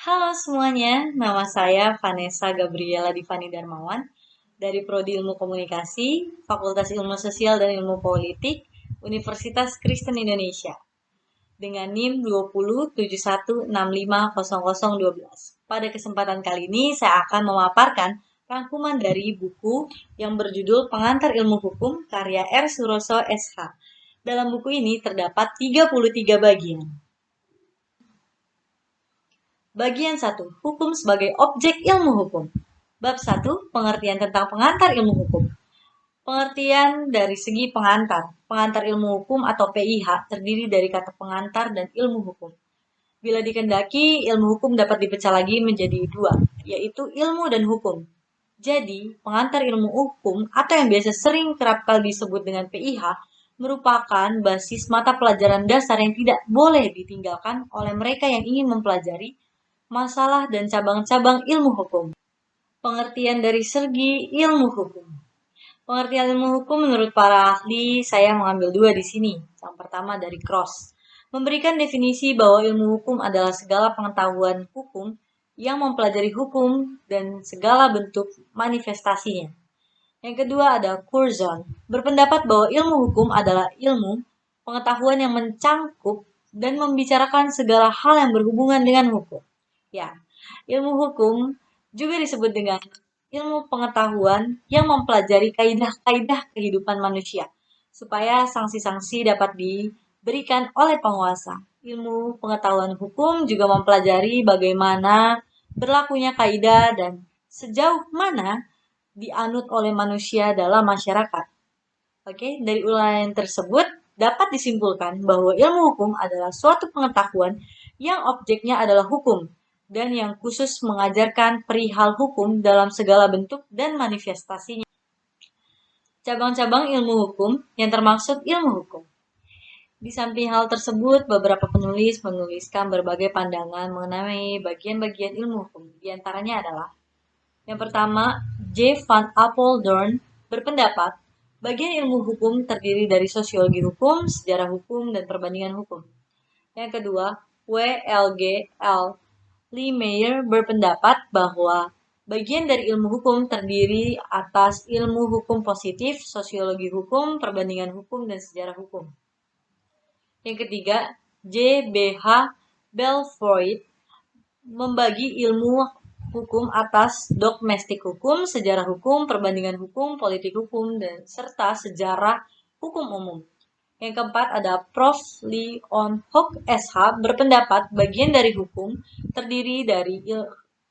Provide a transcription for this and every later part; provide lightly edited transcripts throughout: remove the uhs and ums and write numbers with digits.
Halo semuanya, nama saya Vanessa Gabriela Divani Darmawan dari Prodi Ilmu Komunikasi, Fakultas Ilmu Sosial dan Ilmu Politik, Universitas Kristen Indonesia dengan NIM 2071650012. Pada kesempatan kali ini saya akan memaparkan rangkuman dari buku yang berjudul Pengantar Ilmu Hukum karya R. Suroso SH. Dalam buku ini terdapat 33 bagian. Bagian 1. Hukum sebagai objek ilmu hukum. Bab 1. Pengertian tentang pengantar ilmu hukum. Pengertian dari segi pengantar. Pengantar ilmu hukum atau PIH terdiri dari kata pengantar dan ilmu hukum. Bila dikehendaki, ilmu hukum dapat dipecah lagi menjadi dua, yaitu ilmu dan hukum. Jadi, pengantar ilmu hukum atau yang biasa sering kerap kali disebut dengan PIH merupakan basis mata pelajaran dasar yang tidak boleh ditinggalkan oleh mereka yang ingin mempelajari masalah dan cabang-cabang ilmu hukum. Pengertian dari segi ilmu hukum. Pengertian ilmu hukum menurut para ahli, saya mengambil dua di sini. Yang pertama dari Cross, memberikan definisi bahwa ilmu hukum adalah segala pengetahuan hukum yang mempelajari hukum dan segala bentuk manifestasinya. Yang kedua ada Curzon, berpendapat bahwa ilmu hukum adalah ilmu pengetahuan yang mencangkup dan membicarakan segala hal yang berhubungan dengan hukum. Ya, ilmu hukum juga disebut dengan ilmu pengetahuan yang mempelajari kaidah-kaidah kehidupan manusia, supaya sanksi-sanksi dapat diberikan oleh penguasa. Ilmu pengetahuan hukum juga mempelajari bagaimana berlakunya kaidah dan sejauh mana dianut oleh manusia dalam masyarakat. Oke, dari uraian tersebut dapat disimpulkan bahwa ilmu hukum adalah suatu pengetahuan yang objeknya adalah hukum dan yang khusus mengajarkan perihal hukum dalam segala bentuk dan manifestasinya. Cabang-cabang ilmu hukum yang termaksud ilmu hukum. Di samping hal tersebut, beberapa penulis menuliskan berbagai pandangan mengenai bagian-bagian ilmu hukum. Di antaranya adalah yang pertama, J. Van Apeldoorn berpendapat bagian ilmu hukum terdiri dari sosiologi hukum, sejarah hukum, dan perbandingan hukum. Yang kedua, W. L. G. L. Lee berpendapat bahwa bagian dari ilmu hukum terdiri atas ilmu hukum positif, sosiologi hukum, perbandingan hukum, dan sejarah hukum. Yang ketiga, J. B. H. Belfroid membagi ilmu hukum atas dogmatik hukum, sejarah hukum, perbandingan hukum, politik hukum, dan serta sejarah hukum umum. Yang keempat ada Prof. Leon Hook SH berpendapat bagian dari hukum terdiri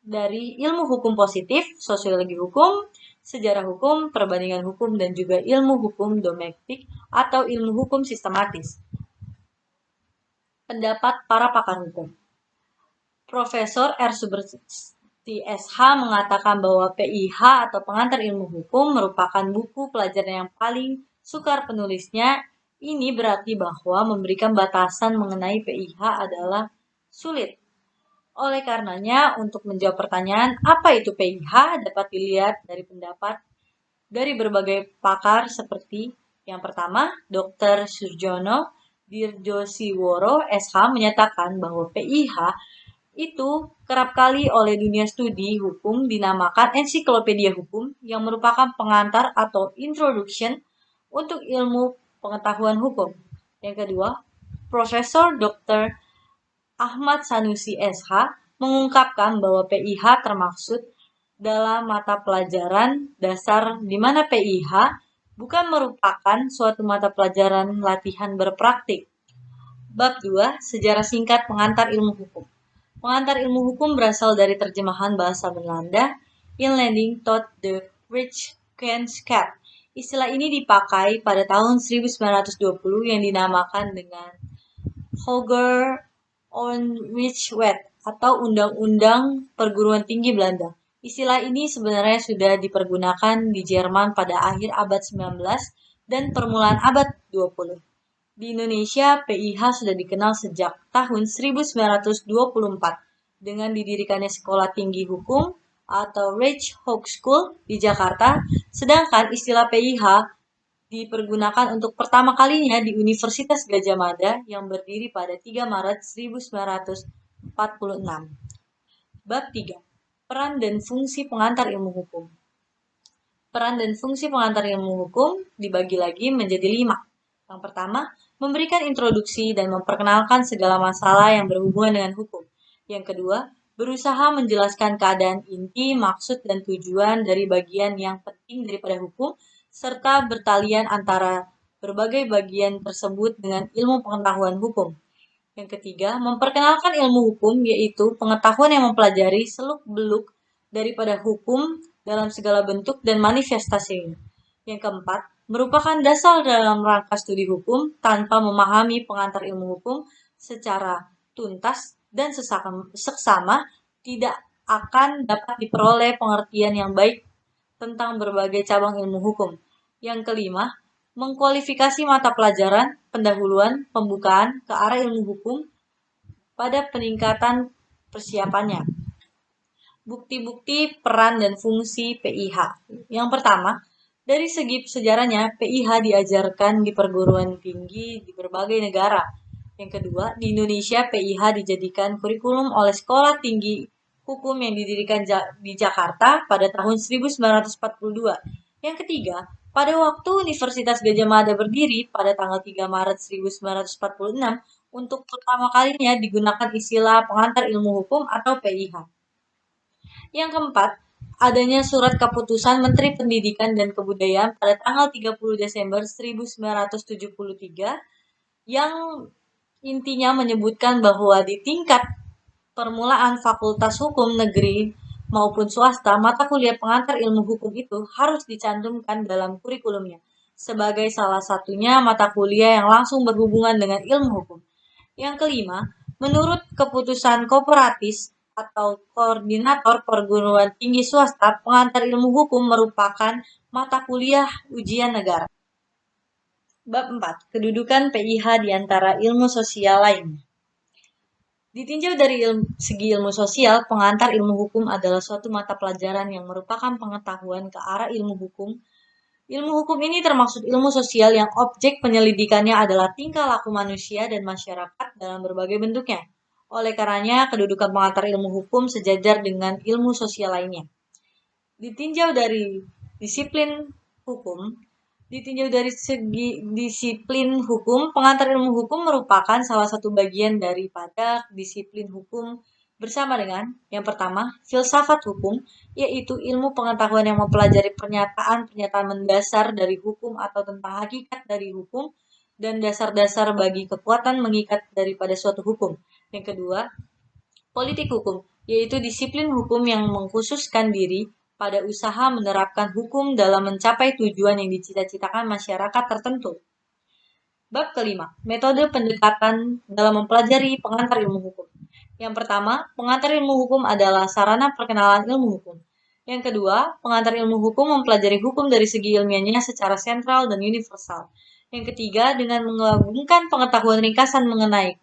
dari ilmu hukum positif, sosiologi hukum, sejarah hukum, perbandingan hukum, dan juga ilmu hukum domestik atau ilmu hukum sistematis. Pendapat para pakar hukum. Profesor R. Suberti SH mengatakan bahwa PIH atau pengantar ilmu hukum merupakan buku pelajaran yang paling sukar penulisnya. Ini berarti bahwa memberikan batasan mengenai PIH adalah sulit. Oleh karenanya, untuk menjawab pertanyaan apa itu PIH dapat dilihat dari pendapat dari berbagai pakar seperti yang pertama, Dr. Surjono Dirjosiworo SH menyatakan bahwa PIH itu kerap kali oleh dunia studi hukum dinamakan ensiklopedia hukum yang merupakan pengantar atau introduction untuk ilmu pengetahuan hukum. Yang kedua, Profesor Dr. Ahmad Sanusi SH mengungkapkan bahwa PIH termaksud dalam mata pelajaran dasar di mana PIH bukan merupakan suatu mata pelajaran latihan berpraktik. Bab 2, sejarah singkat pengantar ilmu hukum. Pengantar ilmu hukum berasal dari terjemahan bahasa Belanda, Inleiding tot de Wetenschap. Istilah ini dipakai pada tahun 1920 yang dinamakan dengan Hoger Onwich-Wet atau Undang-Undang Perguruan Tinggi Belanda. Istilah ini sebenarnya sudah dipergunakan di Jerman pada akhir abad 19 dan permulaan abad 20. Di Indonesia, PIH sudah dikenal sejak tahun 1924 dengan didirikannya Sekolah Tinggi Hukum atau Recht Hogeschool di Jakarta, sedangkan istilah PIH dipergunakan untuk pertama kalinya di Universitas Gadjah Mada yang berdiri pada 3 Maret 1946. Bab 3. Peran dan fungsi pengantar ilmu hukum. Peran dan fungsi pengantar ilmu hukum dibagi lagi menjadi 5. Yang pertama, memberikan introduksi dan memperkenalkan segala masalah yang berhubungan dengan hukum. Yang kedua, berusaha menjelaskan keadaan inti, maksud, dan tujuan dari bagian yang penting daripada hukum, serta bertalian antara berbagai bagian tersebut dengan ilmu pengetahuan hukum. Yang ketiga, memperkenalkan ilmu hukum, yaitu pengetahuan yang mempelajari seluk-beluk daripada hukum dalam segala bentuk dan manifestasinya. Yang keempat, merupakan dasar dalam rangka studi hukum tanpa memahami pengantar ilmu hukum secara tuntas dan seksama tidak akan dapat diperoleh pengertian yang baik tentang berbagai cabang ilmu hukum. Yang kelima, mengkualifikasi mata pelajaran, pendahuluan, pembukaan ke arah ilmu hukum pada peningkatan persiapannya. Bukti-bukti peran dan fungsi PIH. Yang pertama, dari segi sejarahnya, PIH diajarkan di perguruan tinggi di berbagai negara. Yang kedua, di Indonesia PIH dijadikan kurikulum oleh Sekolah Tinggi Hukum yang didirikan di Jakarta pada tahun 1942. Yang ketiga, pada waktu Universitas Gadjah Mada berdiri pada tanggal 3 Maret 1946, untuk pertama kalinya digunakan istilah pengantar ilmu hukum atau PIH. Yang keempat, adanya surat keputusan Menteri Pendidikan dan Kebudayaan pada tanggal 30 Desember 1973 yang intinya menyebutkan bahwa di tingkat permulaan Fakultas Hukum Negeri maupun swasta, mata kuliah pengantar ilmu hukum itu harus dicantumkan dalam kurikulumnya sebagai salah satunya mata kuliah yang langsung berhubungan dengan ilmu hukum. Yang kelima, menurut keputusan kooperatis atau koordinator perguruan tinggi swasta, pengantar ilmu hukum merupakan mata kuliah ujian negara. Bab 4. Kedudukan PIH di antara ilmu sosial lainnya. Ditinjau dari segi ilmu sosial, pengantar ilmu hukum adalah suatu mata pelajaran yang merupakan pengetahuan ke arah ilmu hukum. Ilmu hukum ini termasuk ilmu sosial yang objek penyelidikannya adalah tingkah laku manusia dan masyarakat dalam berbagai bentuknya. Oleh karenanya, kedudukan pengantar ilmu hukum sejajar dengan ilmu sosial lainnya. Ditinjau dari segi disiplin hukum, pengantar ilmu hukum merupakan salah satu bagian daripada disiplin hukum bersama dengan yang pertama, filsafat hukum, yaitu ilmu pengetahuan yang mempelajari pernyataan-pernyataan mendasar dari hukum atau tentang hakikat dari hukum dan dasar-dasar bagi kekuatan mengikat daripada suatu hukum. Yang kedua, politik hukum, yaitu disiplin hukum yang mengkhususkan diri pada usaha menerapkan hukum dalam mencapai tujuan yang dicita-citakan masyarakat tertentu. Bab kelima, metode pendekatan dalam mempelajari pengantar ilmu hukum. Yang pertama, pengantar ilmu hukum adalah sarana perkenalan ilmu hukum. Yang kedua, pengantar ilmu hukum mempelajari hukum dari segi ilmiahnya secara sentral dan universal. Yang ketiga, dengan menggabungkan pengetahuan ringkasan mengenai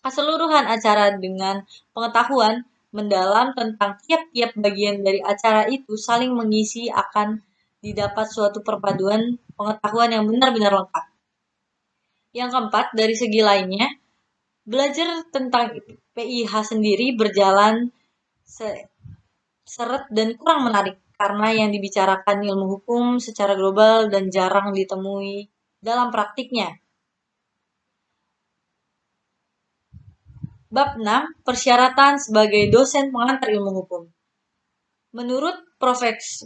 keseluruhan acara dengan pengetahuan mendalam tentang tiap-tiap bagian dari acara itu saling mengisi akan didapat suatu perpaduan pengetahuan yang benar-benar lengkap. Yang keempat, dari segi lainnya, belajar tentang PIH sendiri berjalan seret dan kurang menarik karena yang dibicarakan ilmu hukum secara global dan jarang ditemui dalam praktiknya. Bab 6. Persyaratan sebagai dosen pengantar ilmu hukum. Menurut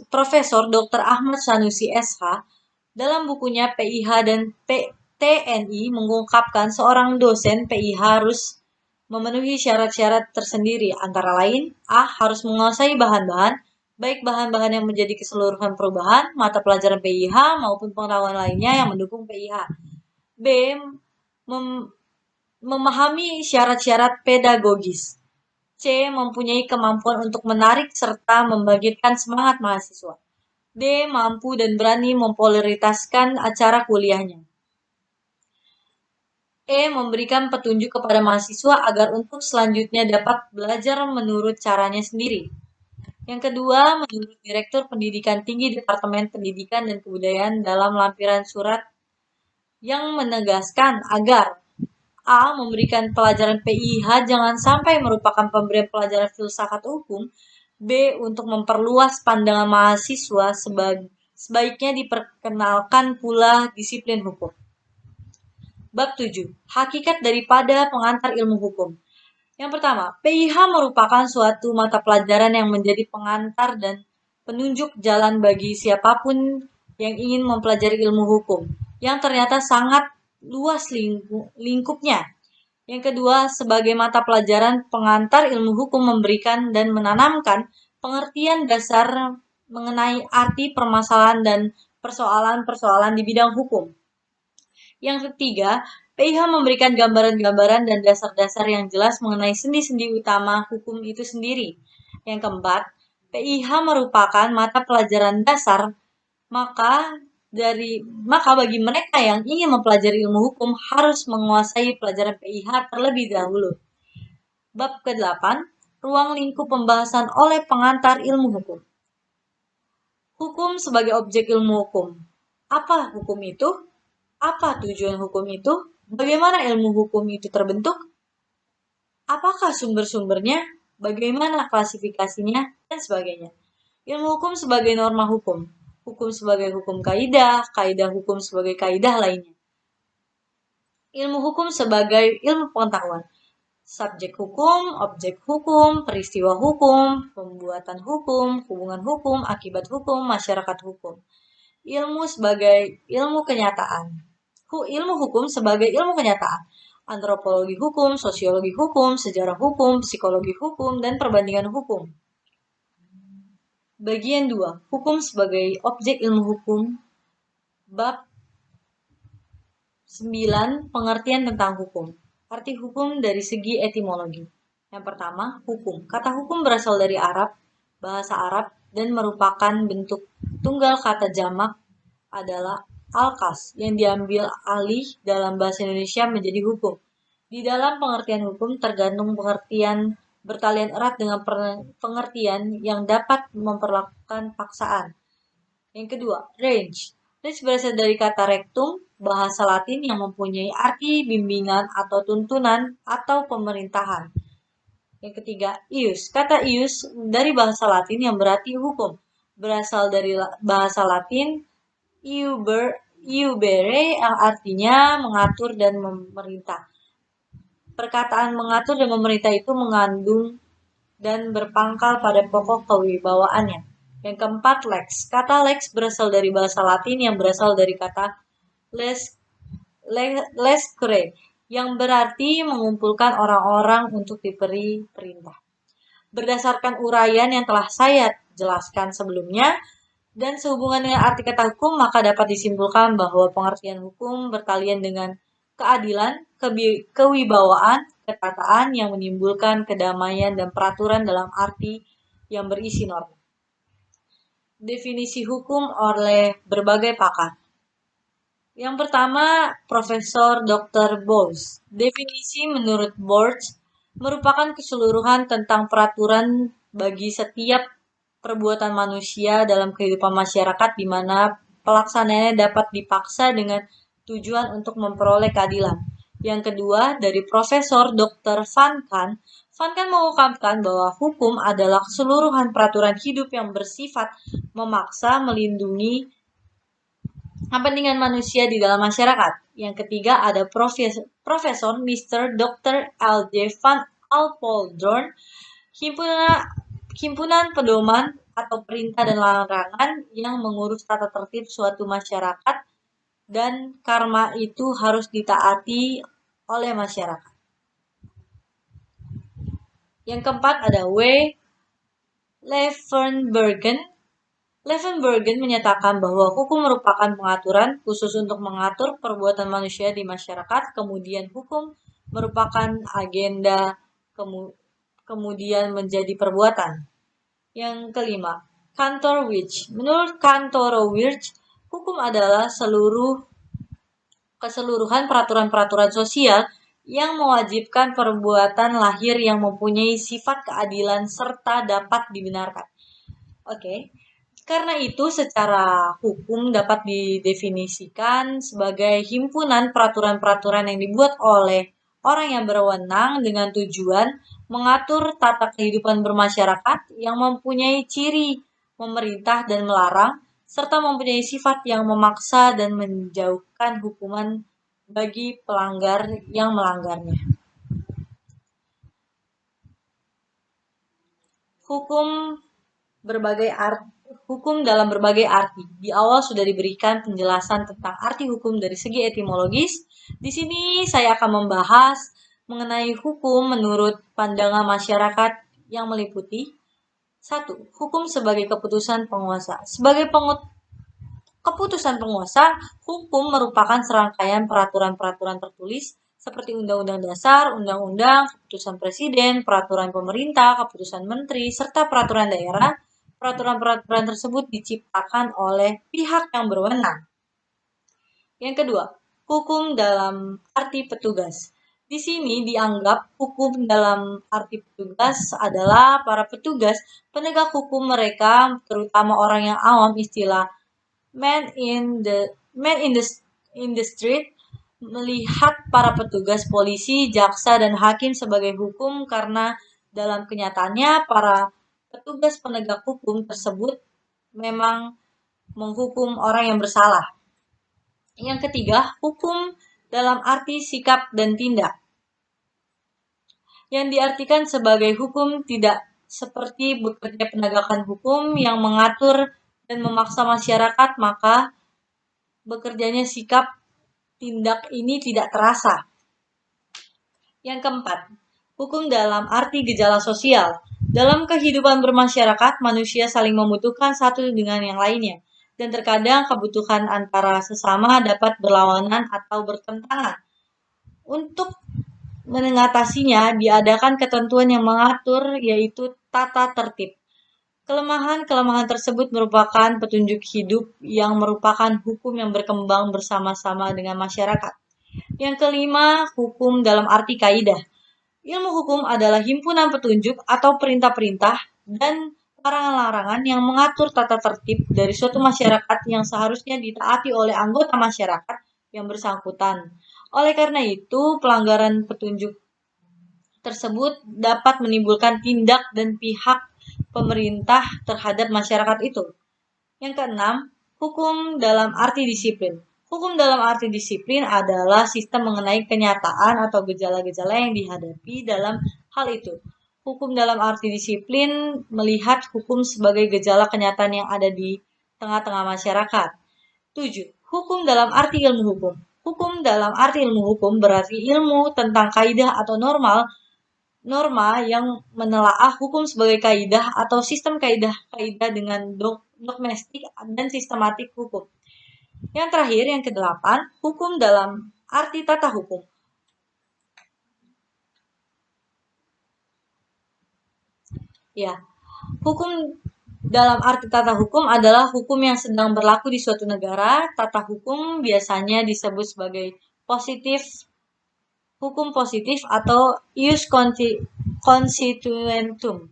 Profesor Dr. Ahmad Sanusi SH, dalam bukunya PIH dan TNI mengungkapkan seorang dosen PIH harus memenuhi syarat-syarat tersendiri, antara lain A. Harus menguasai bahan-bahan, baik bahan-bahan yang menjadi keseluruhan perubahan, mata pelajaran PIH maupun pengetahuan lainnya yang mendukung PIH. B. Memahami syarat-syarat pedagogis. C. Mempunyai kemampuan untuk menarik serta membangkitkan semangat mahasiswa. D. Mampu dan berani mempopularitaskan acara kuliahnya. E. Memberikan petunjuk kepada mahasiswa agar untuk selanjutnya dapat belajar menurut caranya sendiri. Yang kedua, menurut Direktur Pendidikan Tinggi Departemen Pendidikan dan Kebudayaan dalam lampiran surat yang menegaskan agar A. Memberikan pelajaran PIH jangan sampai merupakan pemberian pelajaran filsafat hukum. B. Untuk memperluas pandangan mahasiswa sebaiknya diperkenalkan pula disiplin hukum. Bab 7. Hakikat daripada pengantar ilmu hukum. Yang pertama, PIH merupakan suatu mata pelajaran yang menjadi pengantar dan penunjuk jalan bagi siapapun yang ingin mempelajari ilmu hukum, yang ternyata sangat luas lingkupnya. Yang kedua, sebagai mata pelajaran, pengantar ilmu hukum memberikan dan menanamkan pengertian dasar mengenai arti permasalahan dan persoalan-persoalan di bidang hukum. Yang ketiga, PIH memberikan gambaran-gambaran dan dasar-dasar yang jelas mengenai sendi-sendi utama hukum itu sendiri. Yang keempat, PIH merupakan mata pelajaran dasar, maka bagi mereka yang ingin mempelajari ilmu hukum harus menguasai pelajaran PIH terlebih dahulu. Bab ke-8, ruang lingkup pembahasan oleh pengantar ilmu hukum. Hukum sebagai objek ilmu hukum. Apa hukum itu? Apa tujuan hukum itu? Bagaimana ilmu hukum itu terbentuk? Apakah sumber-sumbernya? Bagaimana klasifikasinya? Dan sebagainya. Ilmu hukum sebagai norma hukum. Hukum sebagai hukum kaidah, kaidah hukum sebagai kaidah lainnya. Ilmu hukum sebagai ilmu pengetahuan. Subjek hukum, objek hukum, peristiwa hukum, pembuatan hukum, hubungan hukum, akibat hukum, masyarakat hukum. Ilmu sebagai ilmu kenyataan. Ilmu hukum sebagai ilmu kenyataan. Antropologi hukum, sosiologi hukum, sejarah hukum, psikologi hukum, dan perbandingan hukum. Bagian 2. Hukum sebagai objek ilmu hukum. Bab 9. Pengertian tentang hukum. Arti hukum dari segi etimologi. Yang pertama, hukum. Kata hukum berasal dari Arab, bahasa Arab, dan merupakan bentuk tunggal kata jamak adalah al-qas yang diambil alih dalam bahasa Indonesia menjadi hukum. Di dalam pengertian hukum tergantung pengertian bertalian erat dengan pengertian yang dapat memperlakukan paksaan. Yang kedua, range. Range berasal dari kata rectum, bahasa Latin yang mempunyai arti bimbingan atau tuntunan atau pemerintahan. Yang ketiga, ius. Kata ius dari bahasa Latin yang berarti hukum. Berasal dari bahasa Latin iubere yang artinya mengatur dan memerintah. Perkataan mengatur dan memerintah itu mengandung dan berpangkal pada pokok kewibawaannya. Yang keempat, lex. Kata lex berasal dari bahasa Latin yang berasal dari kata lescere, yang berarti mengumpulkan orang-orang untuk diberi perintah. Berdasarkan uraian yang telah saya jelaskan sebelumnya, dan sehubungan dengan arti kata hukum, maka dapat disimpulkan bahwa pengertian hukum bertalian dengan keadilan, kewibawaan, ketataan yang menimbulkan kedamaian dan peraturan dalam arti yang berisi norma. Definisi hukum oleh berbagai pakar. Yang pertama, Profesor Dr. Bowles. Definisi menurut Bowles merupakan keseluruhan tentang peraturan bagi setiap perbuatan manusia dalam kehidupan masyarakat di mana pelaksanaannya dapat dipaksa dengan tujuan untuk memperoleh keadilan. Yang kedua, dari Profesor Dr. Van Kan mengungkapkan bahwa hukum adalah keseluruhan peraturan hidup yang bersifat memaksa melindungi kepentingan manusia di dalam masyarakat. Yang ketiga, ada Profesor Mr. Dr. L.J. Van Apeldoorn, himpunan pedoman atau perintah dan larangan yang mengurus tata tertib suatu masyarakat dan karma itu harus ditaati oleh masyarakat. Yang keempat ada W. Levenbergen menyatakan bahwa hukum merupakan pengaturan khusus untuk mengatur perbuatan manusia di masyarakat, kemudian hukum merupakan agenda kemudian menjadi perbuatan. Yang kelima, Kantor-Wirth. Menurut Kantor-Wirth, hukum adalah keseluruhan peraturan-peraturan sosial yang mewajibkan perbuatan lahir yang mempunyai sifat keadilan serta dapat dibenarkan. Oke. Karena itu, secara hukum dapat didefinisikan sebagai himpunan peraturan-peraturan yang dibuat oleh orang yang berwenang dengan tujuan mengatur tata kehidupan bermasyarakat yang mempunyai ciri memerintah dan melarang, serta mempunyai sifat yang memaksa dan menjauhkan hukuman bagi pelanggar yang melanggarnya. Hukum dalam berbagai arti. Di awal sudah diberikan penjelasan tentang arti hukum dari segi etimologis. Di sini saya akan membahas mengenai hukum menurut pandangan masyarakat yang meliputi 1. Hukum sebagai keputusan penguasa. Sebagai keputusan penguasa, hukum merupakan serangkaian peraturan-peraturan tertulis seperti Undang-Undang Dasar, Undang-Undang, keputusan Presiden, peraturan pemerintah, keputusan menteri, serta peraturan daerah. Peraturan-peraturan tersebut diciptakan oleh pihak yang berwenang. Yang kedua, hukum dalam arti petugas. Di sini dianggap hukum dalam arti petugas adalah para petugas penegak hukum mereka, terutama orang yang awam, istilah man in the street, melihat para petugas polisi, jaksa, dan hakim sebagai hukum karena dalam kenyataannya para petugas penegak hukum tersebut memang menghukum orang yang bersalah. Yang ketiga, hukum dalam arti sikap dan tindak. Yang diartikan sebagai hukum tidak seperti bekerja penegakan hukum yang mengatur dan memaksa masyarakat, maka bekerjanya sikap tindak ini tidak terasa. Yang keempat, hukum dalam arti gejala sosial. Dalam kehidupan bermasyarakat, manusia saling membutuhkan satu dengan yang lainnya, dan terkadang kebutuhan antara sesama dapat berlawanan atau bertentangan. Untuk mengatasinya, diadakan ketentuan yang mengatur, yaitu tata tertib. Kelemahan-kelemahan tersebut merupakan petunjuk hidup yang merupakan hukum yang berkembang bersama-sama dengan masyarakat. Yang kelima, hukum dalam arti kaidah. Ilmu hukum adalah himpunan petunjuk atau perintah-perintah dan larangan-larangan yang mengatur tata tertib dari suatu masyarakat yang seharusnya ditaati oleh anggota masyarakat yang bersangkutan. Oleh karena itu, pelanggaran petunjuk tersebut dapat menimbulkan tindak dan pihak pemerintah terhadap masyarakat itu. Yang keenam, hukum dalam arti disiplin. Hukum dalam arti disiplin adalah sistem mengenai kenyataan atau gejala-gejala yang dihadapi dalam hal itu. Hukum dalam arti disiplin melihat hukum sebagai gejala kenyataan yang ada di tengah-tengah masyarakat. 7. Hukum dalam arti ilmu hukum. Hukum dalam arti ilmu hukum berarti ilmu tentang kaidah atau norma yang menelaah hukum sebagai kaidah atau sistem kaidah-kaidah dengan dogmatik dan sistematik hukum. Yang terakhir, yang kedelapan, hukum dalam arti tata hukum. Ya, hukum dalam arti tata hukum adalah hukum yang sedang berlaku di suatu negara. Tata hukum biasanya disebut sebagai hukum positif atau ius constituentum.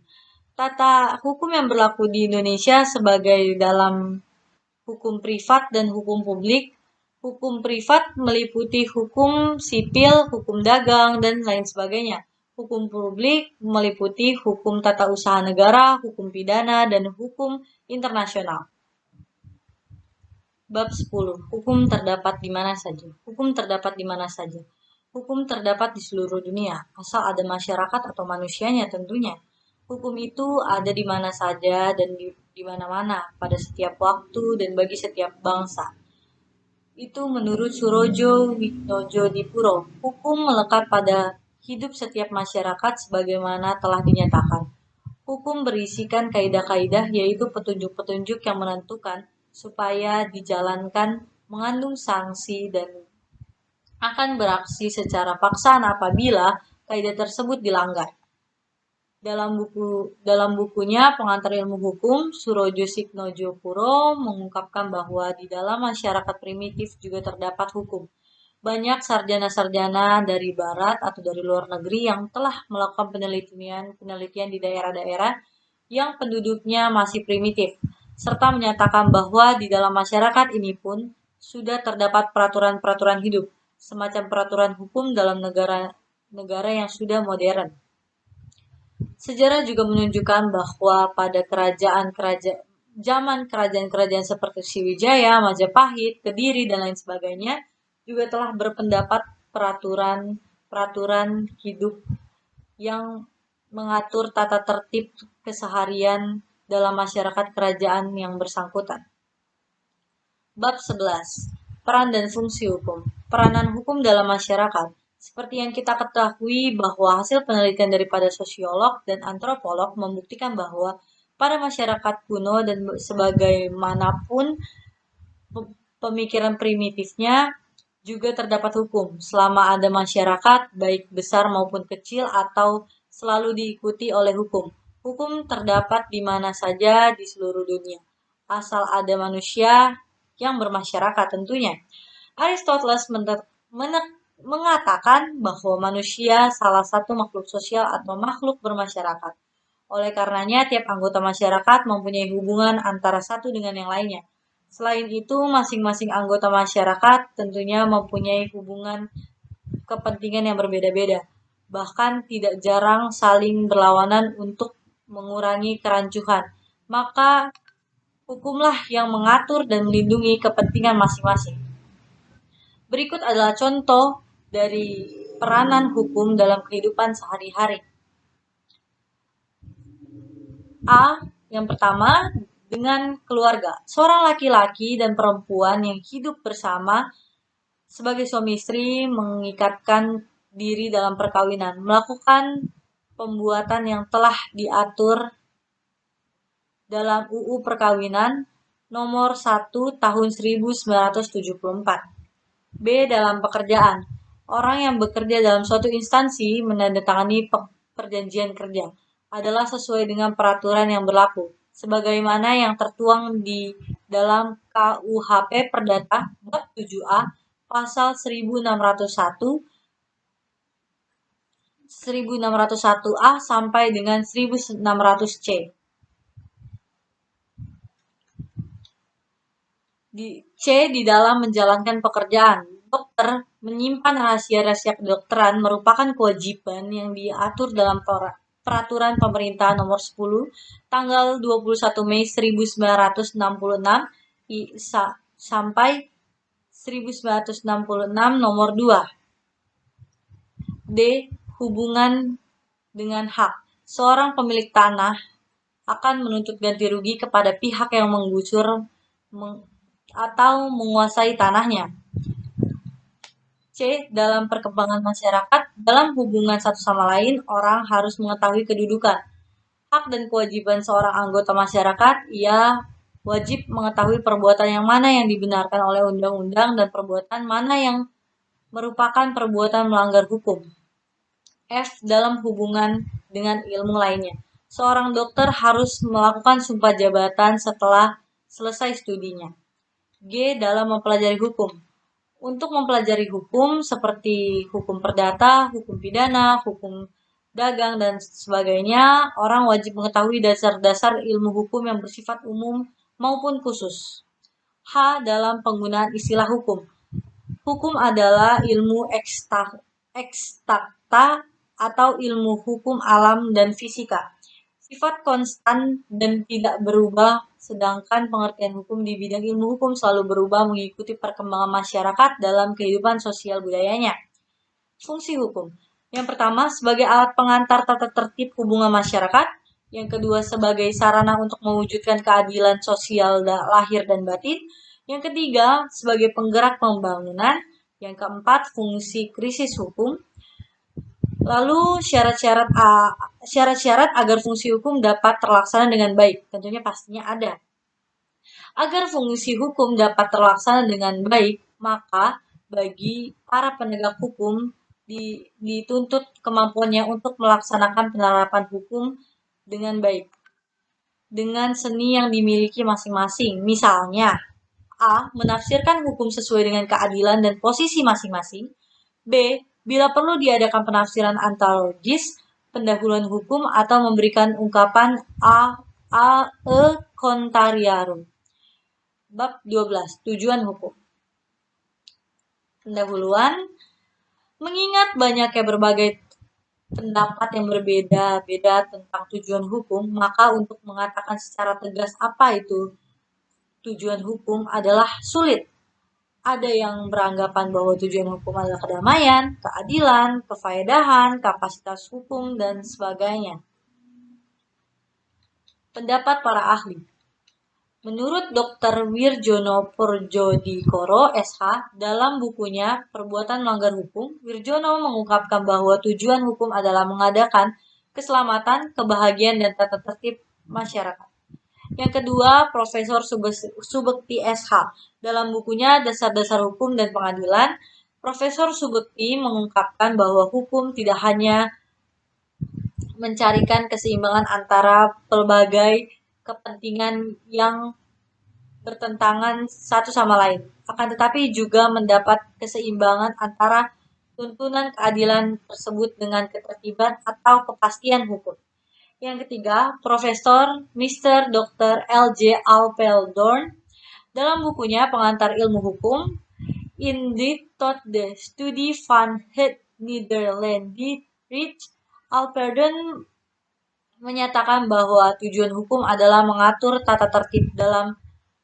Tata hukum yang berlaku di Indonesia sebagai dalam hukum privat dan hukum publik. Hukum privat meliputi hukum sipil, hukum dagang, dan lain sebagainya. Hukum publik meliputi hukum tata usaha negara, hukum pidana, dan hukum internasional. Bab 10. Hukum terdapat di mana saja. Hukum terdapat di mana saja. Hukum terdapat di seluruh dunia, asal ada masyarakat atau manusianya tentunya. Hukum itu ada di mana saja dan di mana-mana, pada setiap waktu dan bagi setiap bangsa. Itu menurut Surojo Wiknojodipuro. Hukum melekat pada hidup setiap masyarakat sebagaimana telah dinyatakan. Hukum berisikan kaidah-kaidah, yaitu petunjuk-petunjuk yang menentukan supaya dijalankan, mengandung sanksi dan akan beraksi secara paksaan apabila kaidah tersebut dilanggar. Dalam bukunya Pengantar Ilmu Hukum, Surojo Wiknojodipuro mengungkapkan bahwa di dalam masyarakat primitif juga terdapat hukum. Banyak sarjana-sarjana dari barat atau dari luar negeri yang telah melakukan penelitian di daerah-daerah yang penduduknya masih primitif, serta menyatakan bahwa di dalam masyarakat ini pun sudah terdapat peraturan-peraturan hidup, semacam peraturan hukum dalam negara negara yang sudah modern. Sejarah juga menunjukkan bahwa pada zaman kerajaan-kerajaan seperti Sriwijaya, Majapahit, Kediri, dan lain sebagainya juga telah berpendapat peraturan hidup yang mengatur tata tertib keseharian dalam masyarakat kerajaan yang bersangkutan. Bab 11. Peran dan fungsi hukum. Peranan hukum dalam masyarakat. Seperti yang kita ketahui bahwa hasil penelitian daripada sosiolog dan antropolog membuktikan bahwa pada masyarakat kuno dan sebagaimanapun pemikiran primitifnya juga terdapat hukum selama ada masyarakat baik besar maupun kecil atau selalu diikuti oleh hukum. Hukum terdapat di mana saja di seluruh dunia, asal ada manusia yang bermasyarakat tentunya. Aristoteles mengatakan bahwa manusia salah satu makhluk sosial atau makhluk bermasyarakat. Oleh karenanya, tiap anggota masyarakat mempunyai hubungan antara satu dengan yang lainnya. Selain itu, masing-masing anggota masyarakat tentunya mempunyai hubungan kepentingan yang berbeda-beda. Bahkan tidak jarang saling berlawanan untuk mengurangi kerancuhan. Maka, hukumlah yang mengatur dan melindungi kepentingan masing-masing. Berikut adalah contoh dari peranan hukum dalam kehidupan sehari-hari. A. Yang pertama, dengan keluarga. Seorang laki-laki dan perempuan yang hidup bersama sebagai suami istri mengikatkan diri dalam perkawinan, melakukan pembuatan yang telah diatur dalam UU Perkawinan nomor 1 tahun 1974. B. Dalam pekerjaan. Orang yang bekerja dalam suatu instansi menandatangani perjanjian kerja adalah sesuai dengan peraturan yang berlaku, sebagaimana yang tertuang di dalam KUHP Perdata bab 7A pasal 1601A sampai dengan 1600C. Di dalam menjalankan pekerjaan, dokter menyimpan rahasia-rahasia kedokteran merupakan kewajiban yang diatur dalam Peraturan Pemerintah Nomor 10 tanggal 21 Mei 1966 sampai 1966 Nomor 2. D. Hubungan dengan hak. Seorang pemilik tanah akan menuntut ganti rugi kepada pihak yang menggusur atau menguasai tanahnya. C. Dalam perkembangan masyarakat, dalam hubungan satu sama lain, orang harus mengetahui kedudukan, hak dan kewajiban seorang anggota masyarakat. Ia wajib mengetahui perbuatan yang mana yang dibenarkan oleh undang-undang dan perbuatan mana yang merupakan perbuatan melanggar hukum. F. Dalam hubungan dengan ilmu lainnya, seorang dokter harus melakukan sumpah jabatan setelah selesai studinya. G. Dalam mempelajari hukum. Untuk mempelajari hukum seperti hukum perdata, hukum pidana, hukum dagang, dan sebagainya, orang wajib mengetahui dasar-dasar ilmu hukum yang bersifat umum maupun khusus. H. Dalam penggunaan istilah hukum. Hukum adalah ilmu eksakta atau ilmu hukum alam dan fisika. Sifat konstan dan tidak berubah, sedangkan pengertian hukum di bidang ilmu hukum selalu berubah mengikuti perkembangan masyarakat dalam kehidupan sosial budayanya. Fungsi hukum. Yang pertama, sebagai alat pengantar tata tertib hubungan masyarakat. Yang kedua, sebagai sarana untuk mewujudkan keadilan sosial lahir dan batin. Yang ketiga, sebagai penggerak pembangunan. Yang keempat, fungsi krisis hukum. Lalu syarat-syarat agar fungsi hukum dapat terlaksana dengan baik. Tentunya pastinya ada. Agar fungsi hukum dapat terlaksana dengan baik, maka bagi para penegak hukum dituntut kemampuannya untuk melaksanakan penerapan hukum dengan baik, dengan seni yang dimiliki masing-masing. Misalnya, A. Menafsirkan hukum sesuai dengan keadilan dan posisi masing-masing. B. Bila perlu diadakan penafsiran antologis, pendahuluan hukum, atau memberikan ungkapan e contrarium. Bab 12. Tujuan hukum. Pendahuluan. Mengingat banyaknya berbagai pendapat yang berbeda-beda tentang tujuan hukum, maka untuk mengatakan secara tegas apa itu tujuan hukum adalah sulit. Ada yang beranggapan bahwa tujuan hukum adalah kedamaian, keadilan, kefaedahan, kapasitas hukum, dan sebagainya. Pendapat para ahli. Menurut Dr. Wirjono Purjodikoro, SH, dalam bukunya Perbuatan Melanggar Hukum, Wirjono mengungkapkan bahwa tujuan hukum adalah mengadakan keselamatan, kebahagiaan, dan tata tertib masyarakat. Yang kedua, Profesor Subekti SH, dalam bukunya Dasar-Dasar Hukum dan Pengadilan, Profesor Subekti mengungkapkan bahwa hukum tidak hanya mencarikan keseimbangan antara pelbagai kepentingan yang bertentangan satu sama lain, akan tetapi juga mendapat keseimbangan antara tuntunan keadilan tersebut dengan ketertiban atau kepastian hukum. Yang ketiga, Profesor Mr. Dr. L.J. Alpeldorn dalam bukunya Pengantar Ilmu Hukum, In dit tot de studie van het Nederlandisch Recht, Alpeldorn menyatakan bahwa tujuan hukum adalah mengatur tata tertib dalam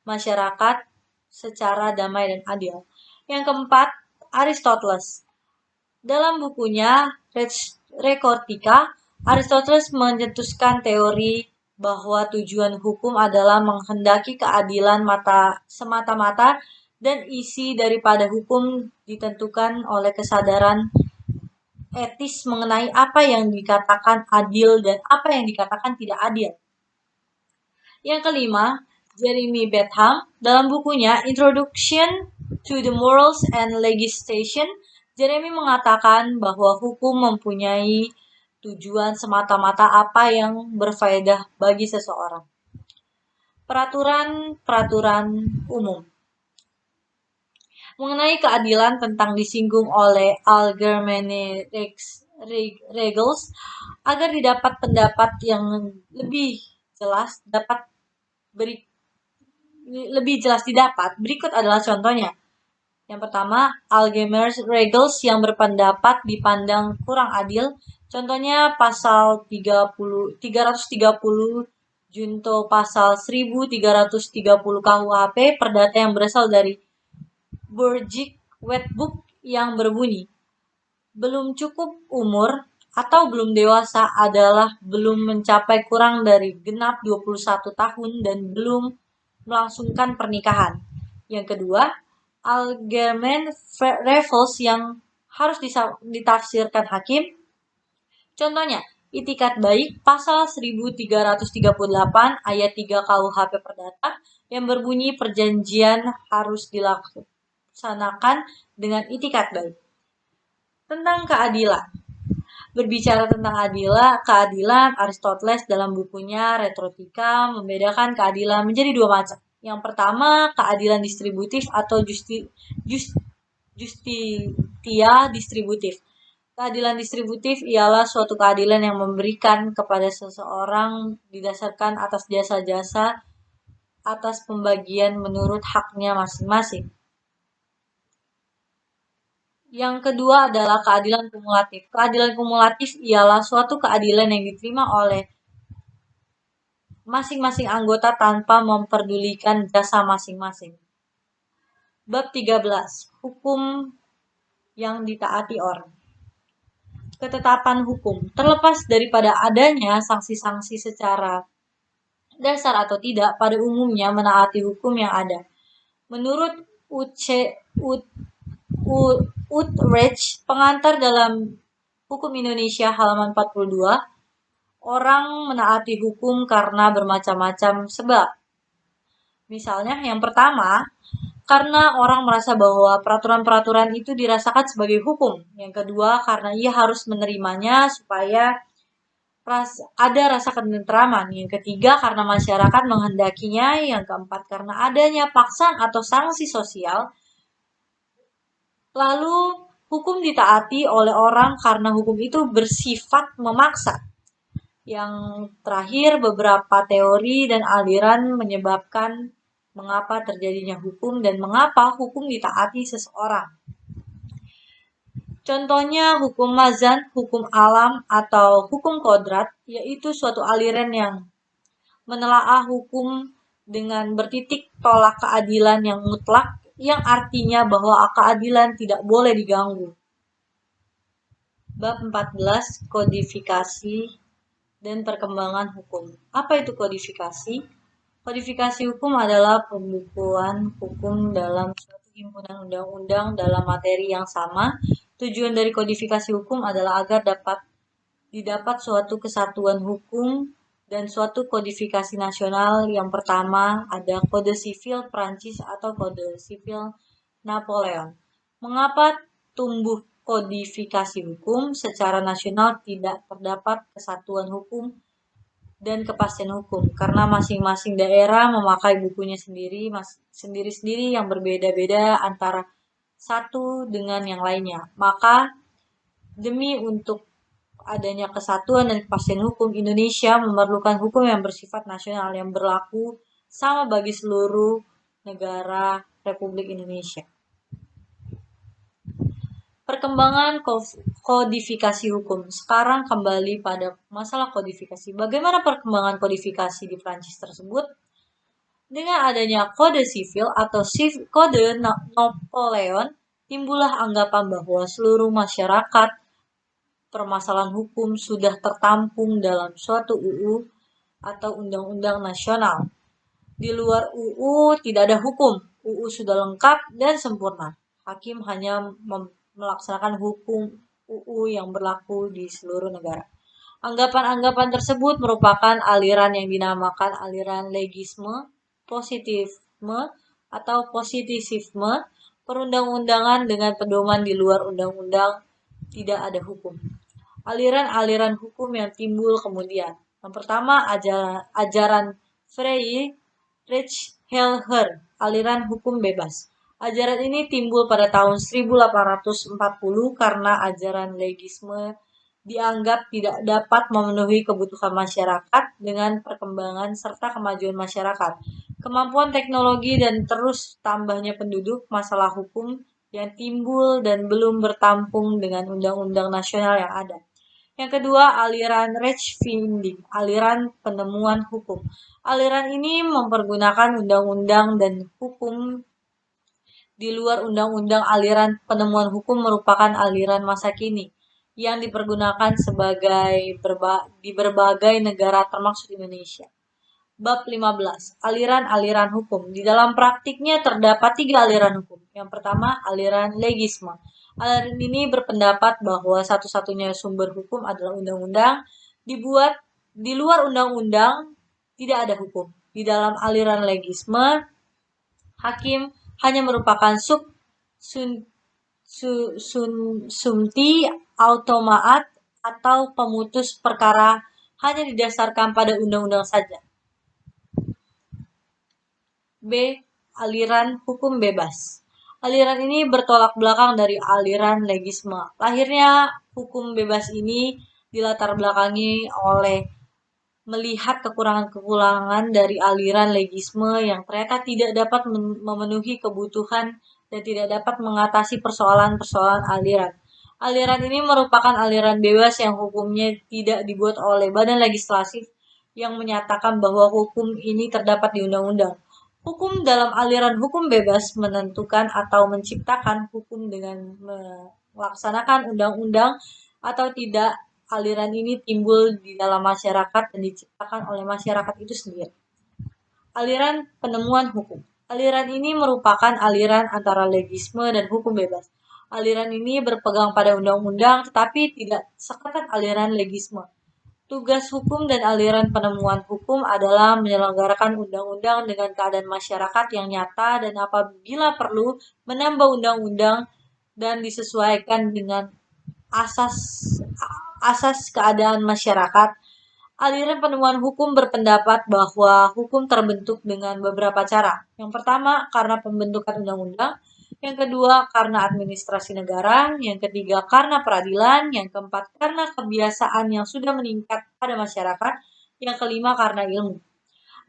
masyarakat secara damai dan adil. Yang keempat, Aristoteles. Dalam bukunya Retorika, Aristoteles mencetuskan teori bahwa tujuan hukum adalah menghendaki keadilan semata-mata dan isi daripada hukum ditentukan oleh kesadaran etis mengenai apa yang dikatakan adil dan apa yang dikatakan tidak adil. Yang kelima, Jeremy Bentham dalam bukunya Introduction to the Morals and Legislation, Jeremy mengatakan bahwa hukum mempunyai tujuan semata-mata apa yang berfaedah bagi seseorang. Peraturan umum mengenai keadilan tentang disinggung oleh Allgemeine Regels agar didapat pendapat yang lebih jelas didapat. Berikut adalah contohnya. Yang pertama, Allgemeine Regels yang berpendapat dipandang kurang adil. Contohnya pasal 330 junto pasal 1330 KUHP Perdata yang berasal dari Burgic Wetbook yang berbunyi, belum cukup umur atau belum dewasa adalah belum mencapai kurang dari genap 21 tahun dan belum melangsungkan pernikahan. Yang kedua, Allgemeine Regels yang harus ditafsirkan hakim. Contohnya, Itikat Baik pasal 1338 ayat 3 KUHP Perdata yang berbunyi perjanjian harus dilaksanakan dengan itikat baik. Tentang keadilan. Berbicara tentang keadilan, Aristoteles dalam bukunya Retorika membedakan keadilan menjadi dua macam. Yang pertama, keadilan distributif atau justitia distributif. Keadilan distributif ialah suatu keadilan yang memberikan kepada seseorang didasarkan atas jasa-jasa atas pembagian menurut haknya masing-masing. Yang kedua adalah keadilan kumulatif. Keadilan kumulatif ialah suatu keadilan yang diterima oleh masing-masing anggota tanpa memperdulikan jasa masing-masing. Bab 13. Hukum yang ditaati orang. Ketetapan hukum. Terlepas daripada adanya sanksi-sanksi secara dasar atau tidak, pada umumnya menaati hukum yang ada. Menurut Utrecht, pengantar dalam Hukum Indonesia halaman 42, orang menaati hukum karena bermacam-macam sebab. Misalnya, yang pertama, karena orang merasa bahwa peraturan-peraturan itu dirasakan sebagai hukum. Yang kedua, karena ia harus menerimanya supaya ada rasa ketentraman. Yang ketiga, karena masyarakat menghendakinya. Yang keempat, karena adanya paksaan atau sanksi sosial. Lalu, hukum ditaati oleh orang karena hukum itu bersifat memaksa. Yang terakhir, beberapa teori dan aliran menyebabkan mengapa terjadinya hukum dan mengapa hukum ditaati seseorang. Contohnya hukum mazan, hukum alam, atau hukum kodrat, yaitu suatu aliran yang menelaah hukum dengan bertitik tolak keadilan yang mutlak, yang artinya bahwa keadilan tidak boleh diganggu. Bab 14, kodifikasi dan perkembangan hukum. Apa itu kodifikasi? Kodifikasi hukum adalah pembukuan hukum dalam suatu himpunan undang-undang dalam materi yang sama. Tujuan dari kodifikasi hukum adalah agar didapat suatu kesatuan hukum dan suatu kodifikasi nasional. Yang pertama ada Kode Sivil Prancis atau Kode Sivil Napoleon. Mengapa tumbuh kodifikasi hukum? Secara nasional tidak terdapat kesatuan hukum dan kepastian hukum karena masing-masing daerah memakai bukunya sendiri-sendiri yang berbeda-beda antara satu dengan yang lainnya. Maka demi untuk adanya kesatuan dan kepastian hukum, Indonesia memerlukan hukum yang bersifat nasional yang berlaku sama bagi seluruh negara Republik Indonesia. Perkembangan kodifikasi hukum. Sekarang kembali pada masalah kodifikasi. Bagaimana perkembangan kodifikasi di Prancis tersebut? Dengan adanya kode sivil atau kode Napoleon, timbullah anggapan bahwa seluruh masyarakat permasalahan hukum sudah tertampung dalam suatu UU atau undang-undang nasional. Di luar UU tidak ada hukum. UU sudah lengkap dan sempurna. Hakim hanya melaksanakan hukum UU yang berlaku di seluruh negara. Anggapan-anggapan tersebut merupakan aliran yang dinamakan aliran legisme, positifisme, atau positisisme, perundang-undangan dengan pedoman di luar undang-undang, tidak ada hukum. Aliran-aliran hukum yang timbul kemudian. Yang pertama, ajaran Friedrich Helher, aliran hukum bebas. Ajaran ini timbul pada tahun 1840 karena ajaran legisme dianggap tidak dapat memenuhi kebutuhan masyarakat dengan perkembangan serta kemajuan masyarakat, kemampuan teknologi dan terus tambahnya penduduk, masalah hukum yang timbul dan belum bertampung dengan undang-undang nasional yang ada. Yang kedua, aliran Rechtfinding, aliran penemuan hukum. Aliran ini mempergunakan undang-undang dan hukum di luar undang-undang. Aliran penemuan hukum merupakan aliran masa kini yang dipergunakan di berbagai negara termasuk Indonesia. Bab 15. Aliran-aliran hukum. Di dalam praktiknya terdapat 3 aliran hukum. Yang pertama, aliran legisme. Aliran ini berpendapat bahwa satu-satunya sumber hukum adalah undang-undang. Dibuat di luar undang-undang tidak ada hukum. Di dalam aliran legisme, hakim hanya merupakan sumti automaat atau pemutus perkara hanya didasarkan pada undang-undang saja. B. Aliran hukum bebas. Aliran ini bertolak belakang dari aliran legisme. Lahirnya hukum bebas ini dilatar belakangi oleh melihat kekurangan-kekurangan dari aliran legisme yang ternyata tidak dapat memenuhi kebutuhan dan tidak dapat mengatasi persoalan-persoalan aliran. Aliran ini merupakan aliran bebas yang hukumnya tidak dibuat oleh badan legislatif yang menyatakan bahwa hukum ini terdapat di undang-undang. Hukum dalam aliran hukum bebas menentukan atau menciptakan hukum dengan melaksanakan undang-undang atau tidak. Aliran ini timbul di dalam masyarakat dan diciptakan oleh masyarakat itu sendiri. Aliran penemuan hukum. Aliran ini merupakan aliran antara legisme dan hukum bebas. Aliran ini berpegang pada undang-undang tetapi tidak seketat aliran legisme. Tugas hukum dan aliran penemuan hukum adalah menyelenggarakan undang-undang dengan keadaan masyarakat yang nyata dan apabila perlu menambah undang-undang dan disesuaikan dengan asas keadaan masyarakat. Aliran penemuan hukum berpendapat bahwa hukum terbentuk dengan beberapa cara. Yang pertama, karena pembentukan undang-undang. Yang kedua, karena administrasi negara. Yang ketiga, karena peradilan. Yang keempat, karena kebiasaan yang sudah meningkat pada masyarakat. Yang kelima, karena ilmu.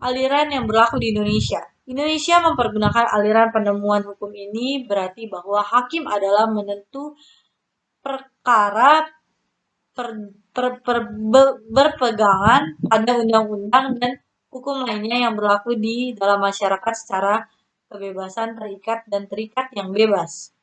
Aliran yang berlaku di Indonesia. Indonesia mempergunakan aliran penemuan hukum ini berarti bahwa hakim adalah menentu perkara berpegangan pada undang-undang dan hukum lainnya yang berlaku di dalam masyarakat secara kebebasan terikat yang bebas.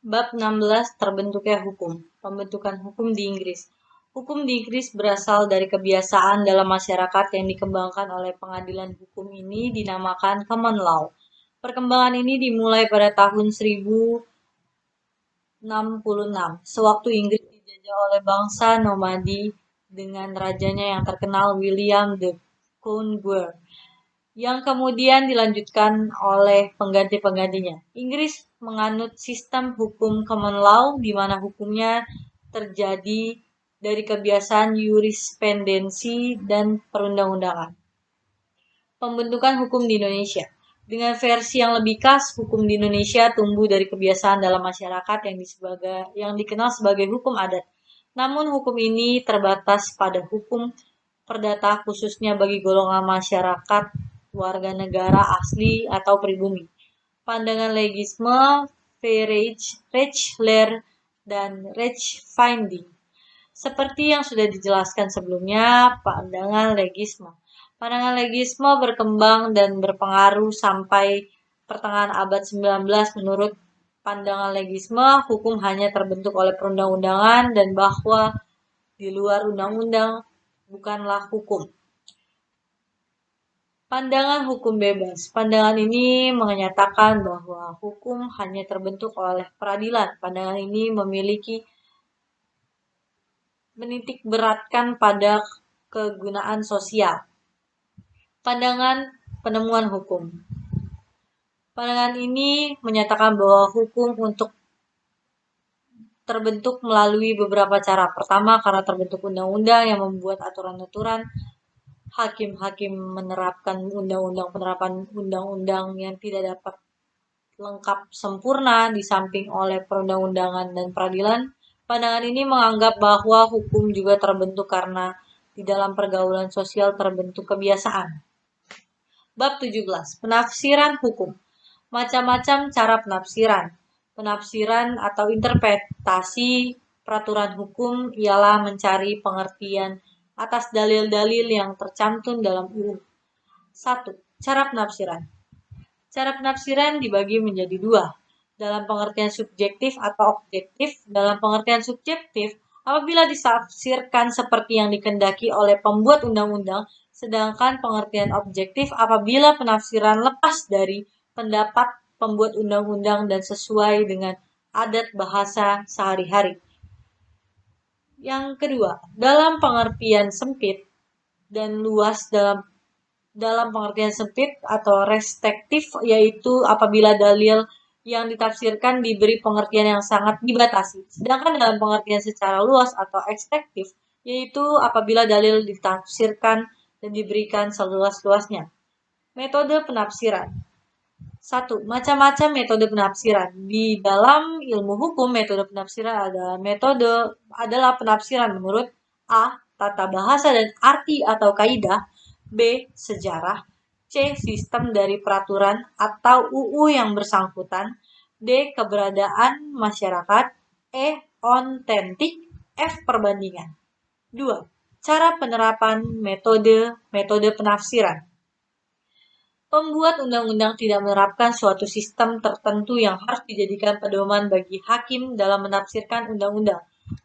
Bab 16 terbentuknya hukum. Pembentukan hukum di Inggris. Hukum di Inggris berasal dari kebiasaan dalam masyarakat yang dikembangkan oleh pengadilan hukum ini dinamakan common law. Perkembangan ini dimulai pada tahun 1066, sewaktu Inggris dijajah oleh bangsa nomadi dengan rajanya yang terkenal William the Conqueror, yang kemudian dilanjutkan oleh pengganti-penggantinya. Inggris menganut sistem hukum common law di mana hukumnya terjadi dari kebiasaan jurisprudensi dan perundang-undangan. Pembentukan hukum di Indonesia. Dengan versi yang lebih khas, hukum di Indonesia tumbuh dari kebiasaan dalam masyarakat yang dikenal sebagai hukum adat. Namun hukum ini terbatas pada hukum perdata khususnya bagi golongan masyarakat warga negara asli atau pribumi. Pandangan legisme, Rechtslehre, dan Rechtsfinding. Seperti yang sudah dijelaskan sebelumnya, pandangan legisme. Pandangan legisme berkembang dan berpengaruh sampai pertengahan abad 19. Menurut pandangan legisme, hukum hanya terbentuk oleh perundang-undangan dan bahwa di luar undang-undang bukanlah hukum. Pandangan hukum bebas. Pandangan ini menyatakan bahwa hukum hanya terbentuk oleh peradilan. Pandangan ini menitik beratkan pada kegunaan sosial. Pandangan penemuan hukum. Pandangan ini menyatakan bahwa hukum untuk terbentuk melalui beberapa cara. Pertama, karena terbentuk undang-undang yang membuat aturan-aturan. Hakim-hakim menerapkan penerapan undang-undang yang tidak dapat lengkap sempurna di samping oleh perundang-undangan dan peradilan. Pandangan ini menganggap bahwa hukum juga terbentuk karena di dalam pergaulan sosial terbentuk kebiasaan. Bab 17. Penafsiran hukum. Macam-macam cara penafsiran. Penafsiran atau interpretasi peraturan hukum ialah mencari pengertian atas dalil-dalil yang tercantum dalam UU. 1. Cara penafsiran. Cara penafsiran dibagi menjadi dua, dalam pengertian subjektif atau objektif. Dalam pengertian subjektif, apabila ditafsirkan seperti yang dikehendaki oleh pembuat undang-undang, sedangkan pengertian objektif apabila penafsiran lepas dari pendapat pembuat undang-undang dan sesuai dengan adat bahasa sehari-hari. Yang kedua, dalam pengertian sempit dan luas. Dalam pengertian sempit atau restriktif, yaitu apabila dalil yang ditafsirkan diberi pengertian yang sangat dibatasi. Sedangkan dalam pengertian secara luas atau ekstraktif, yaitu apabila dalil ditafsirkan dan diberikan seluas-luasnya. Metode penafsiran. 1. Macam-macam metode penafsiran. Di dalam ilmu hukum, metode penafsiran adalah penafsiran menurut A. Tata bahasa dan arti atau kaidah, B. Sejarah, C. Sistem dari peraturan atau UU yang bersangkutan, D. Keberadaan masyarakat, E. Ontentik, F. Perbandingan. 2. Cara penerapan metode penafsiran. Pembuat undang-undang tidak menerapkan suatu sistem tertentu yang harus dijadikan pedoman bagi hakim dalam menafsirkan undang-undang.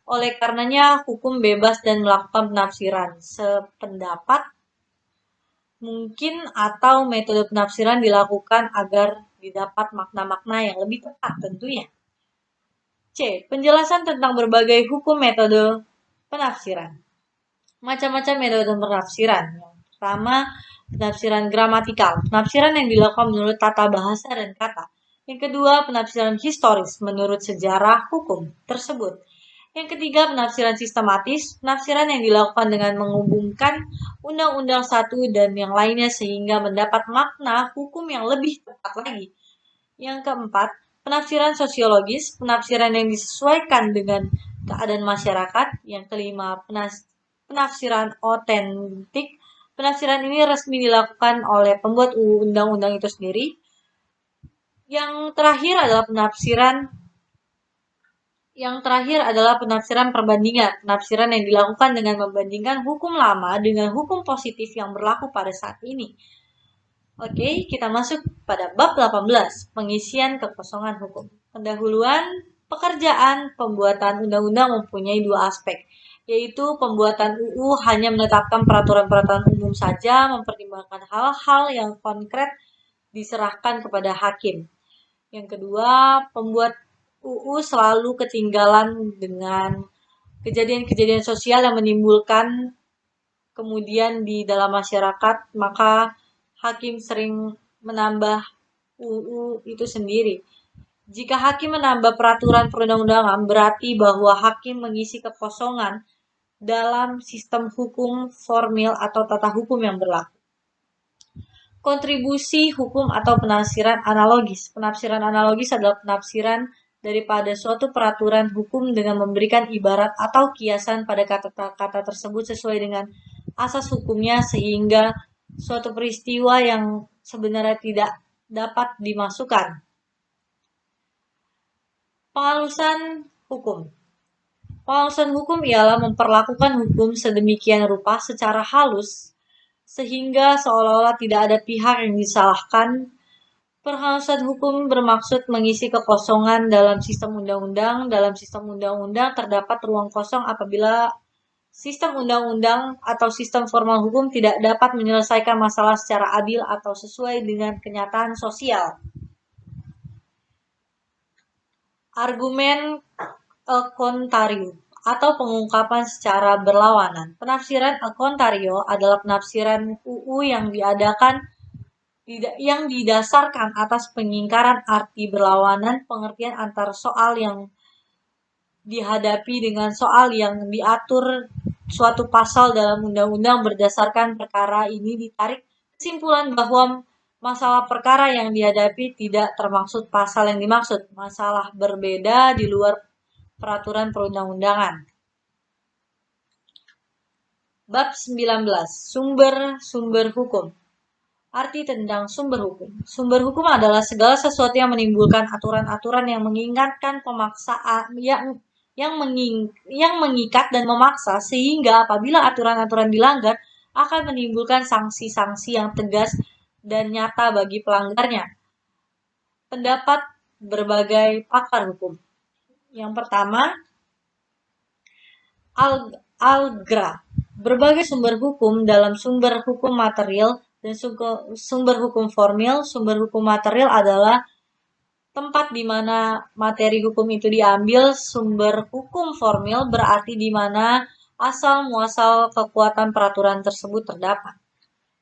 Oleh karenanya, hukum bebas dan melakukan penafsiran sependapat mungkin atau metode penafsiran dilakukan agar didapat makna-makna yang lebih tepat tentunya. C. Penjelasan tentang berbagai hukum metode penafsiran. Macam-macam metode penafsiran. Yang pertama, penafsiran gramatikal. Penafsiran yang dilakukan menurut tata bahasa dan kata. Yang kedua, penafsiran historis menurut sejarah hukum tersebut. Yang ketiga, penafsiran sistematis. Penafsiran yang dilakukan dengan menghubungkan undang-undang satu dan yang lainnya sehingga mendapat makna hukum yang lebih tepat lagi. Yang keempat, penafsiran sosiologis. Penafsiran yang disesuaikan dengan keadaan masyarakat. Yang kelima, penafsiran otentik. Penafsiran ini resmi dilakukan oleh pembuat undang-undang itu sendiri. Yang terakhir adalah penafsiran Yang terakhir adalah penafsiran perbandingan. Penafsiran yang dilakukan dengan membandingkan hukum lama dengan hukum positif yang berlaku pada saat ini. Oke, kita masuk pada bab 18, pengisian kekosongan hukum. Pendahuluan, pekerjaan pembuatan undang-undang mempunyai dua aspek, yaitu pembuatan UU hanya menetapkan peraturan-peraturan umum saja, mempertimbangkan hal-hal yang konkret diserahkan kepada hakim. Yang kedua, pembuat UU selalu ketinggalan dengan kejadian-kejadian sosial yang menimbulkan kemudian di dalam masyarakat, maka hakim sering menambah UU itu sendiri. Jika hakim menambah peraturan perundang-undangan, berarti bahwa hakim mengisi kekosongan dalam sistem hukum formil atau tata hukum yang berlaku. Kontribusi hukum atau penafsiran analogis. Penafsiran analogis adalah penafsiran daripada suatu peraturan hukum dengan memberikan ibarat atau kiasan pada kata-kata tersebut sesuai dengan asas hukumnya sehingga suatu peristiwa yang sebenarnya tidak dapat dimasukkan. Penghalusan hukum. Penghalusan hukum ialah memperlakukan hukum sedemikian rupa secara halus sehingga seolah-olah tidak ada pihak yang disalahkan. Perhalusan hukum bermaksud mengisi kekosongan dalam sistem undang-undang. Dalam sistem undang-undang terdapat ruang kosong apabila sistem undang-undang atau sistem formal hukum tidak dapat menyelesaikan masalah secara adil atau sesuai dengan kenyataan sosial. Argumen contrario atau pengungkapan secara berlawanan. Penafsiran contrario adalah penafsiran UU yang didasarkan atas pengingkaran arti berlawanan pengertian antar soal yang dihadapi dengan soal yang diatur suatu pasal dalam undang-undang. Berdasarkan perkara ini ditarik kesimpulan bahwa masalah perkara yang dihadapi tidak termaksud pasal yang dimaksud. Masalah berbeda di luar peraturan perundang-undangan. Bab 19. Sumber-sumber hukum. Arti tentang sumber hukum. Sumber hukum adalah segala sesuatu yang menimbulkan aturan-aturan yang mengingatkan pemaksaan yang mengikat dan memaksa sehingga apabila aturan-aturan dilanggar akan menimbulkan sanksi-sanksi yang tegas dan nyata bagi pelanggarnya. Pendapat berbagai pakar hukum. Yang pertama, Algra. Berbagai sumber hukum dalam sumber hukum material dan sumber hukum formil. Sumber hukum material adalah tempat di mana materi hukum itu diambil. Sumber hukum formil berarti di mana asal-muasal kekuatan peraturan tersebut terdapat.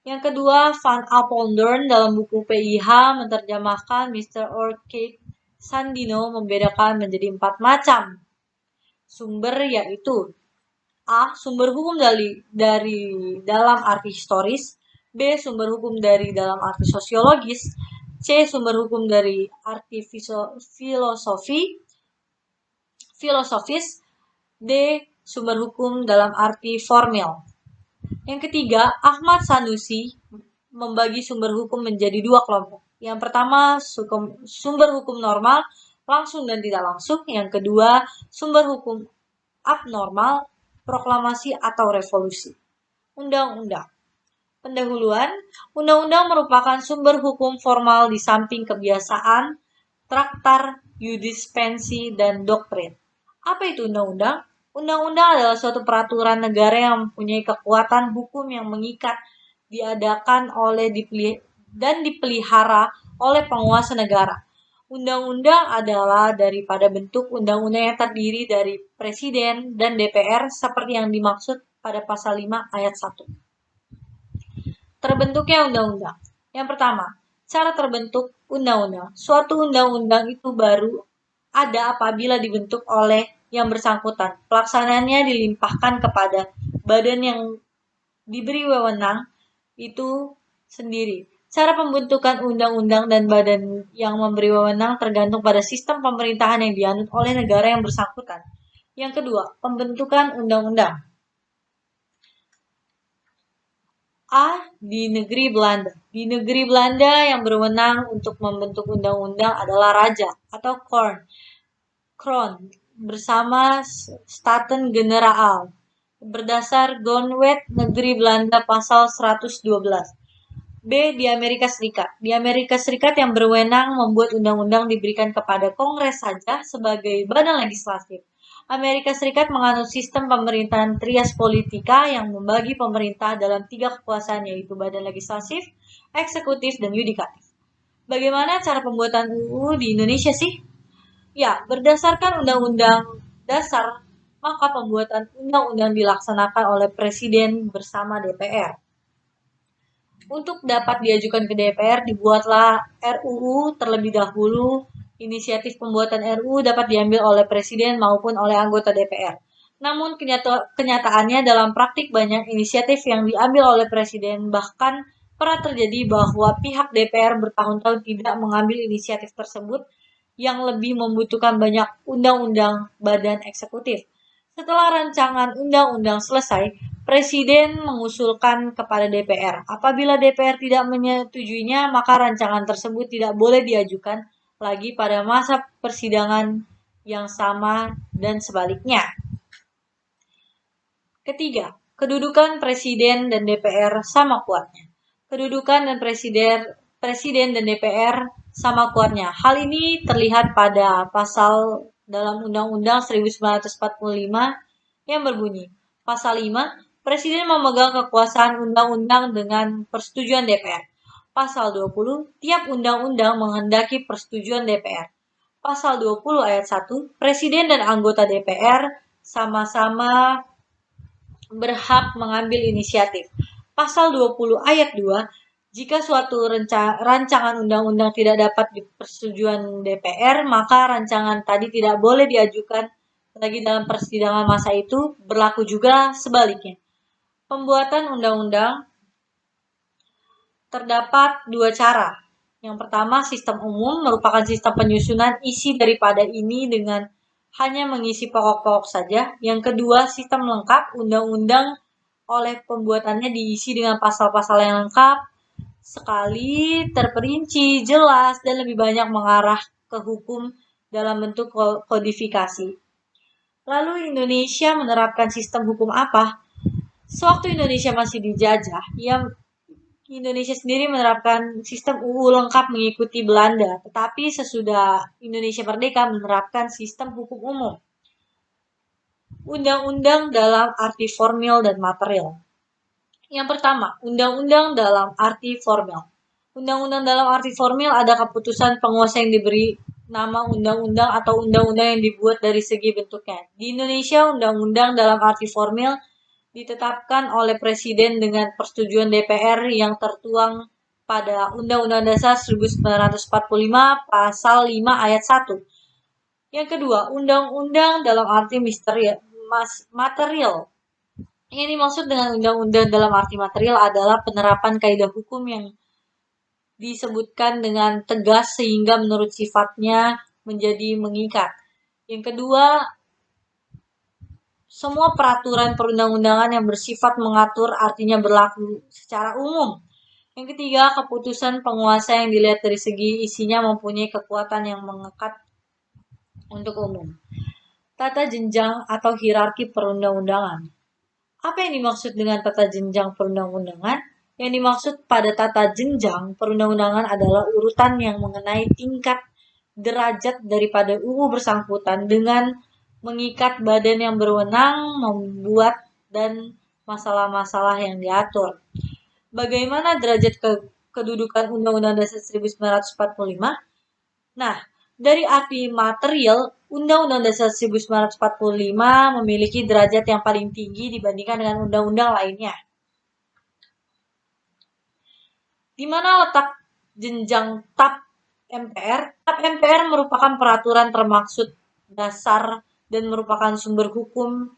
Yang kedua, Van Apeldoorn dalam buku PIH menerjemahkan Mr. Orchid Sandino membedakan menjadi 4 macam sumber, yaitu A. Sumber hukum dari dalam arti historis. B. Sumber hukum dari dalam arti sosiologis. C. Sumber hukum dari arti filosofis. D. Sumber hukum dalam arti formil. Yang ketiga, Ahmad Sanusi membagi sumber hukum menjadi 2 kelompok. Yang pertama, sumber hukum normal, langsung dan tidak langsung. Yang kedua, sumber hukum abnormal, proklamasi atau revolusi. Undang-undang. Pendahuluan, undang-undang merupakan sumber hukum formal di samping kebiasaan, traktar, jurisprudensi, dan doktrin. Apa itu undang-undang? Undang-undang adalah suatu peraturan negara yang mempunyai kekuatan hukum yang mengikat, diadakan oleh dan dipelihara oleh penguasa negara. Undang-undang adalah daripada bentuk undang-undang yang terdiri dari Presiden dan DPR seperti yang dimaksud pada pasal 5 ayat 1. Terbentuknya undang-undang. Yang pertama, cara terbentuk undang-undang. Suatu undang-undang itu baru ada apabila dibentuk oleh yang bersangkutan. Pelaksanaannya dilimpahkan kepada badan yang diberi wewenang itu sendiri. Cara pembentukan undang-undang dan badan yang memberi wewenang tergantung pada sistem pemerintahan yang dianut oleh negara yang bersangkutan. Yang kedua, pembentukan undang-undang. A. Di negeri Belanda. Di negeri Belanda yang berwenang untuk membentuk undang-undang adalah raja atau kroon. bersama Staten Generaal berdasar Grondwet Negeri Belanda pasal 112. B. Di Amerika Serikat. Di Amerika Serikat yang berwenang membuat undang-undang diberikan kepada Kongres saja sebagai badan legislatif. Amerika Serikat menganut sistem pemerintahan trias politika yang membagi pemerintah dalam 3 kekuasaan yaitu badan legislatif, eksekutif, dan yudikatif. Bagaimana cara pembuatan UU di Indonesia sih? Ya, berdasarkan Undang-Undang Dasar, maka pembuatan undang-undang dilaksanakan oleh Presiden bersama DPR. Untuk dapat diajukan ke DPR, dibuatlah RUU terlebih dahulu. Inisiatif pembuatan RUU dapat diambil oleh Presiden maupun oleh anggota DPR. Namun kenyataannya dalam praktik banyak inisiatif yang diambil oleh Presiden, bahkan pernah terjadi bahwa pihak DPR bertahun-tahun tidak mengambil inisiatif tersebut yang lebih membutuhkan banyak undang-undang badan eksekutif. Setelah rancangan undang-undang selesai, Presiden mengusulkan kepada DPR. Apabila DPR tidak menyetujuinya, maka rancangan tersebut tidak boleh diajukan lagi pada masa persidangan yang sama dan sebaliknya. Ketiga, kedudukan Presiden dan DPR sama kuatnya. Kedudukan dan Presiden dan DPR sama kuatnya. Hal ini terlihat pada pasal dalam Undang-Undang 1945 yang berbunyi, Pasal 5, Presiden memegang kekuasaan undang-undang dengan persetujuan DPR. Pasal 20, tiap undang-undang menghendaki persetujuan DPR. Pasal 20 ayat 1, Presiden dan anggota DPR sama-sama berhak mengambil inisiatif. Pasal 20 ayat 2, jika suatu rancangan undang-undang tidak dapat persetujuan DPR, maka rancangan tadi tidak boleh diajukan lagi dalam persidangan masa itu. Berlaku juga sebaliknya. Pembuatan undang-undang terdapat 2 cara. Yang pertama, sistem umum merupakan sistem penyusunan isi daripada ini dengan hanya mengisi pokok-pokok saja. Yang kedua, sistem lengkap, undang-undang oleh pembuatannya diisi dengan pasal-pasal yang lengkap, sekali, terperinci, jelas, dan lebih banyak mengarah ke hukum dalam bentuk kodifikasi. Lalu Indonesia menerapkan sistem hukum apa? Sewaktu Indonesia masih dijajah, Indonesia sendiri menerapkan sistem UU lengkap mengikuti Belanda, tetapi sesudah Indonesia merdeka menerapkan sistem hukum umum. Undang-undang dalam arti formil dan material. Yang pertama, undang-undang dalam arti formil. Undang-undang dalam arti formil ada keputusan penguasa yang diberi nama undang-undang atau undang-undang yang dibuat dari segi bentuknya. Di Indonesia, undang-undang dalam arti formil ditetapkan oleh Presiden dengan persetujuan DPR yang tertuang pada Undang-Undang Dasar 1945 Pasal 5 Ayat 1. Yang kedua, undang-undang dalam arti material. Yang dimaksud dengan undang-undang dalam arti material adalah penerapan kaidah hukum yang disebutkan dengan tegas sehingga menurut sifatnya menjadi mengikat. Yang kedua, semua peraturan perundang-undangan yang bersifat mengatur artinya berlaku secara umum. Yang ketiga, keputusan penguasa yang dilihat dari segi isinya mempunyai kekuatan yang mengikat untuk umum. Tata jenjang atau hierarki perundang-undangan. Apa yang dimaksud dengan tata jenjang perundang-undangan? Yang dimaksud pada tata jenjang perundang-undangan adalah urutan yang mengenai tingkat derajat daripada UU bersangkutan dengan mengikat badan yang berwenang membuat dan masalah-masalah yang diatur. Bagaimana derajat kedudukan Undang-Undang Dasar 1945? Nah, dari arti material, Undang-Undang Dasar 1945 memiliki derajat yang paling tinggi dibandingkan dengan undang-undang lainnya. Di mana letak jenjang TAP MPR? TAP MPR merupakan peraturan termaksud dasar dan merupakan sumber hukum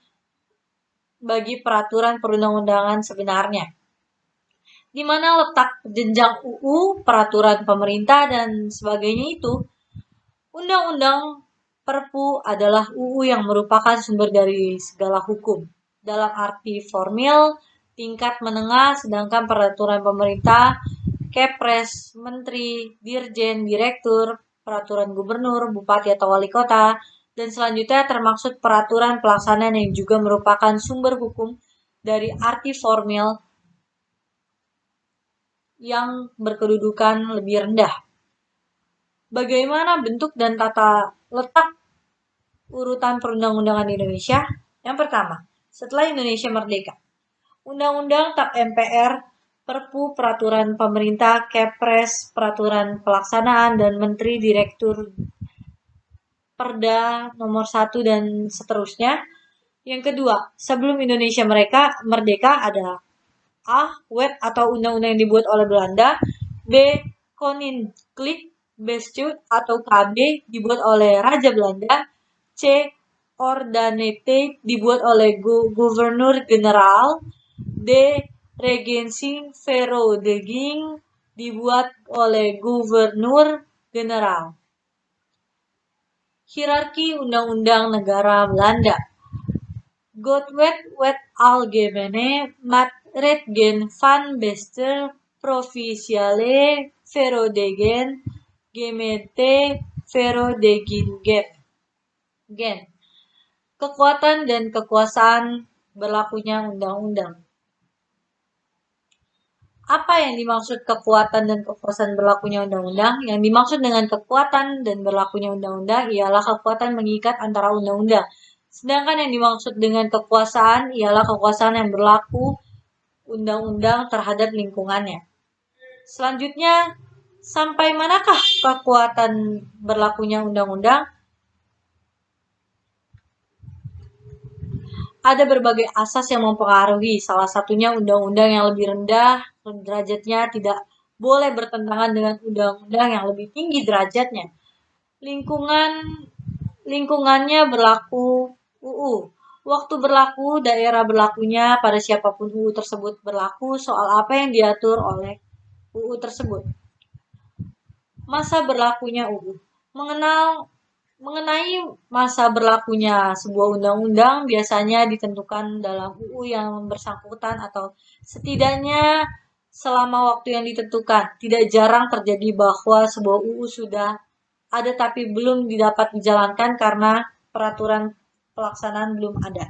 bagi peraturan perundang-undangan sebenarnya. Di mana letak jenjang UU, peraturan pemerintah, dan sebagainya itu, Undang-undang Perpu adalah UU yang merupakan sumber dari segala hukum. Dalam arti formil, tingkat menengah, sedangkan peraturan pemerintah, Kepres, Menteri, Dirjen, Direktur, peraturan gubernur, bupati atau wali kota, Dan selanjutnya termaksud peraturan pelaksanaan yang juga merupakan sumber hukum dari arti formal yang berkedudukan lebih rendah. Bagaimana bentuk dan tata letak urutan perundang-undangan di Indonesia? Yang pertama, setelah Indonesia merdeka, Undang-Undang TAP MPR, Perpu, Peraturan Pemerintah, Kepres, Peraturan Pelaksanaan, dan Menteri Direktur Perda nomor 1 dan seterusnya. Yang kedua, sebelum Indonesia merdeka ada A. Wet atau undang-undang yang dibuat oleh Belanda. B. Koninklijk Bestuur atau KB dibuat oleh Raja Belanda. C. Ordonnance dibuat oleh Gubernur Jenderal. D. Regency Vereniging dibuat oleh Gubernur Jenderal. Hierarki Undang-Undang Negara Belanda. Grondwet Algemene Maatregelen van Bestuur Provinciale Verenigingen Gemeente Verenigingen. Kekuatan dan kekuasaan berlakunya undang-undang. Apa yang dimaksud kekuatan dan kekuasaan berlakunya undang-undang? Yang dimaksud dengan kekuatan dan berlakunya undang-undang ialah kekuatan mengikat antara undang-undang. Sedangkan yang dimaksud dengan kekuasaan ialah kekuasaan yang berlaku undang-undang terhadap lingkungannya. Selanjutnya, sampai manakah kekuatan berlakunya undang-undang? Ada berbagai asas yang mempengaruhi, salah satunya undang-undang yang lebih rendah derajatnya tidak boleh bertentangan dengan undang-undang yang lebih tinggi derajatnya. Lingkungannya berlaku UU. Waktu berlaku, daerah berlakunya pada siapapun UU tersebut berlaku soal apa yang diatur oleh UU tersebut. Masa berlakunya UU. Mengenai masa berlakunya sebuah undang-undang biasanya ditentukan dalam UU yang bersangkutan atau setidaknya selama waktu yang ditentukan. Tidak jarang terjadi bahwa sebuah UU sudah ada tapi belum dapat dijalankan karena peraturan pelaksanaan belum ada.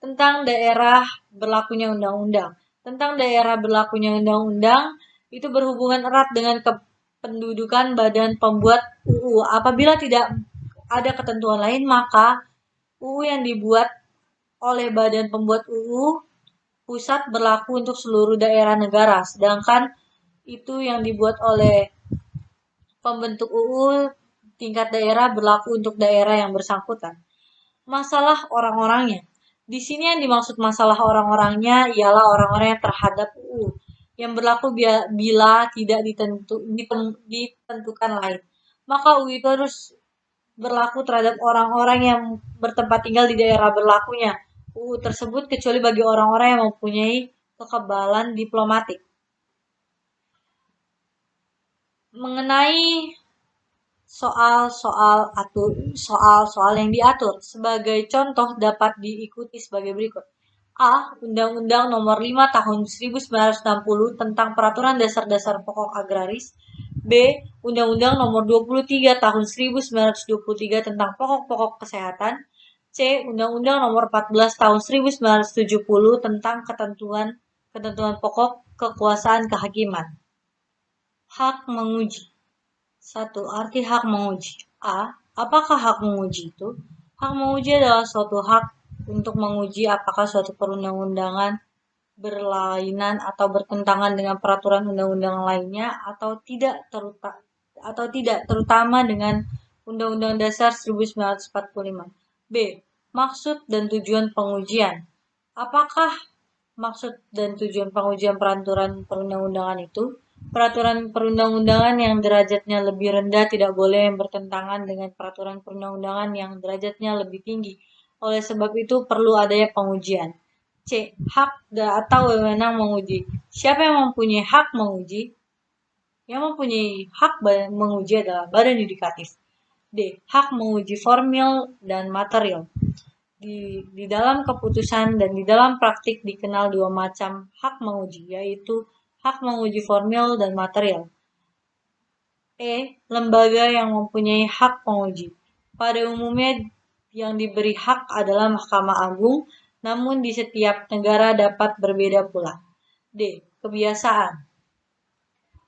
Tentang daerah berlakunya undang-undang. Tentang daerah berlakunya undang-undang itu berhubungan erat dengan kependudukan badan pembuat UU. Apabila tidak ada ketentuan lain, maka UU yang dibuat oleh badan pembuat UU pusat berlaku untuk seluruh daerah negara, sedangkan itu yang dibuat oleh pembentuk UU tingkat daerah berlaku untuk daerah yang bersangkutan. Masalah orang-orangnya. Di sini yang dimaksud masalah orang-orangnya ialah orang-orang yang terhadap UU yang berlaku bila tidak ditentukan lain. Maka UU itu harus berlaku terhadap orang-orang yang bertempat tinggal di daerah berlakunya UU tersebut kecuali bagi orang-orang yang mempunyai kekebalan diplomatik. Mengenai soal-soal yang diatur. Sebagai contoh dapat diikuti sebagai berikut. A. Undang-Undang Nomor 5 Tahun 1960 tentang Peraturan Dasar-Dasar Pokok Agraris. B. Undang-Undang Nomor 23 Tahun 1923 tentang Pokok-Pokok Kesehatan. C. Undang-Undang Nomor 14 Tahun 1970 tentang ketentuan pokok kekuasaan kehakiman. Hak menguji. 1. Arti hak menguji. A. Apakah hak menguji itu? Hak menguji adalah suatu hak untuk menguji apakah suatu perundang-undangan berlainan atau bertentangan dengan peraturan undang-undang lainnya atau tidak, terutama dengan Undang-Undang Dasar 1945. B. Maksud dan tujuan pengujian. Apakah maksud dan tujuan pengujian peraturan perundang-undangan itu? Peraturan perundang-undangan yang derajatnya lebih rendah tidak boleh bertentangan dengan peraturan perundang-undangan yang derajatnya lebih tinggi. Oleh sebab itu perlu adanya pengujian. C. Hak atau wewenang menguji. Siapa yang mempunyai hak menguji? Yang mempunyai hak menguji adalah badan yudikatif. D. Hak menguji formil dan material. Di dalam keputusan dan di dalam praktik dikenal dua macam hak menguji, yaitu hak menguji formil dan material. E. Lembaga yang mempunyai hak menguji. Pada umumnya yang diberi hak adalah Mahkamah Agung, namun di setiap negara dapat berbeda pula. D. Kebiasaan.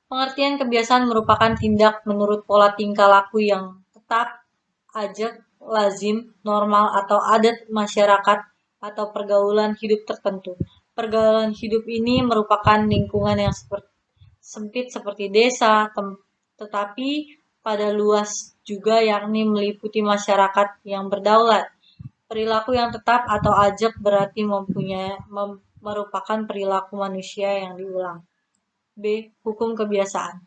Pengertian kebiasaan merupakan tindak menurut pola tingkah laku yang tetap, ajak, lazim, normal, atau adat masyarakat atau pergaulan hidup tertentu. Pergaulan hidup ini merupakan lingkungan yang sempit seperti desa, tetapi pada luas juga, yakni meliputi masyarakat yang berdaulat. Perilaku yang tetap atau ajak berarti merupakan perilaku manusia yang diulang. B. Hukum kebiasaan.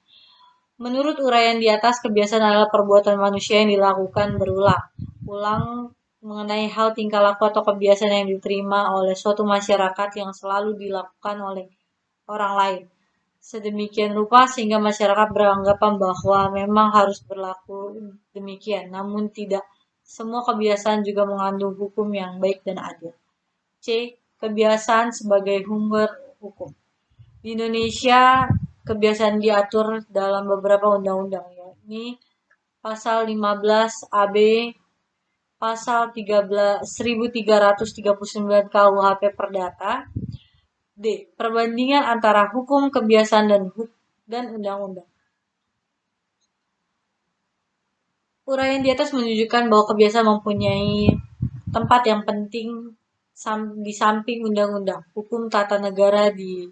Menurut uraian di atas, kebiasaan adalah perbuatan manusia yang dilakukan berulang-ulang mengenai hal tingkah laku atau kebiasaan yang diterima oleh suatu masyarakat yang selalu dilakukan oleh orang lain. Sedemikian rupa sehingga masyarakat beranggapan bahwa memang harus berlaku demikian, namun tidak semua kebiasaan juga mengandung hukum yang baik dan adil. C. Kebiasaan sebagai sumber hukum. Di Indonesia, kebiasaan diatur dalam beberapa undang-undang, yakni Pasal 15 AB, Pasal 1339 KUHP Perdata. D. Perbandingan antara hukum kebiasaan dan undang-undang. Uraian di atas menunjukkan bahwa kebiasaan mempunyai tempat yang penting di samping undang-undang. Hukum tata negara di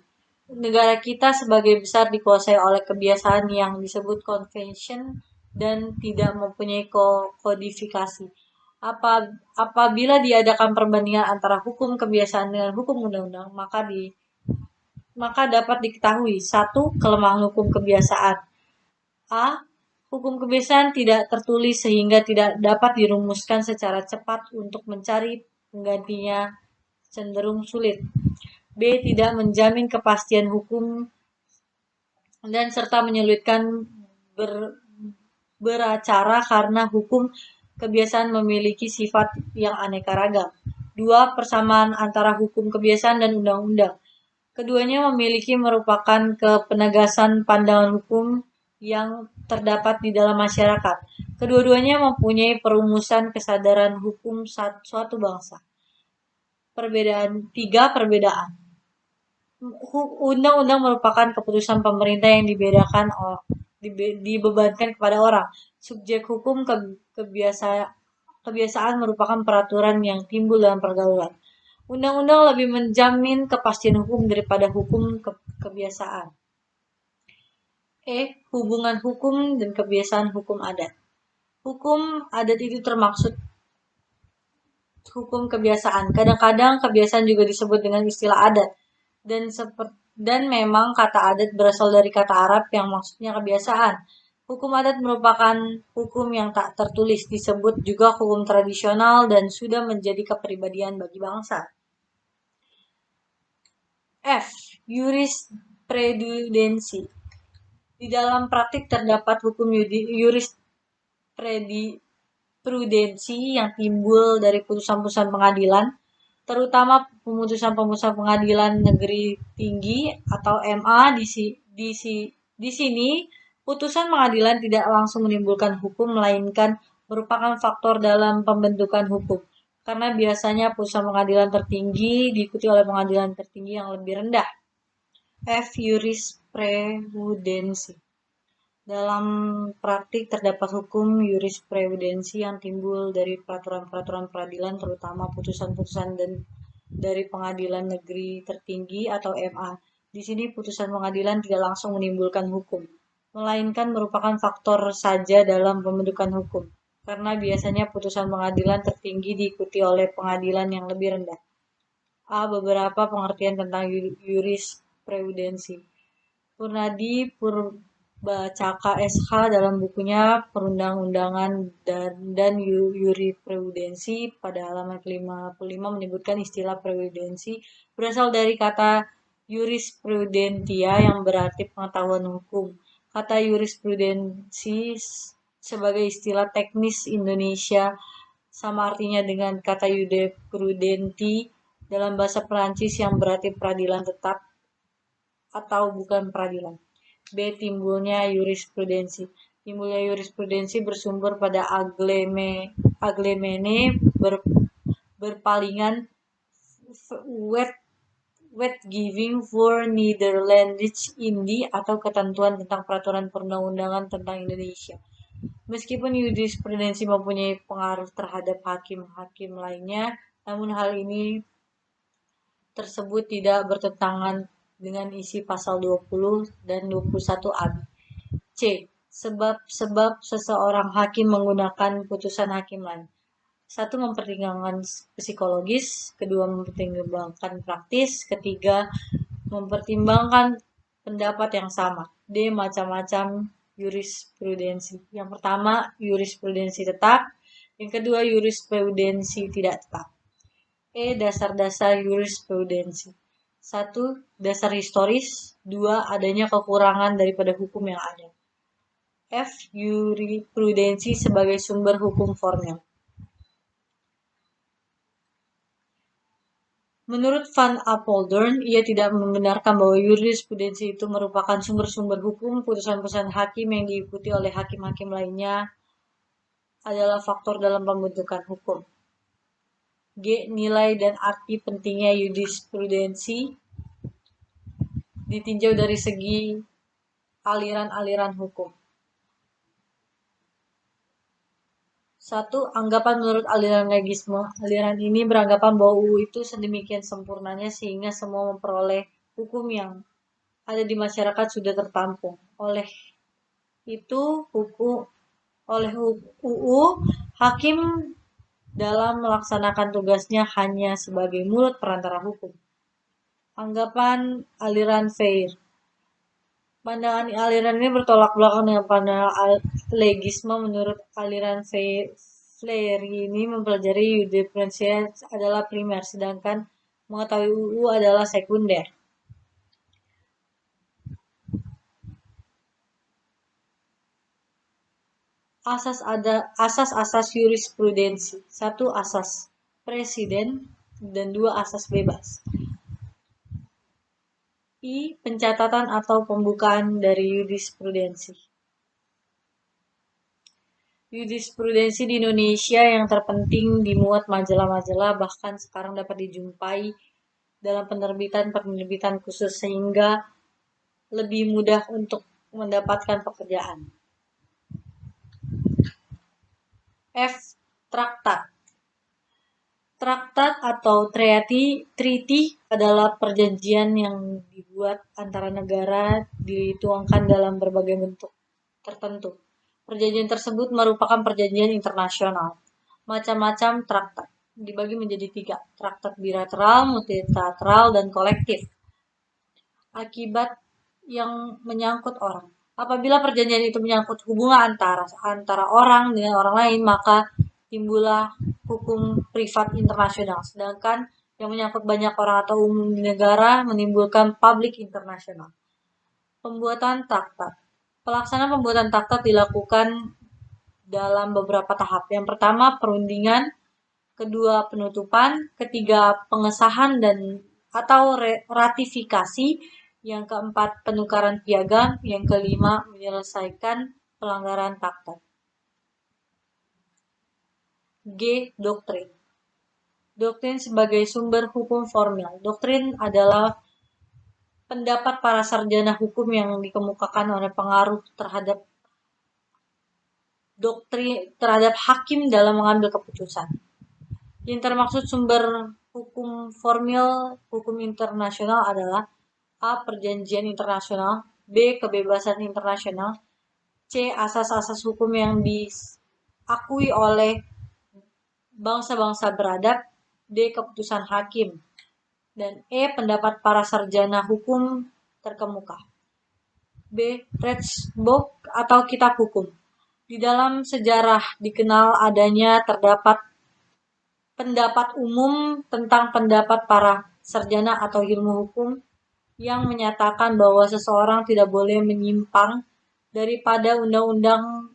negara kita sebagai besar dikuasai oleh kebiasaan yang disebut convention dan tidak mempunyai kodifikasi. Apabila diadakan perbandingan antara hukum kebiasaan dengan hukum undang-undang, maka dapat diketahui: 1. Kelemahan hukum kebiasaan. A. Hukum kebiasaan tidak tertulis sehingga tidak dapat dirumuskan secara cepat. Untuk mencari penggantinya cenderung sulit. B. Tidak menjamin kepastian hukum dan serta menyulitkan beracara karena hukum kebiasaan memiliki sifat yang aneka ragam. 2. Persamaan antara hukum kebiasaan dan undang-undang. Keduanya merupakan penegasan pandangan hukum yang terdapat di dalam masyarakat. Kedua-duanya mempunyai perumusan kesadaran hukum suatu bangsa. 3. Perbedaan. Undang-undang merupakan keputusan pemerintah yang dibebankan kepada orang. Subjek hukum kebiasaan merupakan peraturan yang timbul dalam pergaulan. Undang-undang lebih menjamin kepastian hukum daripada hukum kebiasaan. Hubungan hukum dan kebiasaan hukum adat. Hukum adat itu termaksud hukum kebiasaan. Kadang-kadang kebiasaan juga disebut dengan istilah adat. Dan memang kata adat berasal dari kata Arab yang maksudnya kebiasaan. Hukum adat merupakan hukum yang tak tertulis, disebut juga hukum tradisional dan sudah menjadi kepribadian bagi bangsa. F. Jurisprudensi. Di dalam praktik terdapat hukum jurisprudensi yang timbul dari putusan-putusan pengadilan, terutama putusan-putusan pengadilan negeri tinggi atau MA. Di sini putusan pengadilan tidak langsung menimbulkan hukum, melainkan merupakan faktor dalam pembentukan hukum. Karena biasanya putusan pengadilan tertinggi diikuti oleh pengadilan tertinggi yang lebih rendah. F. Jurisprudensi. Dalam praktik terdapat hukum jurisprudensi yang timbul dari peraturan-peraturan peradilan, terutama putusan-putusan dari pengadilan negeri tertinggi atau MA. Di sini putusan pengadilan tidak langsung menimbulkan hukum, melainkan merupakan faktor saja dalam pembentukan hukum. Karena biasanya putusan pengadilan tertinggi diikuti oleh pengadilan yang lebih rendah. Beberapa pengertian tentang jurisprudensi. Purnadi Purbacaka SH dalam bukunya Perundang-undangan dan Jurisprudensi pada halaman ke-55 menyebutkan istilah jurisprudensi berasal dari kata jurisprudentia yang berarti pengetahuan hukum. Kata jurisprudensi sebagai istilah teknis Indonesia sama artinya dengan kata jurisprudenti dalam bahasa Perancis yang berarti peradilan tetap atau bukan peradilan. B. Timbulnya jurisprudensi. Timbulnya jurisprudensi bersumber pada aglemene berpalingan wet giving for Netherlandisch Indi atau ketentuan tentang peraturan perundang-undangan tentang Indonesia. Meskipun jurisprudensi mempunyai pengaruh terhadap hakim-hakim lainnya, namun hal ini tersebut tidak bertentangan dengan isi pasal 20 dan 21 AB. C. Sebab-sebab seseorang hakim menggunakan putusan hakim lain. 1. Mempertimbangkan psikologis, kedua mempertimbangkan praktis, ketiga mempertimbangkan pendapat yang sama. D. Macam-macam jurisprudensi. Yang pertama, jurisprudensi tetap. Yang kedua, jurisprudensi tidak tetap. E. Dasar-dasar jurisprudensi. 1. Dasar historis. 2. Adanya kekurangan daripada hukum yang ada. F. Jurisprudensi sebagai sumber hukum formil. Menurut Van Apeldoorn, ia tidak membenarkan bahwa jurisprudensi itu merupakan sumber-sumber hukum. Putusan-putusan hakim yang diikuti oleh hakim-hakim lainnya adalah faktor dalam pembentukan hukum. G. Nilai dan arti pentingnya jurisprudensi ditinjau dari segi aliran-aliran hukum. 1. Anggapan menurut aliran legisme. Aliran ini beranggapan bahwa UU itu sedemikian sempurnanya sehingga semua memperoleh hukum yang ada di masyarakat sudah tertampung. Oleh itu, oleh UU, hakim dalam melaksanakan tugasnya hanya sebagai mulut perantara hukum. Anggapan aliran Fehr. Pandangan aliran ini bertolak belakang dengan pandangan legisme. Menurut aliran Fehr ini mempelajari jurisprudensi adalah primer, sedangkan mengetahui UU adalah sekunder. Asas-asas jurisprudensi. 1. Asas presiden dan 2. Asas bebas. I. Pencatatan atau pembukaan dari jurisprudensi. Jurisprudensi di Indonesia yang terpenting dimuat majalah-majalah, bahkan sekarang dapat dijumpai dalam penerbitan khusus sehingga lebih mudah untuk mendapatkan pekerjaan. F. Traktat. Traktat atau treaty adalah perjanjian yang dibuat antara negara, dituangkan dalam berbagai bentuk tertentu. Perjanjian tersebut merupakan perjanjian internasional. Macam-macam traktat dibagi menjadi 3. Traktat bilateral, multilateral, dan kolektif. Akibat yang menyangkut orang. Apabila perjanjian itu menyangkut hubungan antara orang dengan orang lain, maka timbullah hukum privat internasional. Sedangkan yang menyangkut banyak orang atau umum di negara menimbulkan publik internasional. Pembuatan traktat. Pelaksanaan pembuatan traktat dilakukan dalam beberapa tahap. Yang pertama, perundingan, kedua, penutupan, ketiga, pengesahan dan atau ratifikasi, yang keempat, penukaran piagam, yang kelima, menyelesaikan pelanggaran traktat. G. Doktrin. Doktrin sebagai sumber hukum formil. Doktrin adalah pendapat para sarjana hukum yang dikemukakan oleh pengaruh terhadap hakim dalam mengambil keputusan. Yang termaksud sumber hukum formil hukum internasional adalah A. Perjanjian internasional, B. Kebebasan internasional, C. Asas-asas hukum yang diakui oleh bangsa-bangsa beradab, D. Keputusan hakim, dan E. Pendapat para sarjana hukum terkemuka. B. Rechtsbook atau kitab hukum. Di dalam sejarah dikenal adanya terdapat pendapat umum tentang pendapat para sarjana atau ilmu hukum yang menyatakan bahwa seseorang tidak boleh menyimpang daripada undang-undang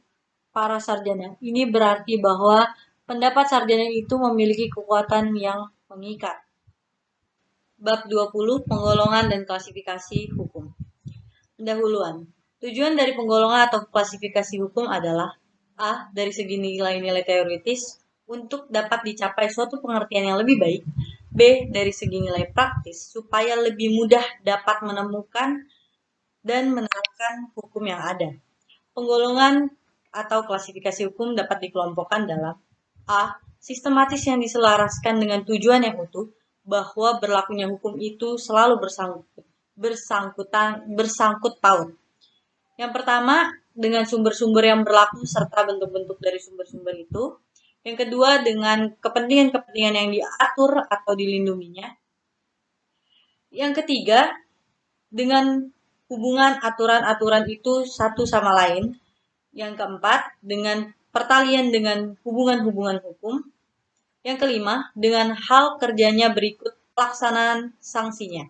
para sarjana. Ini berarti bahwa pendapat sarjana itu memiliki kekuatan yang mengikat. Bab 20. Penggolongan dan klasifikasi hukum. Pendahuluan. Tujuan dari penggolongan atau klasifikasi hukum adalah A. Dari segi nilai-nilai teoritis untuk dapat dicapai suatu pengertian yang lebih baik. B. Dari segi nilai praktis supaya lebih mudah dapat menemukan dan menerapkan hukum yang ada. Penggolongan atau klasifikasi hukum dapat dikelompokkan dalam A. Sistematis yang diselaraskan dengan tujuan yang utuh, bahwa berlakunya hukum itu selalu bersangkut paut. Yang pertama, dengan sumber-sumber yang berlaku serta bentuk-bentuk dari sumber-sumber itu. Yang kedua, dengan kepentingan-kepentingan yang diatur atau dilindunginya. Yang ketiga, dengan hubungan aturan-aturan itu satu sama lain. Yang keempat, dengan pertalian dengan hubungan-hubungan hukum. Yang kelima, dengan hal kerjanya berikut pelaksanaan sanksinya.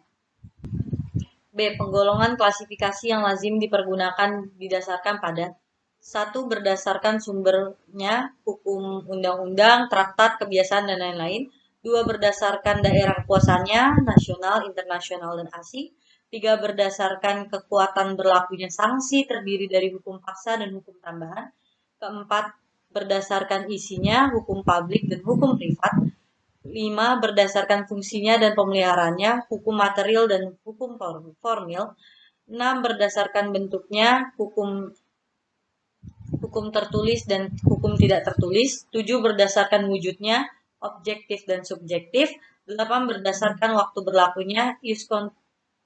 B. Penggolongan klasifikasi yang lazim dipergunakan didasarkan pada 1. Berdasarkan sumbernya, hukum undang-undang, traktat, kebiasaan, dan lain-lain. 2. Berdasarkan daerah kekuasaannya, nasional, internasional, dan asing. 3. Berdasarkan kekuatan berlakunya sanksi terdiri dari hukum paksa dan hukum tambahan. Keempat, berdasarkan isinya, hukum publik dan hukum privat. 5. Berdasarkan fungsinya dan pemeliharaannya, hukum material dan hukum formil. 6. Berdasarkan bentuknya, hukum tertulis dan hukum tidak tertulis. 7. Berdasarkan wujudnya, objektif dan subjektif. 8. Berdasarkan waktu berlakunya, ius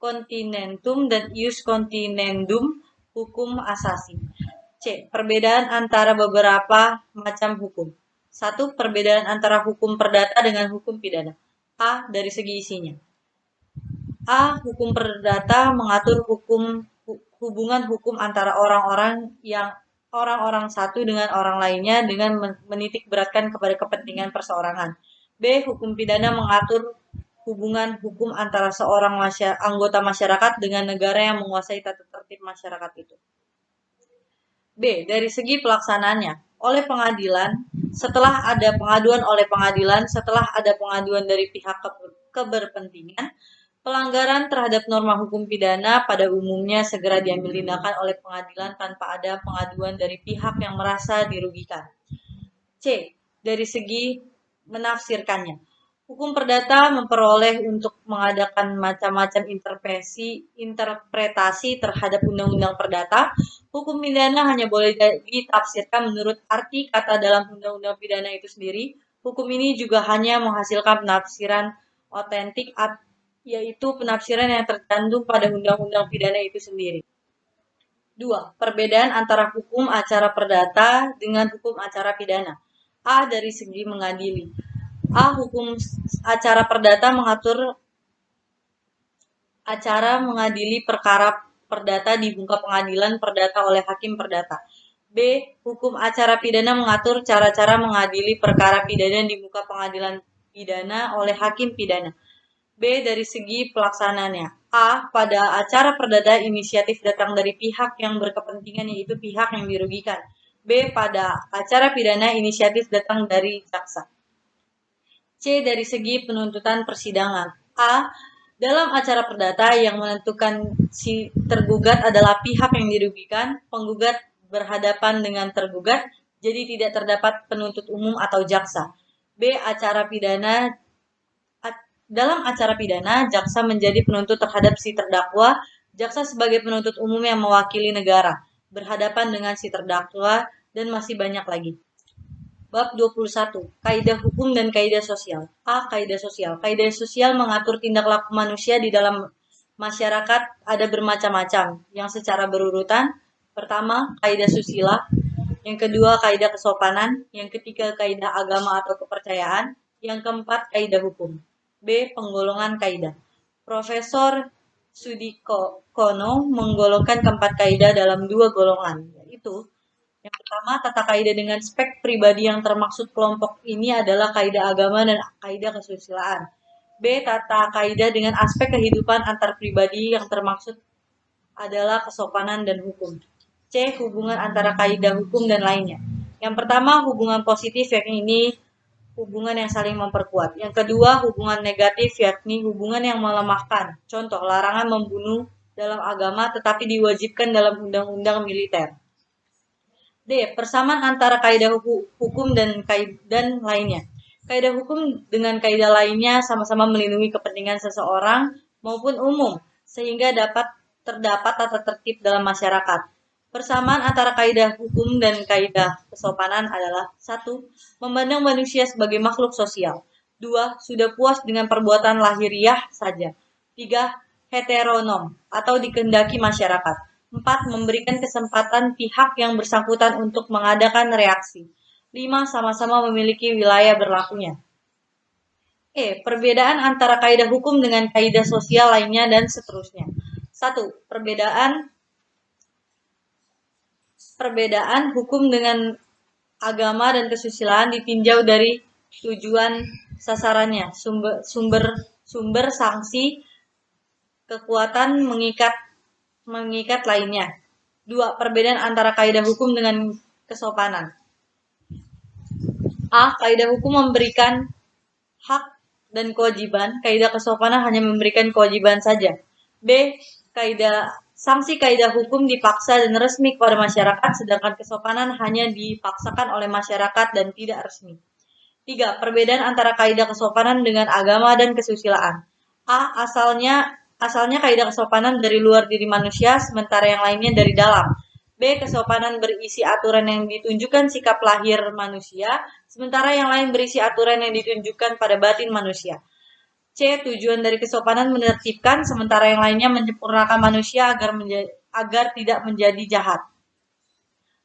continentum dan ius continendum, hukum asasi. C. Perbedaan antara beberapa macam hukum. 1. Perbedaan antara hukum perdata dengan hukum pidana. A. Dari segi isinya. A. Hukum perdata mengatur hubungan hukum antara orang-orang satu dengan orang lainnya dengan menitik beratkan kepada kepentingan perseorangan. B. Hukum pidana mengatur hubungan hukum antara seorang anggota masyarakat dengan negara yang menguasai tata tertib masyarakat itu. B. Dari segi pelaksanaannya. Oleh pengadilan, setelah ada pengaduan dari pihak keberpentingan, pelanggaran terhadap norma hukum pidana pada umumnya segera diambil tindakan oleh pengadilan tanpa ada pengaduan dari pihak yang merasa dirugikan. C. Dari segi menafsirkannya. Hukum perdata memperoleh untuk mengadakan macam-macam interpretasi terhadap undang-undang perdata. Hukum pidana hanya boleh ditafsirkan menurut arti kata dalam undang-undang pidana itu sendiri. Hukum ini juga hanya menghasilkan penafsiran otentik, yaitu penafsiran yang tercantum pada undang-undang pidana itu sendiri. 2. Perbedaan antara hukum acara perdata dengan hukum acara pidana. A. Dari segi mengadili. A. Hukum acara perdata mengatur acara mengadili perkara perdata di muka pengadilan perdata oleh hakim perdata. B. Hukum acara pidana mengatur cara-cara mengadili perkara pidana di muka pengadilan pidana oleh hakim pidana. B. Dari segi pelaksanaannya. A. Pada acara perdata inisiatif datang dari pihak yang berkepentingan, yaitu pihak yang dirugikan. B. Pada acara pidana inisiatif datang dari jaksa. C. Dari segi penuntutan persidangan. A. Dalam acara perdata yang menentukan si tergugat adalah pihak yang dirugikan, penggugat berhadapan dengan tergugat, jadi tidak terdapat penuntut umum atau jaksa. B. Dalam acara pidana, jaksa menjadi penuntut terhadap si terdakwa, jaksa sebagai penuntut umum yang mewakili negara, berhadapan dengan si terdakwa, dan masih banyak lagi. Bab 21. Kaidah hukum dan kaidah sosial. A. Kaidah sosial. Kaidah sosial mengatur tindak laku manusia di dalam masyarakat ada bermacam-macam, yang secara berurutan. Pertama, kaidah susila. Yang kedua, kaidah kesopanan. Yang ketiga, kaidah agama atau kepercayaan. Yang keempat, kaidah hukum. B. Penggolongan kaidah. Profesor Sudikono menggolongkan keempat kaidah dalam 2 golongan, yaitu yang pertama, tata kaidah dengan spek pribadi yang termaksud kelompok ini adalah kaidah agama dan kaidah kesusilaan. B. Tata kaidah dengan aspek kehidupan antar pribadi yang termaksud adalah kesopanan dan hukum. C. Hubungan antara kaidah hukum dan lainnya. Yang pertama, hubungan positif, yakni hubungan yang saling memperkuat. Yang kedua, hubungan negatif, yakni hubungan yang melemahkan. Contoh, larangan membunuh dalam agama tetapi diwajibkan dalam undang-undang militer. D. Persamaan antara kaidah hukum dan lainnya. Kaidah hukum dengan kaidah lainnya sama-sama melindungi kepentingan seseorang maupun umum, sehingga terdapat tata tertib dalam masyarakat. Persamaan antara kaidah hukum dan kaidah kesopanan adalah 1. Memandang manusia sebagai makhluk sosial. 2. Sudah puas dengan perbuatan lahiriah saja. 3. Heteronom atau dikehendaki masyarakat. 4. Memberikan kesempatan pihak yang bersangkutan untuk mengadakan reaksi. 5. Sama-sama memiliki wilayah berlakunya. Perbedaan antara kaidah hukum dengan kaidah sosial lainnya dan seterusnya. 1. Perbedaan hukum dengan agama dan kesusilaan ditinjau dari tujuan sasarannya, sumber sanksi, kekuatan mengikat lainnya. 2. Perbedaan antara kaidah hukum dengan kesopanan. A. Kaidah hukum memberikan hak dan kewajiban, kaidah kesopanan hanya memberikan kewajiban saja. B. Sanksi kaidah hukum dipaksa dan resmi kepada masyarakat, sedangkan kesopanan hanya dipaksakan oleh masyarakat dan tidak resmi. 3. Perbedaan antara kaidah kesopanan dengan agama dan kesusilaan. A. Asalnya kaidah kesopanan dari luar diri manusia, sementara yang lainnya dari dalam. B. Kesopanan berisi aturan yang ditunjukkan sikap lahir manusia, sementara yang lain berisi aturan yang ditunjukkan pada batin manusia. C. Tujuan dari kesopanan menertibkan, sementara yang lainnya menyempurnakan manusia agar tidak menjadi jahat.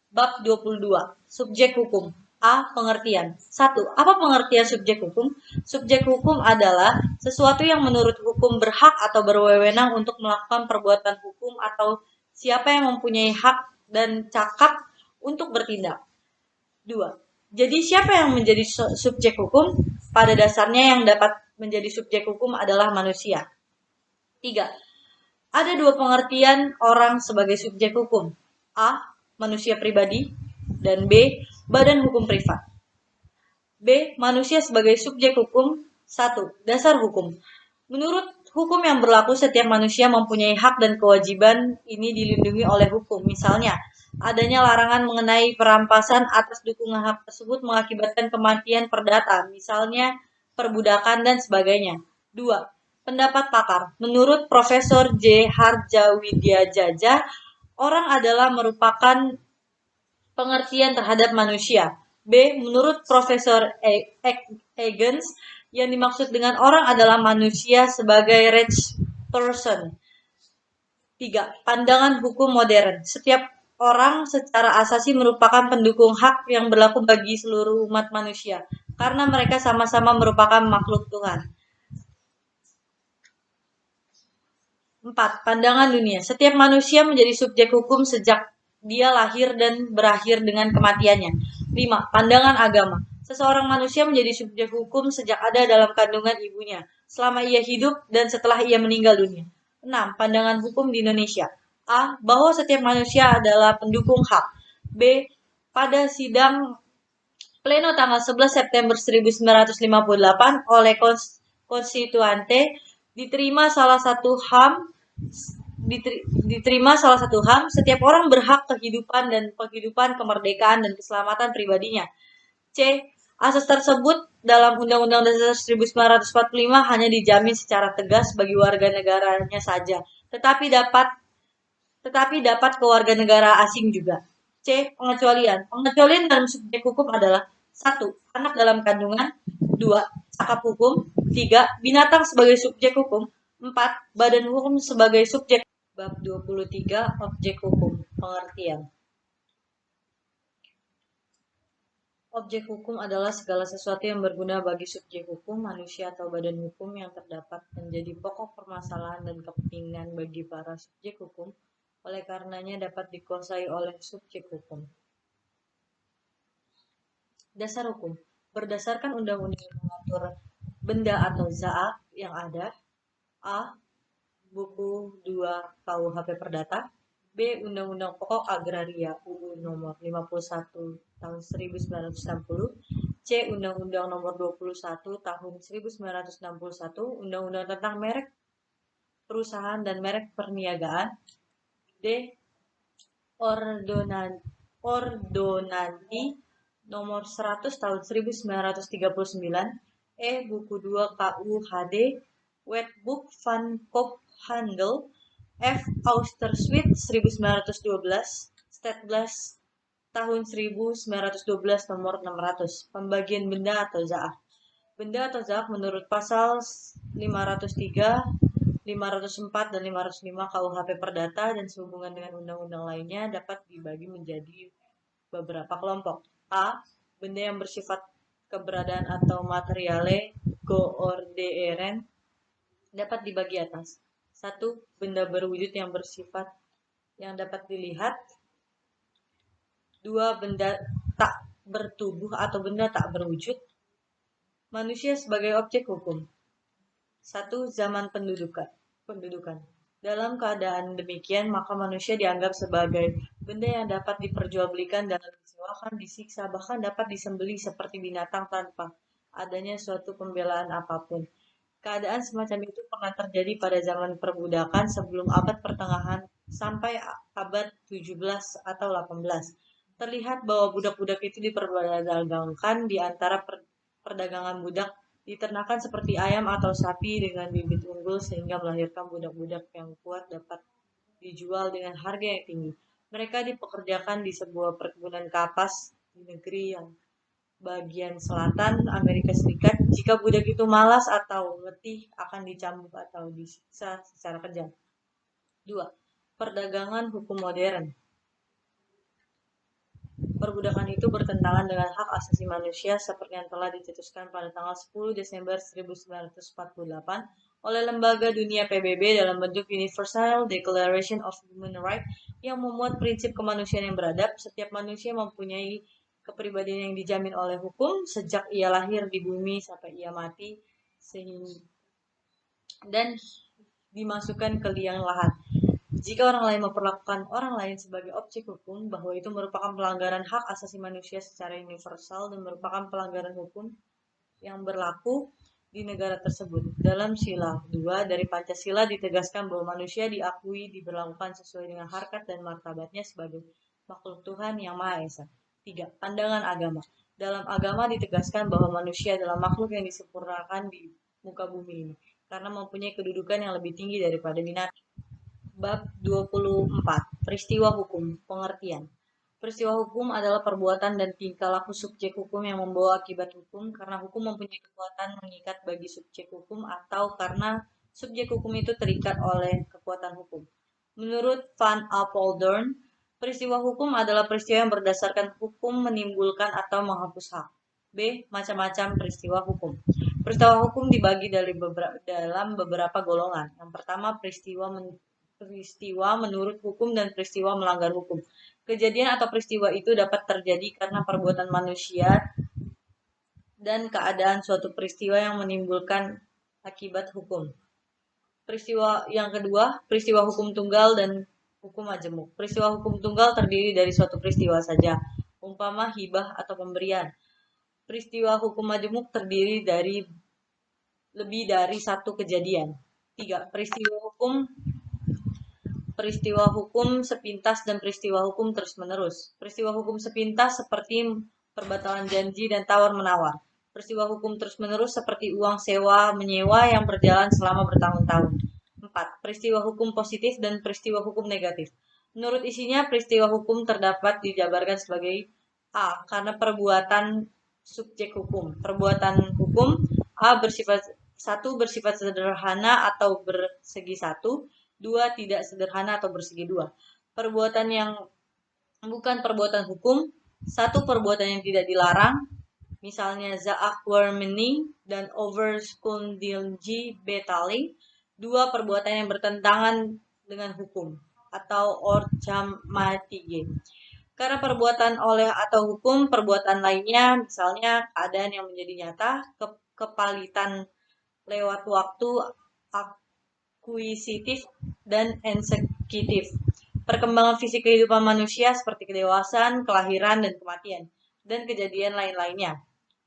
Bab 22. Subjek hukum. A. Pengertian. 1. Apa pengertian subjek hukum? Subjek hukum adalah sesuatu yang menurut hukum berhak atau berwenang untuk melakukan perbuatan hukum atau siapa yang mempunyai hak dan cakap untuk bertindak. 2. Jadi siapa yang menjadi subjek hukum? Pada dasarnya yang dapat menjadi subjek hukum adalah manusia. 3. Ada dua pengertian orang sebagai subjek hukum. A. Manusia pribadi, dan B. Badan hukum privat. B. Manusia sebagai subjek hukum. 1. Dasar hukum. Menurut hukum yang berlaku, setiap manusia mempunyai hak dan kewajiban ini dilindungi oleh hukum. Misalnya, adanya larangan mengenai perampasan atas dukungan hak tersebut mengakibatkan kematian perdata, misalnya perbudakan dan sebagainya. 2. Pendapat pakar. Menurut Profesor J. Harjawidyajaja, orang adalah merupakan pengertian terhadap manusia. B. Menurut Profesor Egens, yang dimaksud dengan orang adalah manusia sebagai rich person. 3. Pandangan hukum modern. Setiap orang secara asasi merupakan pendukung hak yang berlaku bagi seluruh umat manusia, karena mereka sama-sama merupakan makhluk Tuhan. 4. Pandangan dunia. Setiap manusia menjadi subjek hukum sejak dia lahir dan berakhir dengan kematiannya. 5. Pandangan agama. Seseorang manusia menjadi subjek hukum sejak ada dalam kandungan ibunya, selama ia hidup dan setelah ia meninggal dunia. 6. Pandangan hukum di Indonesia. A. Bahwa setiap manusia adalah pendukung hak. B. Pada sidang pleno tanggal 11 September 1958 oleh Konstituante diterima salah satu HAM, setiap orang berhak kehidupan dan penghidupan, kemerdekaan dan keselamatan pribadinya. C. Asas tersebut dalam Undang-Undang Dasar 1945 hanya dijamin secara tegas bagi warga negaranya saja, tetapi dapat ke warga negara asing juga. C. Pengecualian. Pengecualian dalam subjek hukum adalah 1. Anak dalam kandungan. 2. Cakap hukum. 3. Binatang sebagai subjek hukum. 4. Badan hukum sebagai subjek. Bab 23. Objek hukum. Pengertian. Objek hukum adalah segala sesuatu yang berguna bagi subjek hukum, manusia atau badan hukum yang terdapat menjadi pokok permasalahan dan kepentingan bagi para subjek hukum, oleh karenanya dapat dikuasai oleh subjek hukum. Dasar hukum. Berdasarkan undang-undang yang mengatur benda atau zat yang ada. A. Buku 2 KUHP Perdata. B. Undang-Undang Pokok Agraria UU Nomor 51 Tahun 1960. C. Undang-Undang Nomor 21 Tahun 1961, Undang-Undang tentang Merek perusahaan dan merek perniagaan. D. Ordonansi nomor 100 tahun 1939. E. Buku 2 KUHD, Wetboek van Koophandel. F. Austersuit 1912, Stadblad tahun 1912 nomor 600. Pembagian benda atau zaah. Benda atau zaah menurut pasal 503, 504, dan 505 KUHP Perdata dan sehubungan dengan undang-undang lainnya dapat dibagi menjadi beberapa kelompok. A. Benda yang bersifat keberadaan atau materiale goorderen dapat dibagi atas. 1. Benda berwujud yang bersifat yang dapat dilihat. 2. Benda tak bertubuh atau benda tak berwujud. Manusia sebagai objek hukum. 1. Zaman pendudukan. Dalam keadaan demikian, maka manusia dianggap sebagai benda yang dapat diperjualbelikan dan disewakan, disiksa, bahkan dapat disembelih seperti binatang tanpa adanya suatu pembelaan apapun. Keadaan semacam itu pernah terjadi pada zaman perbudakan sebelum abad pertengahan sampai abad 17 atau 18. Terlihat bahwa budak-budak itu diperdagangkan di antara perdagangan budak diternakan seperti ayam atau sapi dengan bibit unggul sehingga melahirkan budak-budak yang kuat dapat dijual dengan harga yang tinggi. Mereka dipekerjakan di sebuah perkebunan kapas di negeri yang bagian selatan Amerika Serikat. Jika budak itu malas atau letih akan dicambuk atau disiksa secara kejam. 2. Perdagangan hukum modern. Perbudakan itu bertentangan dengan hak asasi manusia seperti yang telah dicetuskan pada tanggal 10 Desember 1948 oleh Lembaga Dunia PBB dalam bentuk Universal Declaration of Human Rights yang memuat prinsip kemanusiaan yang beradab. Setiap manusia mempunyai kepribadian yang dijamin oleh hukum sejak ia lahir di bumi sampai ia mati dan dimasukkan ke liang lahat. Jika orang lain memperlakukan orang lain sebagai objek hukum, bahwa itu merupakan pelanggaran hak asasi manusia secara universal dan merupakan pelanggaran hukum yang berlaku di negara tersebut. Dalam Sila 2 dari Pancasila ditegaskan bahwa manusia diakui diberlakukan sesuai dengan harkat dan martabatnya sebagai makhluk Tuhan yang Maha Esa. 3. Pandangan agama. Dalam agama ditegaskan bahwa manusia adalah makhluk yang disempurnakan di muka bumi ini, karena mempunyai kedudukan yang lebih tinggi daripada binatang. Bab 24. Peristiwa hukum. Pengertian. Peristiwa hukum adalah perbuatan dan tingkah laku subjek hukum yang membawa akibat hukum karena hukum mempunyai kekuatan mengikat bagi subjek hukum atau karena subjek hukum itu terikat oleh kekuatan hukum. Menurut Van Apeldoorn, peristiwa hukum adalah peristiwa yang berdasarkan hukum menimbulkan atau menghapus hak. B. Macam-macam peristiwa hukum. Peristiwa hukum dibagi dalam beberapa golongan. Yang pertama, peristiwa menurut hukum dan peristiwa melanggar hukum. Kejadian atau peristiwa itu dapat terjadi karena perbuatan manusia dan keadaan suatu peristiwa yang menimbulkan akibat hukum. Peristiwa yang kedua, peristiwa hukum tunggal dan hukum majemuk. Peristiwa hukum tunggal terdiri dari suatu peristiwa saja, umpama hibah atau pemberian. Peristiwa hukum majemuk terdiri dari lebih dari satu kejadian. 3. Peristiwa hukum sepintas dan peristiwa hukum terus-menerus. Peristiwa hukum sepintas seperti perbatalan janji dan tawar-menawar. Peristiwa hukum terus-menerus seperti uang sewa-menyewa yang berjalan selama bertahun-tahun. 4. Peristiwa hukum positif dan peristiwa hukum negatif. Menurut isinya, peristiwa hukum terdapat dijabarkan sebagai A. Karena perbuatan subjek hukum. Perbuatan hukum A bersifat sederhana atau bersegi satu. 2. Tidak sederhana atau bersegi 2. Perbuatan yang bukan perbuatan hukum. 1. Perbuatan yang tidak dilarang, misalnya zaakwarmening dan overschuldiging betaling. 2. Perbuatan yang bertentangan dengan hukum atau orcamatige. Karena perbuatan oleh atau hukum, perbuatan lainnya, misalnya keadaan yang menjadi nyata, kepalitan lewat waktu, akuisitif dan eksekutif. Perkembangan fisik kehidupan manusia seperti kedewasaan, kelahiran, dan kematian, dan kejadian lain-lainnya.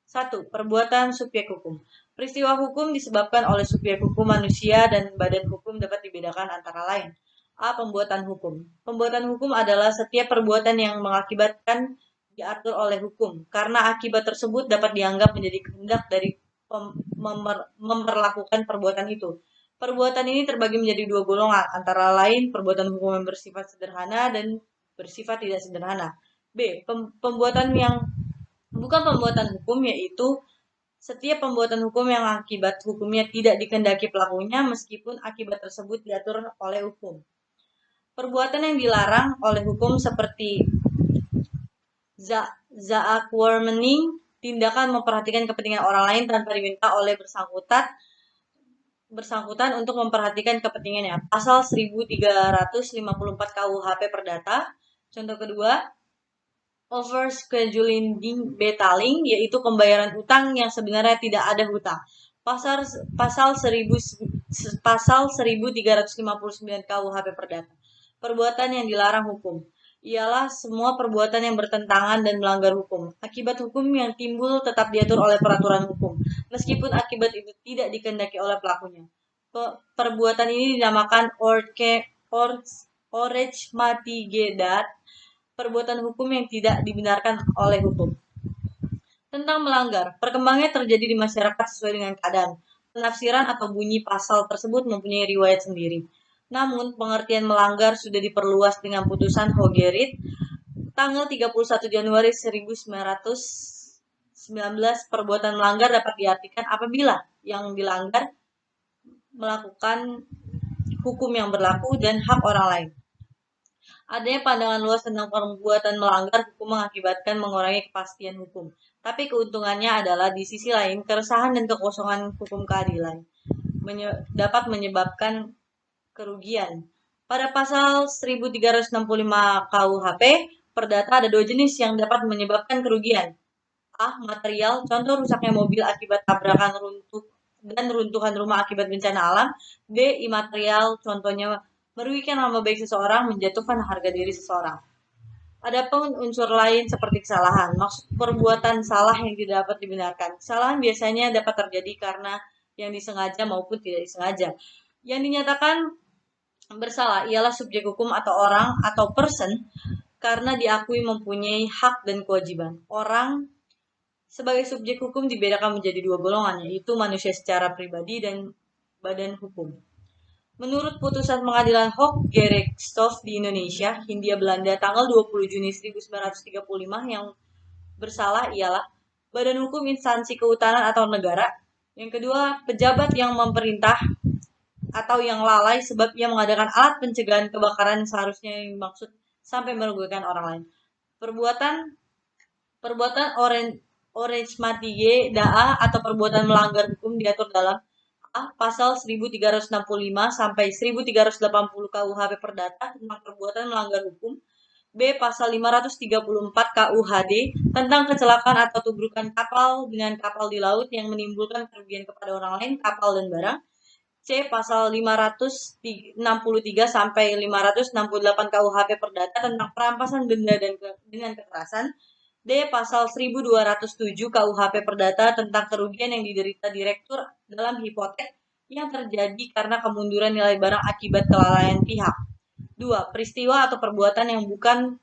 1. Perbuatan subjek hukum. Peristiwa hukum disebabkan oleh subjek hukum manusia dan badan hukum dapat dibedakan antara lain. A. Pembuatan hukum. Pembuatan hukum adalah setiap perbuatan yang mengakibatkan diatur oleh hukum, karena akibat tersebut dapat dianggap menjadi kehendak dari memperlakukan perbuatan itu. Perbuatan ini terbagi menjadi dua golongan, antara lain perbuatan hukum yang bersifat sederhana dan bersifat tidak sederhana. B. Pembuatan yang bukan pembuatan hukum, yaitu setiap pembuatan hukum yang akibat hukumnya tidak dikehendaki pelakunya meskipun akibat tersebut diatur oleh hukum. Perbuatan yang dilarang oleh hukum seperti zaakwarmening, tindakan memperhatikan kepentingan orang lain tanpa diminta oleh bersangkutan untuk memperhatikan kepentingannya. Pasal 1354 KUHP Perdata. Contoh kedua, overscheduling betaling, yaitu pembayaran utang yang sebenarnya tidak ada hutang. Pasal 1359 KUHP Perdata. Perbuatan yang dilarang hukum ialah semua perbuatan yang bertentangan dan melanggar hukum. Akibat hukum yang timbul tetap diatur oleh peraturan hukum, meskipun akibat itu tidak dikehendaki oleh pelakunya. Perbuatan ini dinamakan orejmatigedat, perbuatan hukum yang tidak dibenarkan oleh hukum. Tentang melanggar, perkembangannya terjadi di masyarakat sesuai dengan keadaan. Penafsiran atau bunyi pasal tersebut mempunyai riwayat sendiri. Namun, pengertian melanggar sudah diperluas dengan putusan Hogerit tanggal 31 Januari 1919. Perbuatan melanggar dapat diartikan apabila yang dilanggar melakukan hukum yang berlaku dan hak orang lain. Adanya pandangan luas tentang perbuatan melanggar hukum mengakibatkan mengurangi kepastian hukum. Tapi keuntungannya adalah di sisi lain, keresahan dan kekosongan hukum keadilan dapat menyebabkan kerugian. Pada pasal 1365 KUHP Perdata ada dua jenis yang dapat menyebabkan kerugian. A. Material, contoh rusaknya mobil akibat tabrakan dan runtuhan rumah akibat bencana alam. B. Imaterial, contohnya merugikan nama baik seseorang, menjatuhkan harga diri seseorang. Adapun unsur lain seperti kesalahan, maksud perbuatan salah yang tidak dapat dibenarkan. Kesalahan biasanya dapat terjadi karena yang disengaja maupun tidak disengaja. Yang dinyatakan bersalah ialah subjek hukum atau orang atau person karena diakui mempunyai hak dan kewajiban. Orang sebagai subjek hukum dibedakan menjadi dua golongan, yaitu manusia secara pribadi dan badan hukum. Menurut putusan pengadilan Hooggerechtshof di Indonesia, Hindia Belanda tanggal 20 Juni 1935 yang bersalah ialah badan hukum instansi kehutanan atau negara. Yang kedua, pejabat yang memerintah atau yang lalai sebab ia mengadakan alat pencegahan kebakaran seharusnya yang dimaksud sampai merugikan orang lain. Perbuatan orejmatigedat atau perbuatan melanggar hukum diatur dalam A. Pasal 1365 sampai 1380 KUHP Perdata tentang perbuatan melanggar hukum. B. Pasal 534 KUHD tentang kecelakaan atau tubrukan kapal dengan kapal di laut yang menimbulkan kerugian kepada orang lain, kapal dan barang. C. Pasal 563 sampai 568 KUHP Perdata tentang perampasan benda dengan kekerasan. D. Pasal 1207 KUHP Perdata tentang kerugian yang diderita direktur dalam hipotek yang terjadi karena kemunduran nilai barang akibat kelalaian pihak. 2. Peristiwa atau perbuatan yang bukan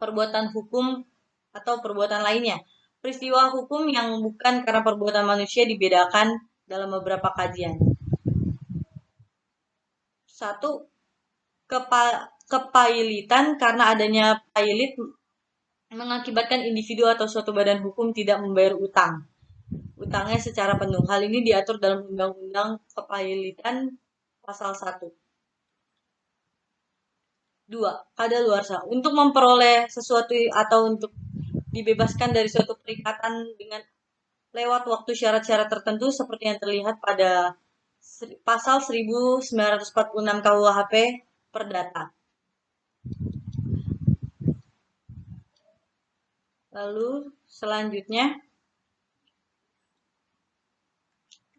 perbuatan hukum atau perbuatan lainnya. Peristiwa hukum yang bukan karena perbuatan manusia dibedakan dalam beberapa kajian. 1. Kepailitan, karena adanya pailit mengakibatkan individu atau suatu badan hukum tidak membayar utangnya secara penuh. Hal ini diatur dalam Undang-Undang Kepailitan Pasal 1. 2. Kadaluarsa, untuk memperoleh sesuatu atau untuk dibebaskan dari suatu perikatan dengan lewat waktu syarat-syarat tertentu seperti yang terlihat pada Pasal 1946 KUHP Perdata. Lalu selanjutnya,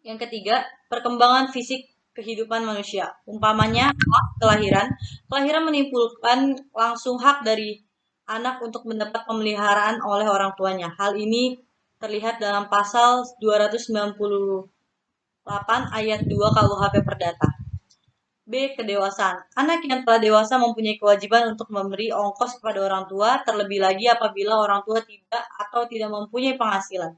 yang ketiga, perkembangan fisik kehidupan manusia. Umpamanya, kelahiran. Kelahiran menimbulkan langsung hak dari anak untuk mendapat pemeliharaan oleh orang tuanya. Hal ini terlihat dalam pasal 298 ayat 2 KUHP Perdata. B. Kedewasaan. Anak yang telah dewasa mempunyai kewajiban untuk memberi ongkos kepada orang tua, terlebih lagi apabila orang tua tidak mempunyai penghasilan.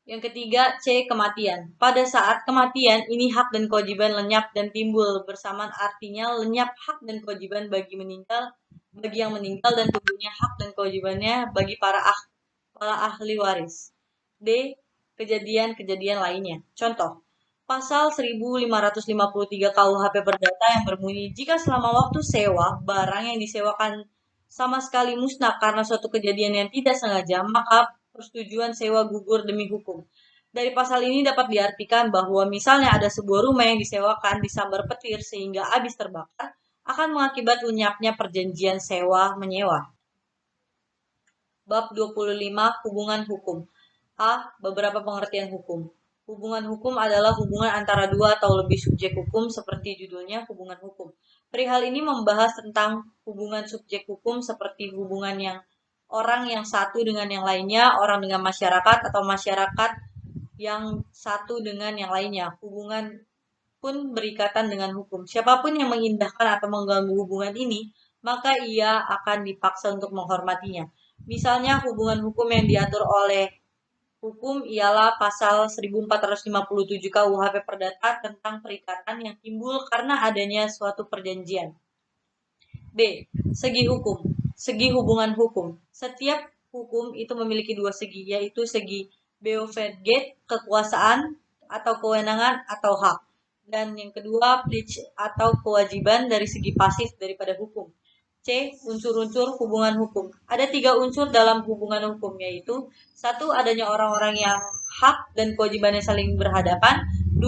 Yang ketiga, C. Kematian. Pada saat kematian, ini hak dan kewajiban lenyap dan timbul bersamaan, artinya lenyap hak dan kewajiban bagi yang meninggal dan tumbuhnya hak dan kewajibannya bagi para ahli waris. D. Kejadian-kejadian lainnya. Contoh, pasal 1553 KUHP Perdata yang berbunyi, jika selama waktu sewa, barang yang disewakan sama sekali musnah karena suatu kejadian yang tidak sengaja, maka persetujuan sewa gugur demi hukum. Dari pasal ini dapat diartikan bahwa misalnya ada sebuah rumah yang disewakan disambar petir sehingga habis terbakar, akan mengakibat lenyapnya perjanjian sewa-menyewa. Bab 25. Hubungan hukum. A. Beberapa pengertian hukum. Hubungan hukum adalah hubungan antara dua atau lebih subjek hukum, seperti judulnya, hubungan hukum. Perihal ini membahas tentang hubungan subjek hukum seperti hubungan yang orang yang satu dengan yang lainnya, orang dengan masyarakat, atau masyarakat yang satu dengan yang lainnya. Hubungan pun berikatan dengan hukum. Siapapun yang mengindahkan atau mengganggu hubungan ini, maka ia akan dipaksa untuk menghormatinya. Misalnya, hubungan hukum yang diatur oleh hukum ialah pasal 1457 KUHP Perdata tentang perikatan yang timbul karena adanya suatu perjanjian. B. Segi hukum. Segi hubungan hukum. Setiap hukum itu memiliki dua segi, yaitu segi beovergate, kekuasaan atau kewenangan atau hak. Dan yang kedua, pledge atau kewajiban dari segi pasif daripada hukum. C. Unsur-unsur hubungan hukum. Ada 3 unsur dalam hubungan hukum, yaitu 1. Adanya orang-orang yang hak dan kewajibannya saling berhadapan. 2.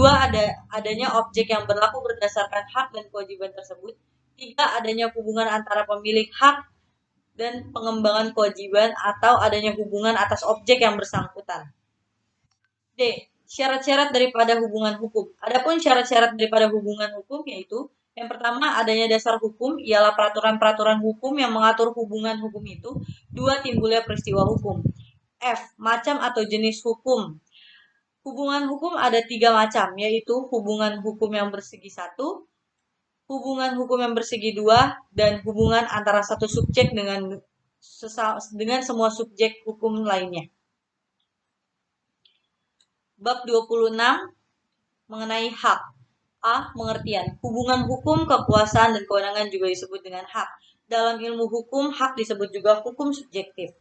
Adanya objek yang berlaku berdasarkan hak dan kewajiban tersebut. 3. Adanya hubungan antara pemilik hak dan pengembangan kewajiban atau adanya hubungan atas objek yang bersangkutan. D. Syarat-syarat daripada hubungan hukum. Adapun syarat-syarat daripada hubungan hukum yaitu yang pertama, adanya dasar hukum, ialah peraturan-peraturan hukum yang mengatur hubungan hukum itu. 2. Timbulnya peristiwa hukum. F. Macam atau jenis hukum. Hubungan hukum ada 3 macam, yaitu hubungan hukum yang bersegi 1, hubungan hukum yang bersegi 2, dan hubungan antara satu subjek dengan semua subjek hukum lainnya. Bab 26 mengenai hak. A. Pengertian. Hubungan hukum, kekuasaan, dan kewenangan juga disebut dengan hak. Dalam ilmu hukum, hak disebut juga hukum subjektif.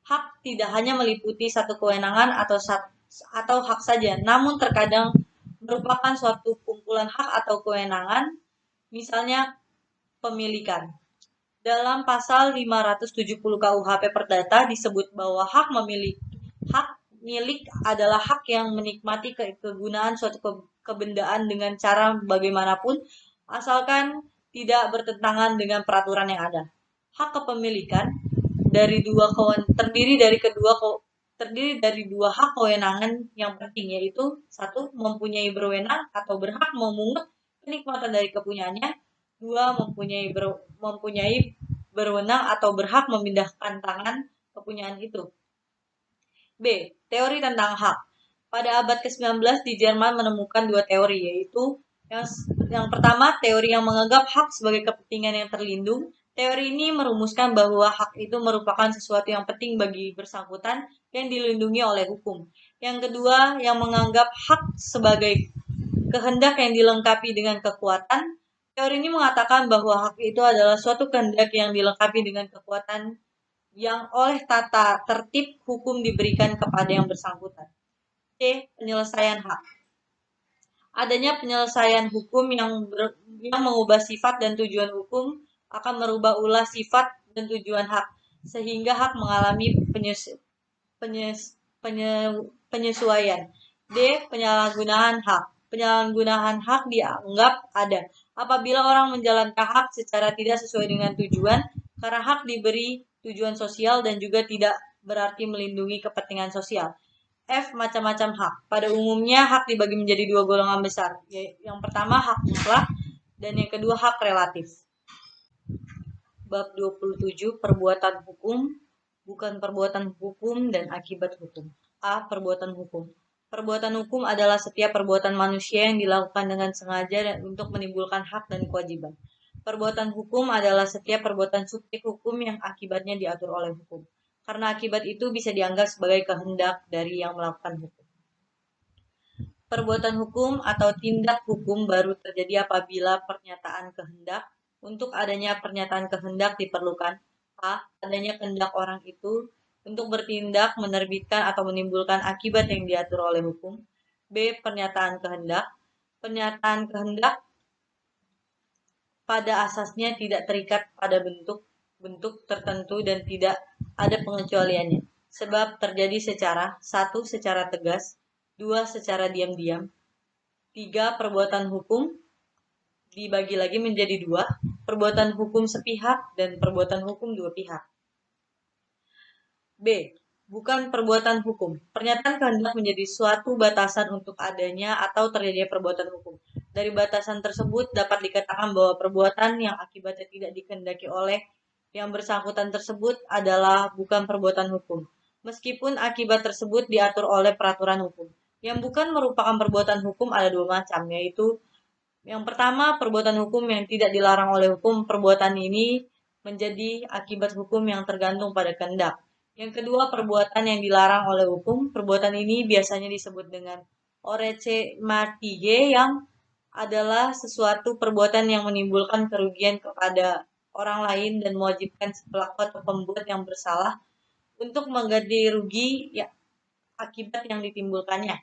Hak tidak hanya meliputi satu kewenangan atau hak saja, namun terkadang merupakan suatu kumpulan hak atau kewenangan, misalnya pemilikan. Dalam pasal 570 KUHP Perdata disebut bahwa hak milik adalah hak yang menikmati kegunaan suatu kebendaan dengan cara bagaimanapun, asalkan tidak bertentangan dengan peraturan yang ada. Hak kepemilikan terdiri dari dua hak kewenangan yang penting, yaitu 1. Mempunyai berwenang atau berhak memungut kenikmatan dari kepunyaannya. 2. Mempunyai berwenang atau berhak memindahkan tangan kepunyaan itu. B. Teori tentang hak. Pada abad ke-19 di Jerman menemukan 2 teori, yaitu yang pertama, teori yang menganggap hak sebagai kepentingan yang terlindung. Teori ini merumuskan bahwa hak itu merupakan sesuatu yang penting bagi bersangkutan yang dilindungi oleh hukum. Yang kedua, yang menganggap hak sebagai kehendak yang dilengkapi dengan kekuatan. Teori ini mengatakan bahwa hak itu adalah suatu kehendak yang dilengkapi dengan kekuatan yang oleh tata tertib hukum diberikan kepada yang bersangkutan. C. Penyelesaian hak. Adanya penyelesaian hukum yang mengubah sifat dan tujuan hukum akan merubah ulah sifat dan tujuan hak, sehingga hak mengalami penyesuaian. D. Penyalahgunaan hak. Penyalahgunaan hak dianggap ada apabila orang menjalankan hak secara tidak sesuai dengan tujuan, karena hak diberi tujuan sosial dan juga tidak berarti melindungi kepentingan sosial. F. Macam-macam hak. Pada umumnya hak dibagi menjadi 2 golongan besar. Yang pertama hak mutlak dan yang kedua hak relatif. Bab 27 perbuatan hukum. bukan perbuatan hukum dan akibat hukum. A. Perbuatan hukum. Perbuatan hukum adalah setiap perbuatan manusia yang dilakukan dengan sengaja dan untuk menimbulkan hak dan kewajiban. Perbuatan hukum adalah setiap perbuatan subjek hukum yang akibatnya diatur oleh hukum. Karena akibat itu bisa dianggap sebagai kehendak dari yang melakukan hukum. Perbuatan hukum atau tindak hukum baru terjadi apabila pernyataan kehendak. Untuk adanya pernyataan kehendak diperlukan A. Adanya kehendak orang itu untuk bertindak, menerbitkan, atau menimbulkan akibat yang diatur oleh hukum. B. Pernyataan kehendak. Pernyataan kehendak pada asasnya tidak terikat pada bentuk tertentu dan tidak ada pengecualiannya. Sebab terjadi secara 1. Secara tegas, 2. Secara diam-diam, 3. Perbuatan hukum dibagi lagi menjadi 2, perbuatan hukum sepihak dan perbuatan hukum dua pihak. B. Bukan perbuatan hukum. Pernyataan kehendak menjadi suatu batasan untuk adanya atau terjadinya perbuatan hukum. Dari batasan tersebut dapat dikatakan bahwa perbuatan yang akibatnya tidak dikehendaki oleh yang bersangkutan tersebut adalah bukan perbuatan hukum, meskipun akibat tersebut diatur oleh peraturan hukum. Yang bukan merupakan perbuatan hukum ada dua macam, yaitu yang pertama, perbuatan hukum yang tidak dilarang oleh hukum. Perbuatan ini menjadi akibat hukum yang tergantung pada kehendak. Yang kedua, perbuatan yang dilarang oleh hukum. Perbuatan ini biasanya disebut dengan orece matige, yang adalah sesuatu perbuatan yang menimbulkan kerugian kepada orang lain dan mewajibkan si pelaku atau pembuat yang bersalah untuk mengganti rugi ya, akibat yang ditimbulkannya.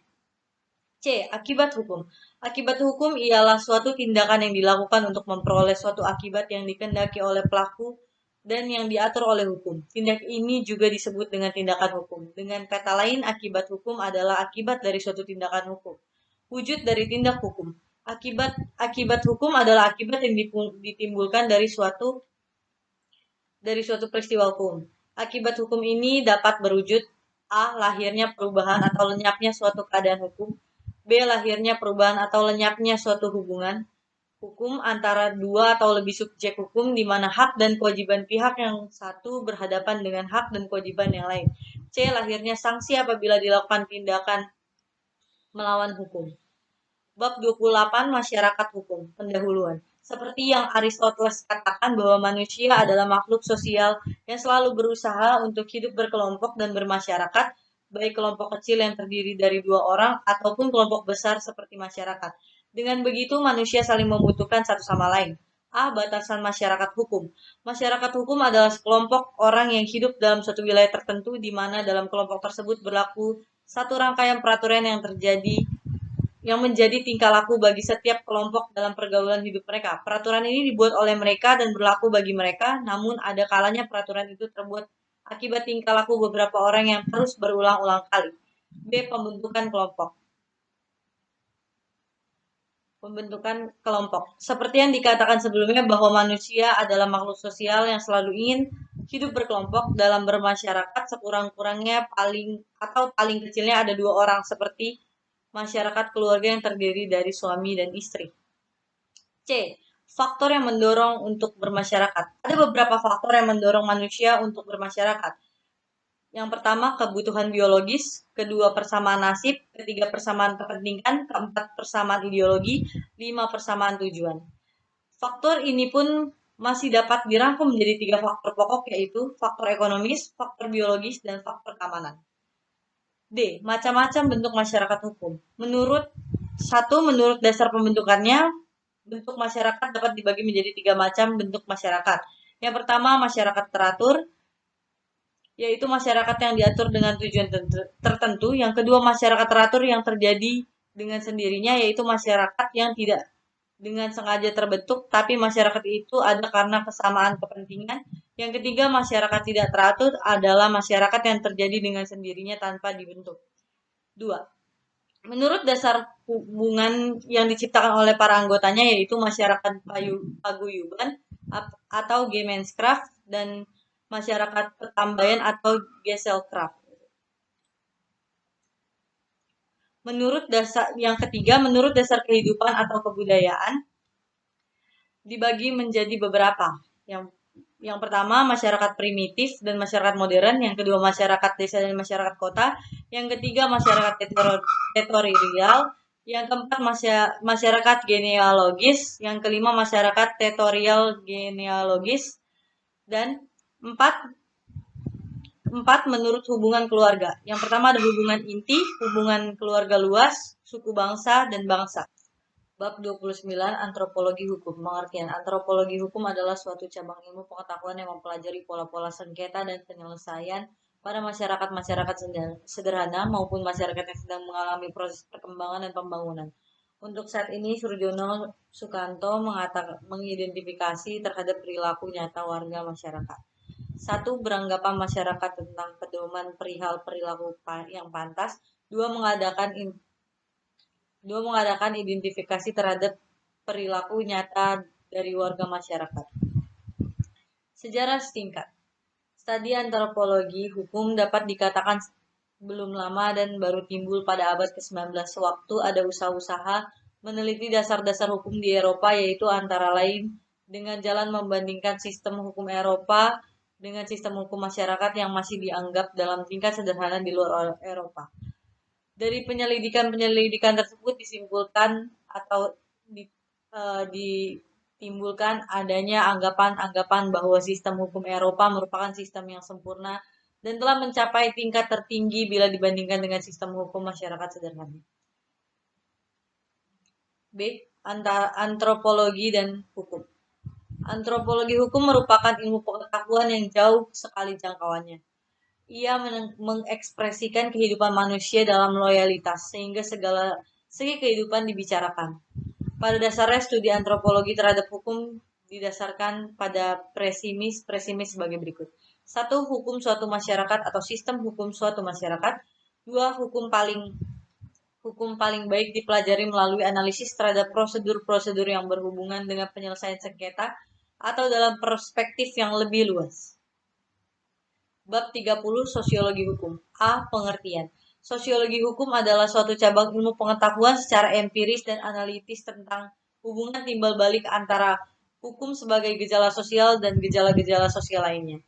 C. Akibat hukum. Akibat hukum ialah suatu tindakan yang dilakukan untuk memperoleh suatu akibat yang dikehendaki oleh pelaku dan yang diatur oleh hukum. Tindak ini juga disebut dengan tindakan hukum. Dengan kata lain, akibat hukum adalah akibat dari suatu tindakan hukum. Wujud dari tindak hukum. Akibat hukum adalah akibat yang ditimbulkan dari suatu peristiwa hukum. Akibat hukum ini dapat berwujud A. Lahirnya perubahan atau lenyapnya suatu keadaan hukum. B. Lahirnya perubahan atau lenyapnya suatu hubungan hukum antara dua atau lebih subjek hukum di mana hak dan kewajiban pihak yang satu berhadapan dengan hak dan kewajiban yang lain. C. Lahirnya sanksi apabila dilakukan tindakan melawan hukum. Bab 28 Masyarakat Hukum, pendahuluan. Seperti yang Aristoteles katakan bahwa manusia adalah makhluk sosial yang selalu berusaha untuk hidup berkelompok dan bermasyarakat, baik kelompok kecil yang terdiri dari 2 orang ataupun kelompok besar seperti masyarakat. Dengan begitu manusia saling membutuhkan satu sama lain. A. Batasan masyarakat hukum. Masyarakat hukum adalah sekelompok orang yang hidup dalam suatu wilayah tertentu di mana dalam kelompok tersebut berlaku satu rangkaian peraturan yang menjadi tingkah laku bagi setiap kelompok dalam pergaulan hidup mereka. Peraturan ini dibuat oleh mereka dan berlaku bagi mereka, namun ada kalanya peraturan itu terbuat akibat tingkah laku beberapa orang yang terus berulang-ulang kali. B. Pembentukan kelompok. Seperti yang dikatakan sebelumnya bahwa manusia adalah makhluk sosial yang selalu ingin hidup berkelompok dalam bermasyarakat, sekurang-kurangnya paling kecilnya ada 2 orang, seperti masyarakat keluarga yang terdiri dari suami dan istri. C. Faktor yang mendorong untuk bermasyarakat. Ada beberapa faktor yang mendorong manusia untuk bermasyarakat. Yang pertama, kebutuhan biologis. Kedua, persamaan nasib. Ketiga, persamaan kepentingan. Keempat, persamaan ideologi. 5, persamaan tujuan. Faktor ini pun masih dapat dirangkum menjadi 3 faktor pokok, yaitu faktor ekonomis, faktor biologis, dan faktor keamanan. D. Macam-macam bentuk masyarakat hukum. Menurut dasar pembentukannya, bentuk masyarakat dapat dibagi menjadi 3 macam bentuk masyarakat. Yang pertama, masyarakat teratur, yaitu masyarakat yang diatur dengan tujuan tertentu. Yang kedua, masyarakat teratur yang terjadi dengan sendirinya, yaitu masyarakat yang tidak dengan sengaja terbentuk, tapi masyarakat itu ada karena kesamaan kepentingan. Yang ketiga, masyarakat tidak teratur adalah masyarakat yang terjadi dengan sendirinya tanpa dibentuk. 2. Menurut dasar hubungan yang diciptakan oleh para anggotanya, yaitu masyarakat paguyuban atau Gemeinschaft dan masyarakat pertambayan atau Gesellschaft. Menurut dasar kehidupan atau kebudayaan dibagi menjadi beberapa. Yang Yang pertama, masyarakat primitif dan masyarakat modern. Yang kedua, masyarakat desa dan masyarakat kota. Yang ketiga, masyarakat teritorial. Yang keempat, masyarakat genealogis. Yang kelima, masyarakat teritorial genealogis. Dan empat, menurut hubungan keluarga. Yang pertama ada hubungan inti, hubungan keluarga luas, suku bangsa, dan bangsa. Bab 29, Antropologi Hukum. Pengertian. Antropologi hukum adalah suatu cabang ilmu pengetahuan yang mempelajari pola-pola sengketa dan penyelesaian pada masyarakat-masyarakat sederhana maupun masyarakat yang sedang mengalami proses perkembangan dan pembangunan. Untuk saat ini, Surjono Sukanto mengidentifikasi terhadap perilaku nyata warga masyarakat. Satu, beranggapan masyarakat tentang pedoman perihal perilaku yang pantas. Dua, mengadakan identifikasi terhadap perilaku nyata dari warga masyarakat. Sejarah singkat. Studi antropologi hukum dapat dikatakan belum lama dan baru timbul pada abad ke-19 sewaktu ada usaha-usaha meneliti dasar-dasar hukum di Eropa, yaitu antara lain dengan jalan membandingkan sistem hukum Eropa dengan sistem hukum masyarakat yang masih dianggap dalam tingkat sederhana di luar Eropa. Dari penyelidikan tersebut disimpulkan atau ditimbulkan adanya anggapan-anggapan bahwa sistem hukum Eropa merupakan sistem yang sempurna dan telah mencapai tingkat tertinggi bila dibandingkan dengan sistem hukum masyarakat sederhana. B. Antropologi dan hukum. Antropologi hukum merupakan ilmu pengetahuan yang jauh sekali jangkauannya. Ia mengekspresikan kehidupan manusia dalam loyalitas, sehingga segala segi kehidupan dibicarakan. Pada dasarnya, studi antropologi terhadap hukum didasarkan pada presimis sebagai berikut. 1. Hukum suatu masyarakat atau sistem hukum suatu masyarakat. 2. Hukum paling baik dipelajari melalui analisis terhadap prosedur-prosedur yang berhubungan dengan penyelesaian sengketa atau dalam perspektif yang lebih luas. Bab 30, Sosiologi Hukum. A. Pengertian. Sosiologi hukum adalah suatu cabang ilmu pengetahuan secara empiris dan analitis tentang hubungan timbal balik antara hukum sebagai gejala sosial dan gejala-gejala sosial lainnya.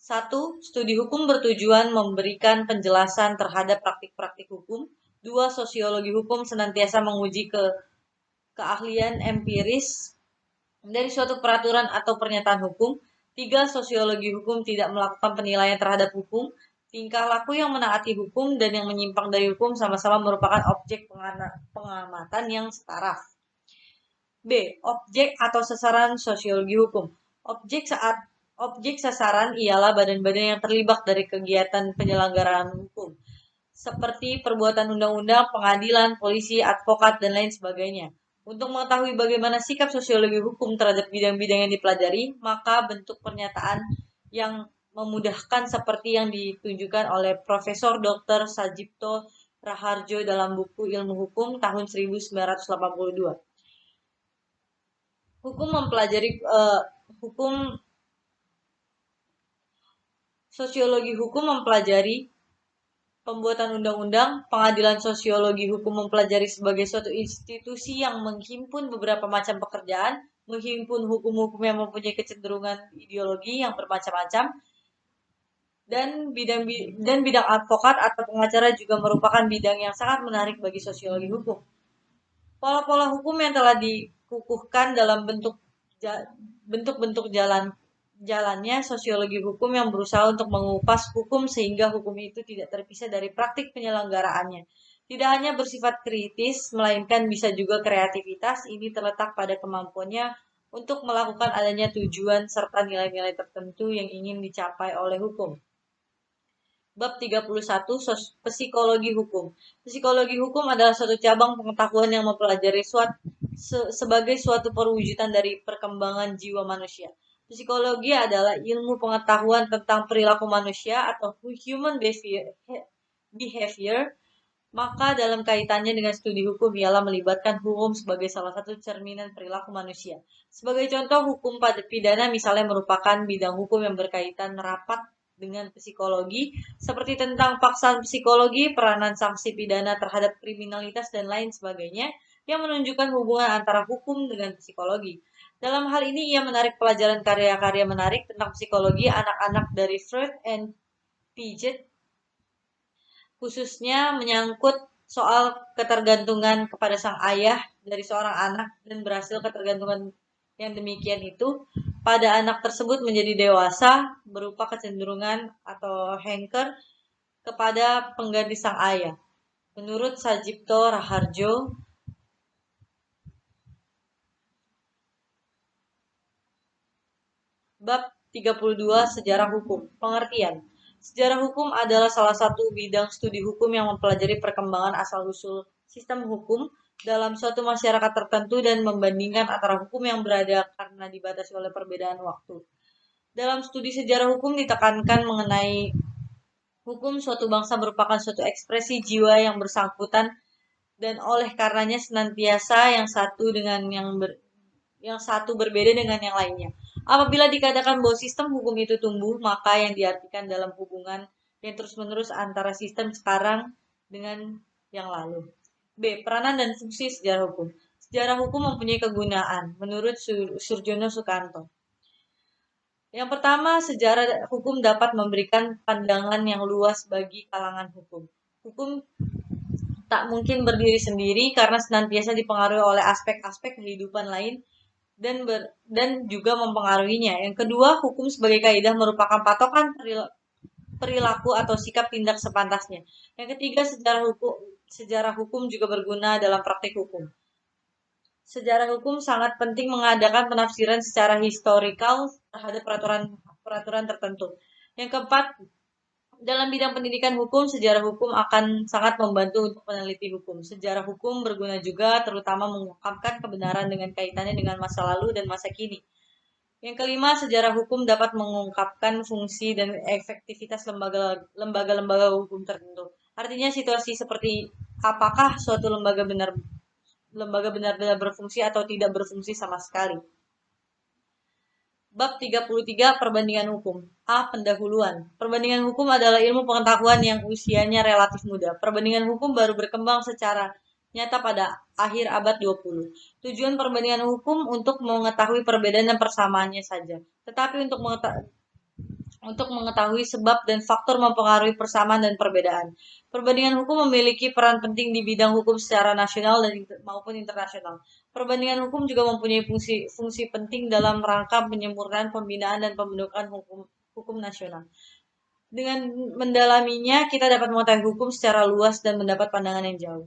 1. Studi hukum bertujuan memberikan penjelasan terhadap praktik-praktik hukum. 2. Sosiologi hukum senantiasa menguji keahlian empiris dari suatu peraturan atau pernyataan hukum. 3. Sosiologi hukum tidak melakukan penilaian terhadap hukum. Tingkah laku yang menaati hukum dan yang menyimpang dari hukum sama-sama merupakan objek pengamatan yang setara. B. Objek atau sasaran sosiologi hukum. Objek sasaran ialah badan-badan yang terlibat dari kegiatan penyelenggaraan hukum, seperti perbuatan undang-undang, pengadilan, polisi, advokat, dan lain sebagainya. Untuk mengetahui bagaimana sikap sosiologi hukum terhadap bidang-bidang yang dipelajari, maka bentuk pernyataan yang memudahkan seperti yang ditunjukkan oleh Profesor Dr. Sajipto Raharjo dalam buku Ilmu Hukum tahun 1982. Sosiologi hukum mempelajari pembuatan undang-undang. Pengadilan sosiologi hukum mempelajari sebagai suatu institusi yang menghimpun beberapa macam pekerjaan, menghimpun hukum-hukum yang mempunyai kecenderungan ideologi yang bermacam-macam, dan bidang advokat atau pengacara juga merupakan bidang yang sangat menarik bagi sosiologi hukum. Pola-pola hukum yang telah dikukuhkan dalam bentuk-bentuk jalannya sosiologi hukum yang berusaha untuk mengupas hukum sehingga hukum itu tidak terpisah dari praktik penyelenggaraannya. Tidak hanya bersifat kritis, melainkan bisa juga kreativitas. Ini terletak pada kemampuannya untuk melakukan adanya tujuan serta nilai-nilai tertentu yang ingin dicapai oleh hukum. Bab 31, Psikologi Hukum. Psikologi hukum adalah suatu cabang pengetahuan yang mempelajari sebagai suatu perwujudan dari perkembangan jiwa manusia. Psikologi adalah ilmu pengetahuan tentang perilaku manusia atau human behavior. Maka dalam kaitannya dengan studi hukum ialah melibatkan hukum sebagai salah satu cerminan perilaku manusia. Sebagai contoh, hukum pidana misalnya merupakan bidang hukum yang berkaitan rapat dengan psikologi, seperti tentang paksaan psikologi, peranan sanksi pidana terhadap kriminalitas, dan lain sebagainya, yang menunjukkan hubungan antara hukum dengan psikologi. Dalam hal ini ia menarik pelajaran karya-karya menarik tentang psikologi anak-anak dari Freud and Piaget, khususnya menyangkut soal ketergantungan kepada sang ayah dari seorang anak dan berhasil ketergantungan yang demikian itu pada anak tersebut menjadi dewasa berupa kecenderungan atau hanker kepada pengganti sang ayah. Menurut Sajipto Raharjo, Bab 32 Sejarah Hukum. Pengertian. Sejarah hukum adalah salah satu bidang studi hukum yang mempelajari perkembangan asal-usul sistem hukum dalam suatu masyarakat tertentu dan membandingkan antara hukum yang berada karena dibatasi oleh perbedaan waktu. Dalam studi sejarah hukum ditekankan mengenai hukum suatu bangsa merupakan suatu ekspresi jiwa yang bersangkutan dan oleh karenanya senantiasa yang satu berbeda dengan yang lainnya. Apabila dikatakan bahwa sistem hukum itu tumbuh, maka yang diartikan dalam hubungan yang terus-menerus antara sistem sekarang dengan yang lalu. B. Peranan dan fungsi sejarah hukum. Sejarah hukum mempunyai kegunaan, menurut Surjono Sukanto. Yang pertama, sejarah hukum dapat memberikan pandangan yang luas bagi kalangan hukum. Hukum tak mungkin berdiri sendiri karena senantiasa dipengaruhi oleh aspek-aspek kehidupan lain dan juga mempengaruhinya. Yang kedua, hukum sebagai kaidah merupakan patokan perilaku atau sikap tindak sepantasnya. Yang ketiga, sejarah hukum juga berguna dalam praktik hukum. Sejarah hukum sangat penting mengadakan penafsiran secara historikal terhadap peraturan tertentu. Yang keempat, dalam bidang pendidikan hukum, sejarah hukum akan sangat membantu untuk peneliti hukum. Sejarah hukum berguna juga terutama mengungkapkan kebenaran dengan kaitannya dengan masa lalu dan masa kini. Yang kelima, sejarah hukum dapat mengungkapkan fungsi dan efektivitas lembaga-lembaga hukum tertentu. Artinya situasi seperti apakah suatu lembaga benar-benar berfungsi atau tidak berfungsi sama sekali. Bab 33 Perbandingan Hukum. A. Pendahuluan. Perbandingan hukum adalah ilmu pengetahuan yang usianya relatif muda. Perbandingan hukum baru berkembang secara nyata pada akhir abad 20. Tujuan perbandingan hukum untuk mengetahui perbedaan dan persamaannya saja. Tetapi untuk mengetahui sebab dan faktor mempengaruhi persamaan dan perbedaan. Perbandingan hukum memiliki peran penting di bidang hukum secara nasional maupun internasional. Perbandingan hukum juga mempunyai fungsi penting dalam rangka penyempurnaan pembinaan dan pembentukan hukum nasional. Dengan mendalaminya, kita dapat mengetahui hukum secara luas dan mendapat pandangan yang jauh.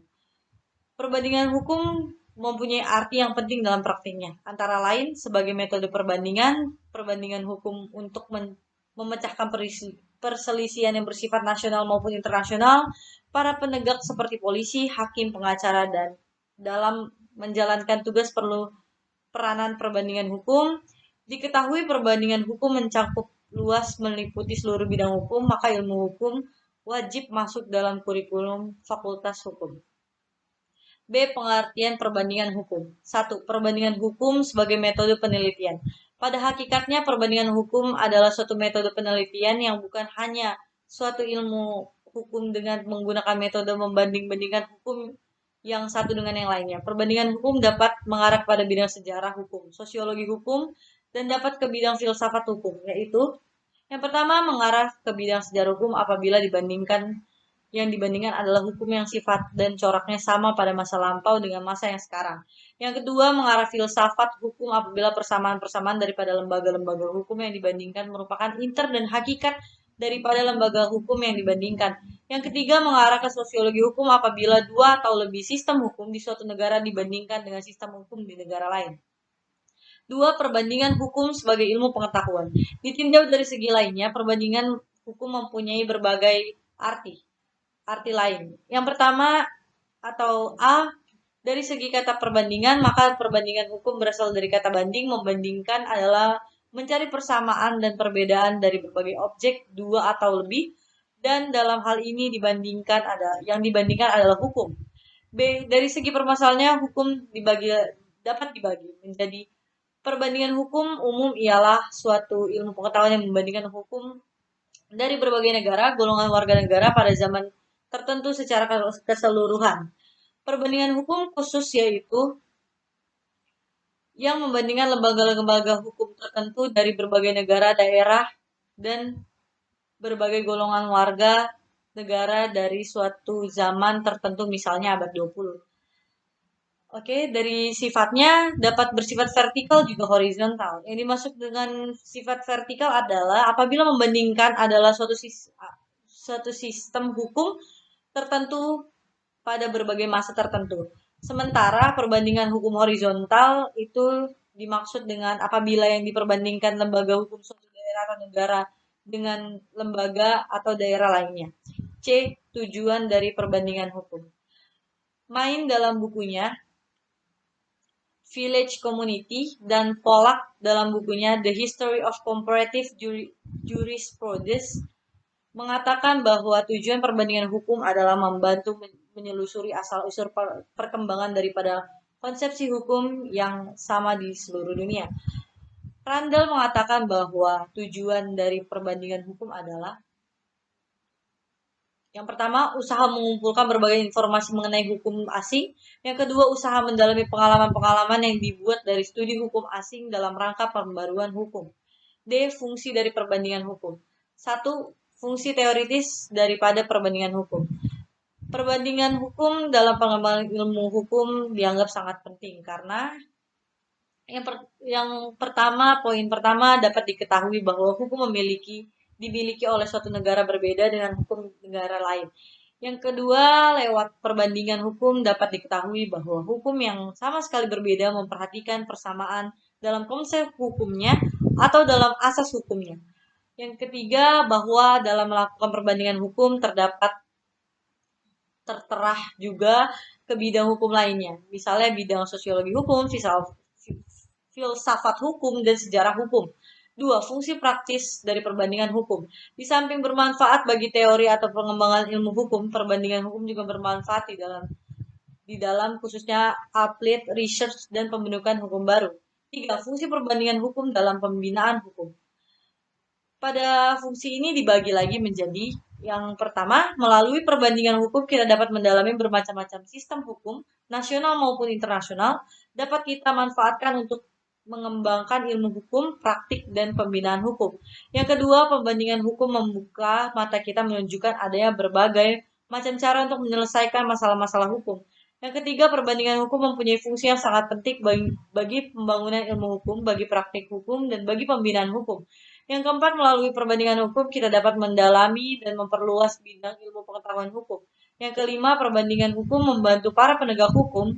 Perbandingan hukum mempunyai arti yang penting dalam praktiknya. Antara lain, sebagai metode perbandingan hukum untuk memecahkan perselisihan yang bersifat nasional maupun internasional, para penegak seperti polisi, hakim, pengacara, dan dalam menjalankan tugas perlu peranan perbandingan hukum. Diketahui perbandingan hukum mencakup luas meliputi seluruh bidang hukum, maka ilmu hukum wajib masuk dalam kurikulum Fakultas Hukum. B. Pengertian perbandingan hukum. 1. Perbandingan hukum sebagai metode penelitian. Pada hakikatnya, perbandingan hukum adalah suatu metode penelitian yang bukan hanya suatu ilmu hukum dengan menggunakan metode membanding-bandingkan hukum yang satu dengan yang lainnya. Perbandingan hukum dapat mengarah pada bidang sejarah hukum, sosiologi hukum, dan dapat ke bidang filsafat hukum, yaitu yang pertama mengarah ke bidang sejarah hukum apabila yang dibandingkan adalah hukum yang sifat dan coraknya sama pada masa lampau dengan masa yang sekarang. Yang kedua, mengarah filsafat hukum apabila persamaan-persamaan daripada lembaga-lembaga hukum yang dibandingkan merupakan inter dan hakikat daripada lembaga hukum yang dibandingkan. Yang ketiga, mengarah ke sosiologi hukum apabila dua atau lebih sistem hukum di suatu negara dibandingkan dengan sistem hukum di negara lain. 2. Perbandingan hukum sebagai ilmu pengetahuan. Ditinjau dari segi lainnya, perbandingan hukum mempunyai berbagai arti lain. Yang pertama atau A, dari segi kata perbandingan, maka perbandingan hukum berasal dari kata banding. Membandingkan adalah mencari persamaan dan perbedaan dari berbagai objek, dua atau lebih, dan dalam hal ini yang dibandingkan adalah hukum. B, dari segi permasalahannya, hukum dapat dibagi menjadi perbandingan hukum umum ialah suatu ilmu pengetahuan yang membandingkan hukum dari berbagai negara, golongan warga negara pada zaman tertentu secara keseluruhan. Perbandingan hukum khusus yang membandingkan lembaga-lembaga hukum tertentu dari berbagai negara, daerah, dan berbagai golongan warga negara dari suatu zaman tertentu, misalnya abad 20. Oke, dari sifatnya dapat bersifat vertikal juga horizontal. Yang dimaksud dengan sifat vertikal adalah apabila membandingkan adalah suatu sistem hukum tertentu pada berbagai masa tertentu. Sementara perbandingan hukum horizontal itu dimaksud dengan apabila yang diperbandingkan lembaga hukum suatu daerah atau negara dengan lembaga atau daerah lainnya. C. Tujuan dari perbandingan hukum. Main dalam bukunya Village Community dan Pollack dalam bukunya The History of Comparative Jurisprudence mengatakan bahwa tujuan perbandingan hukum adalah membantu menyelusuri asal-usul perkembangan daripada konsepsi hukum yang sama di seluruh dunia. Randall mengatakan bahwa tujuan dari perbandingan hukum adalah yang pertama, usaha mengumpulkan berbagai informasi mengenai hukum asing. Yang kedua, usaha mendalami pengalaman-pengalaman yang dibuat dari studi hukum asing dalam rangka pembaruan hukum. D. Fungsi dari perbandingan hukum. 1. Fungsi teoritis daripada perbandingan hukum. Perbandingan hukum dalam pengembangan ilmu hukum dianggap sangat penting karena poin pertama dapat diketahui bahwa hukum dimiliki oleh suatu negara berbeda dengan hukum negara lain. Yang kedua, lewat perbandingan hukum dapat diketahui bahwa hukum yang sama sekali berbeda memperhatikan persamaan dalam konsep hukumnya atau dalam asas hukumnya. Yang ketiga, bahwa dalam melakukan perbandingan hukum tertera juga ke bidang hukum lainnya. Misalnya bidang sosiologi hukum, filsafat hukum, dan sejarah hukum. 2. Fungsi praktis dari perbandingan hukum. Di samping bermanfaat bagi teori atau pengembangan ilmu hukum, perbandingan hukum juga bermanfaat di dalam khususnya applied research dan pembentukan hukum baru. 3. Fungsi perbandingan hukum dalam pembinaan hukum. Pada fungsi ini dibagi lagi menjadi yang pertama, melalui perbandingan hukum kita dapat mendalami bermacam-macam sistem hukum, nasional maupun internasional, dapat kita manfaatkan untuk mengembangkan ilmu hukum, praktik, dan pembinaan hukum. Yang kedua, perbandingan hukum membuka mata kita menunjukkan adanya berbagai macam cara untuk menyelesaikan masalah-masalah hukum. Yang ketiga, perbandingan hukum mempunyai fungsi yang sangat penting bagi pembangunan ilmu hukum, bagi praktik hukum, dan bagi pembinaan hukum. Yang keempat, melalui perbandingan hukum kita dapat mendalami dan memperluas bidang ilmu pengetahuan hukum. Yang kelima, perbandingan hukum membantu para penegak hukum,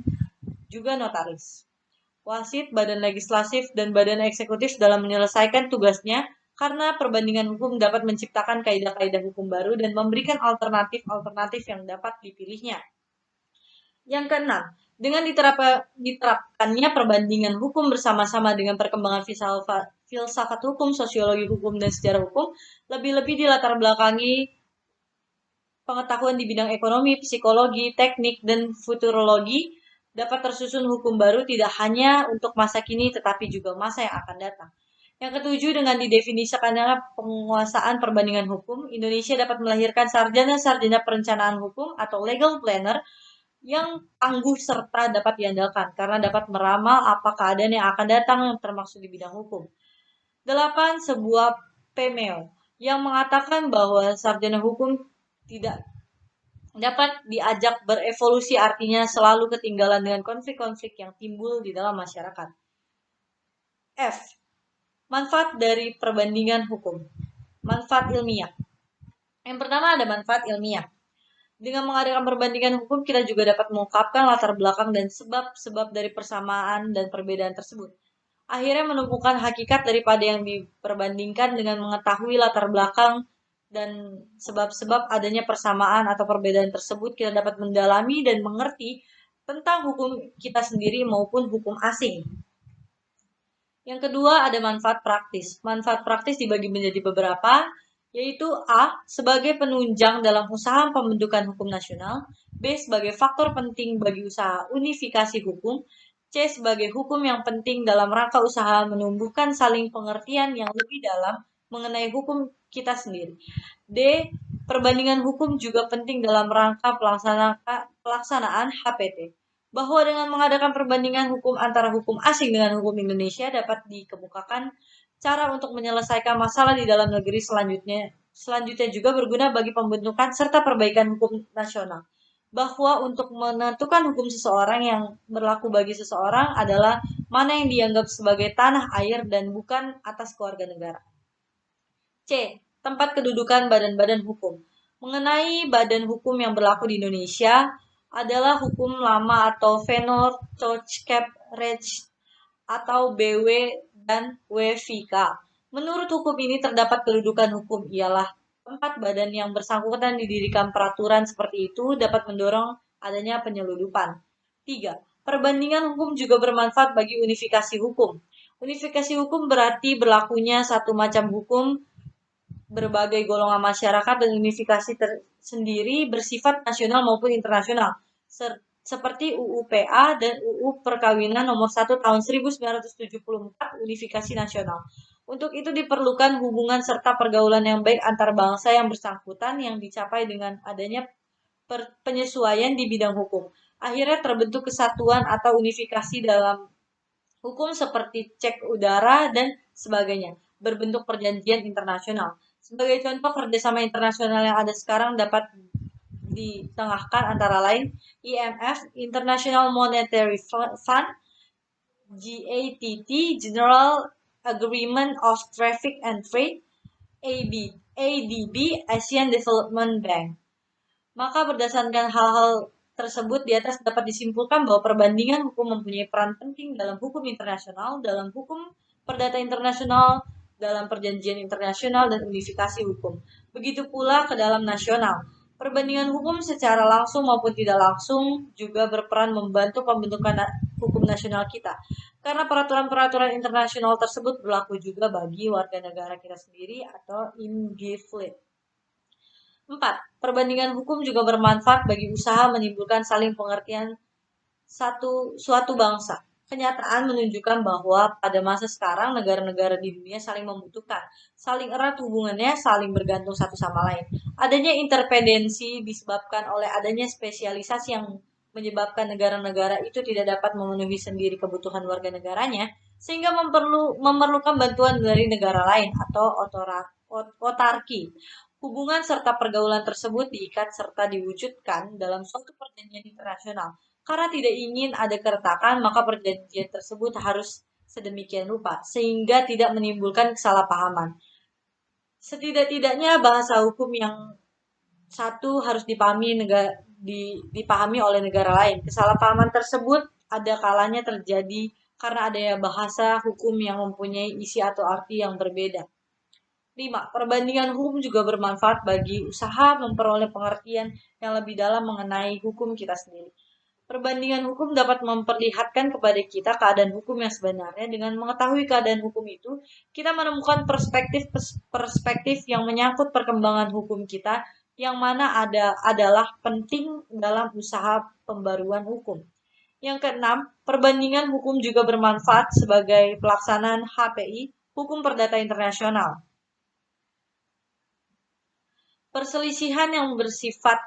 juga notaris, wasit, badan legislatif, dan badan eksekutif dalam menyelesaikan tugasnya karena perbandingan hukum dapat menciptakan kaidah-kaidah hukum baru dan memberikan alternatif-alternatif yang dapat dipilihnya. Yang keenam, dengan diterapkannya perbandingan hukum bersama-sama dengan perkembangan filsafat hukum, sosiologi hukum, dan sejarah hukum, lebih-lebih di latar belakangi pengetahuan di bidang ekonomi, psikologi, teknik, dan futurologi, dapat tersusun hukum baru tidak hanya untuk masa kini tetapi juga masa yang akan datang. Yang ketujuh, dengan didefinisikannya penguasaan perbandingan hukum, Indonesia dapat melahirkan sarjana-sarjana perencanaan hukum atau legal planner yang tangguh serta dapat diandalkan karena dapat meramal apa keadaan yang akan datang yang termaksud di bidang hukum. 8. Sebuah pemeo yang mengatakan bahwa sarjana hukum tidak dapat diajak berevolusi, artinya selalu ketinggalan dengan konflik-konflik yang timbul di dalam masyarakat. F. Manfaat dari perbandingan hukum. Manfaat ilmiah. Yang pertama ada manfaat ilmiah. Dengan mengadakan perbandingan hukum, kita juga dapat mengungkapkan latar belakang dan sebab-sebab dari persamaan dan perbedaan tersebut. Akhirnya menemukan hakikat daripada yang diperbandingkan dengan mengetahui latar belakang dan sebab-sebab adanya persamaan atau perbedaan tersebut, kita dapat mendalami dan mengerti tentang hukum kita sendiri maupun hukum asing. Yang kedua ada manfaat praktis. Manfaat praktis dibagi menjadi beberapa, yaitu A. Sebagai penunjang dalam usaha pembentukan hukum nasional, B. Sebagai faktor penting bagi usaha unifikasi hukum, C. Sebagai hukum yang penting dalam rangka usaha menumbuhkan saling pengertian yang lebih dalam mengenai hukum kita sendiri. D. Perbandingan hukum juga penting dalam rangka pelaksanaan HPT, bahwa dengan mengadakan perbandingan hukum antara hukum asing dengan hukum Indonesia dapat dikemukakan cara untuk menyelesaikan masalah di dalam negeri selanjutnya juga berguna bagi pembentukan serta perbaikan hukum nasional. Bahwa untuk menentukan hukum seseorang yang berlaku bagi seseorang adalah mana yang dianggap sebagai tanah air dan bukan atas keluarga negara. C. Tempat kedudukan badan-badan hukum. Mengenai badan hukum yang berlaku di Indonesia adalah hukum lama atau Venor Tocqueville Recht atau BW dan WVK. Menurut hukum ini terdapat kedudukan hukum ialah tempat badan yang bersangkutan didirikan peraturan seperti itu dapat mendorong adanya penyeludupan. 3. Perbandingan hukum juga bermanfaat bagi unifikasi hukum. Unifikasi hukum berarti berlakunya satu macam hukum berbagai golongan masyarakat dan unifikasi tersendiri bersifat nasional maupun internasional, seperti UU PA dan UU Perkawinan nomor 1 tahun 1974 unifikasi nasional. Untuk itu diperlukan hubungan serta pergaulan yang baik antar bangsa yang bersangkutan yang dicapai dengan adanya penyesuaian di bidang hukum. Akhirnya terbentuk kesatuan atau unifikasi dalam hukum seperti cek udara dan sebagainya, berbentuk perjanjian internasional. Sebagai contoh kerjasama internasional yang ada sekarang dapat ditengahkan antara lain IMF, International Monetary Fund, GATT, General Agreement of Traffic and Trade, ADB, Asian Development Bank. Maka berdasarkan hal-hal tersebut di atas dapat disimpulkan bahwa perbandingan hukum mempunyai peran penting dalam hukum internasional, dalam hukum perdata internasional, dalam perjanjian internasional dan unifikasi hukum. Begitu pula ke dalam nasional. Perbandingan hukum secara langsung maupun tidak langsung juga berperan membantu pembentukan hukum nasional kita. Karena peraturan-peraturan internasional tersebut berlaku juga bagi warga negara kita sendiri atau indiflit. 4. Perbandingan hukum juga bermanfaat bagi usaha menimbulkan saling pengertian suatu bangsa. Kenyataan menunjukkan bahwa pada masa sekarang negara-negara di dunia saling membutuhkan, saling erat hubungannya, saling bergantung satu sama lain. Adanya interdependensi disebabkan oleh adanya spesialisasi yang menyebabkan negara-negara itu tidak dapat memenuhi sendiri kebutuhan warga negaranya, sehingga memerlukan bantuan dari negara lain atau otarki. Hubungan serta pergaulan tersebut diikat serta diwujudkan dalam suatu perjanjian internasional. Karena tidak ingin ada keretakan, maka perjanjian tersebut harus sedemikian rupa, sehingga tidak menimbulkan kesalahpahaman. Setidak-tidaknya bahasa hukum yang satu harus dipahami oleh negara lain. Kesalahpahaman tersebut ada kalanya terjadi karena adanya bahasa hukum yang mempunyai isi atau arti yang berbeda. 5. Perbandingan hukum juga bermanfaat bagi usaha memperoleh pengertian yang lebih dalam mengenai hukum kita sendiri. Perbandingan hukum dapat memperlihatkan kepada kita keadaan hukum yang sebenarnya. Dengan mengetahui keadaan hukum itu, kita menemukan perspektif yang menyangkut perkembangan hukum kita, yang mana adalah penting dalam usaha pembaruan hukum. Yang keenam, perbandingan hukum juga bermanfaat sebagai pelaksanaan HPI, Hukum Perdata Internasional. Perselisihan yang bersifat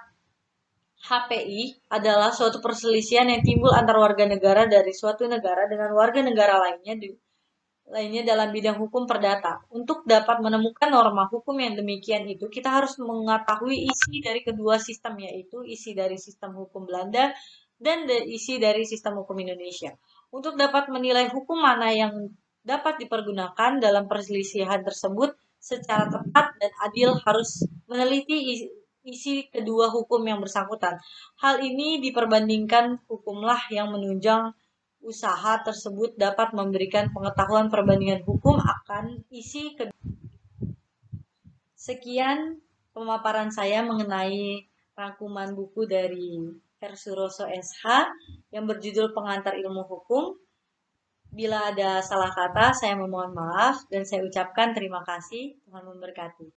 HPI adalah suatu perselisihan yang timbul antar warga negara dari suatu negara dengan warga negara lainnya dalam bidang hukum perdata. Untuk dapat menemukan norma hukum yang demikian itu, kita harus mengetahui isi dari kedua sistem, yaitu isi dari sistem hukum Belanda dan isi dari sistem hukum Indonesia. Untuk dapat menilai hukum mana yang dapat dipergunakan dalam perselisihan tersebut secara tepat dan adil harus meneliti isi kedua hukum yang bersangkutan. Hal ini diperbandingkan hukumlah yang menunjang usaha tersebut dapat memberikan pengetahuan perbandingan hukum akan isi kedua. Sekian pemaparan saya mengenai rangkuman buku dari R. Suroso SH yang berjudul Pengantar Ilmu Hukum. Bila ada salah kata, saya memohon maaf dan saya ucapkan terima kasih. Tuhan memberkati.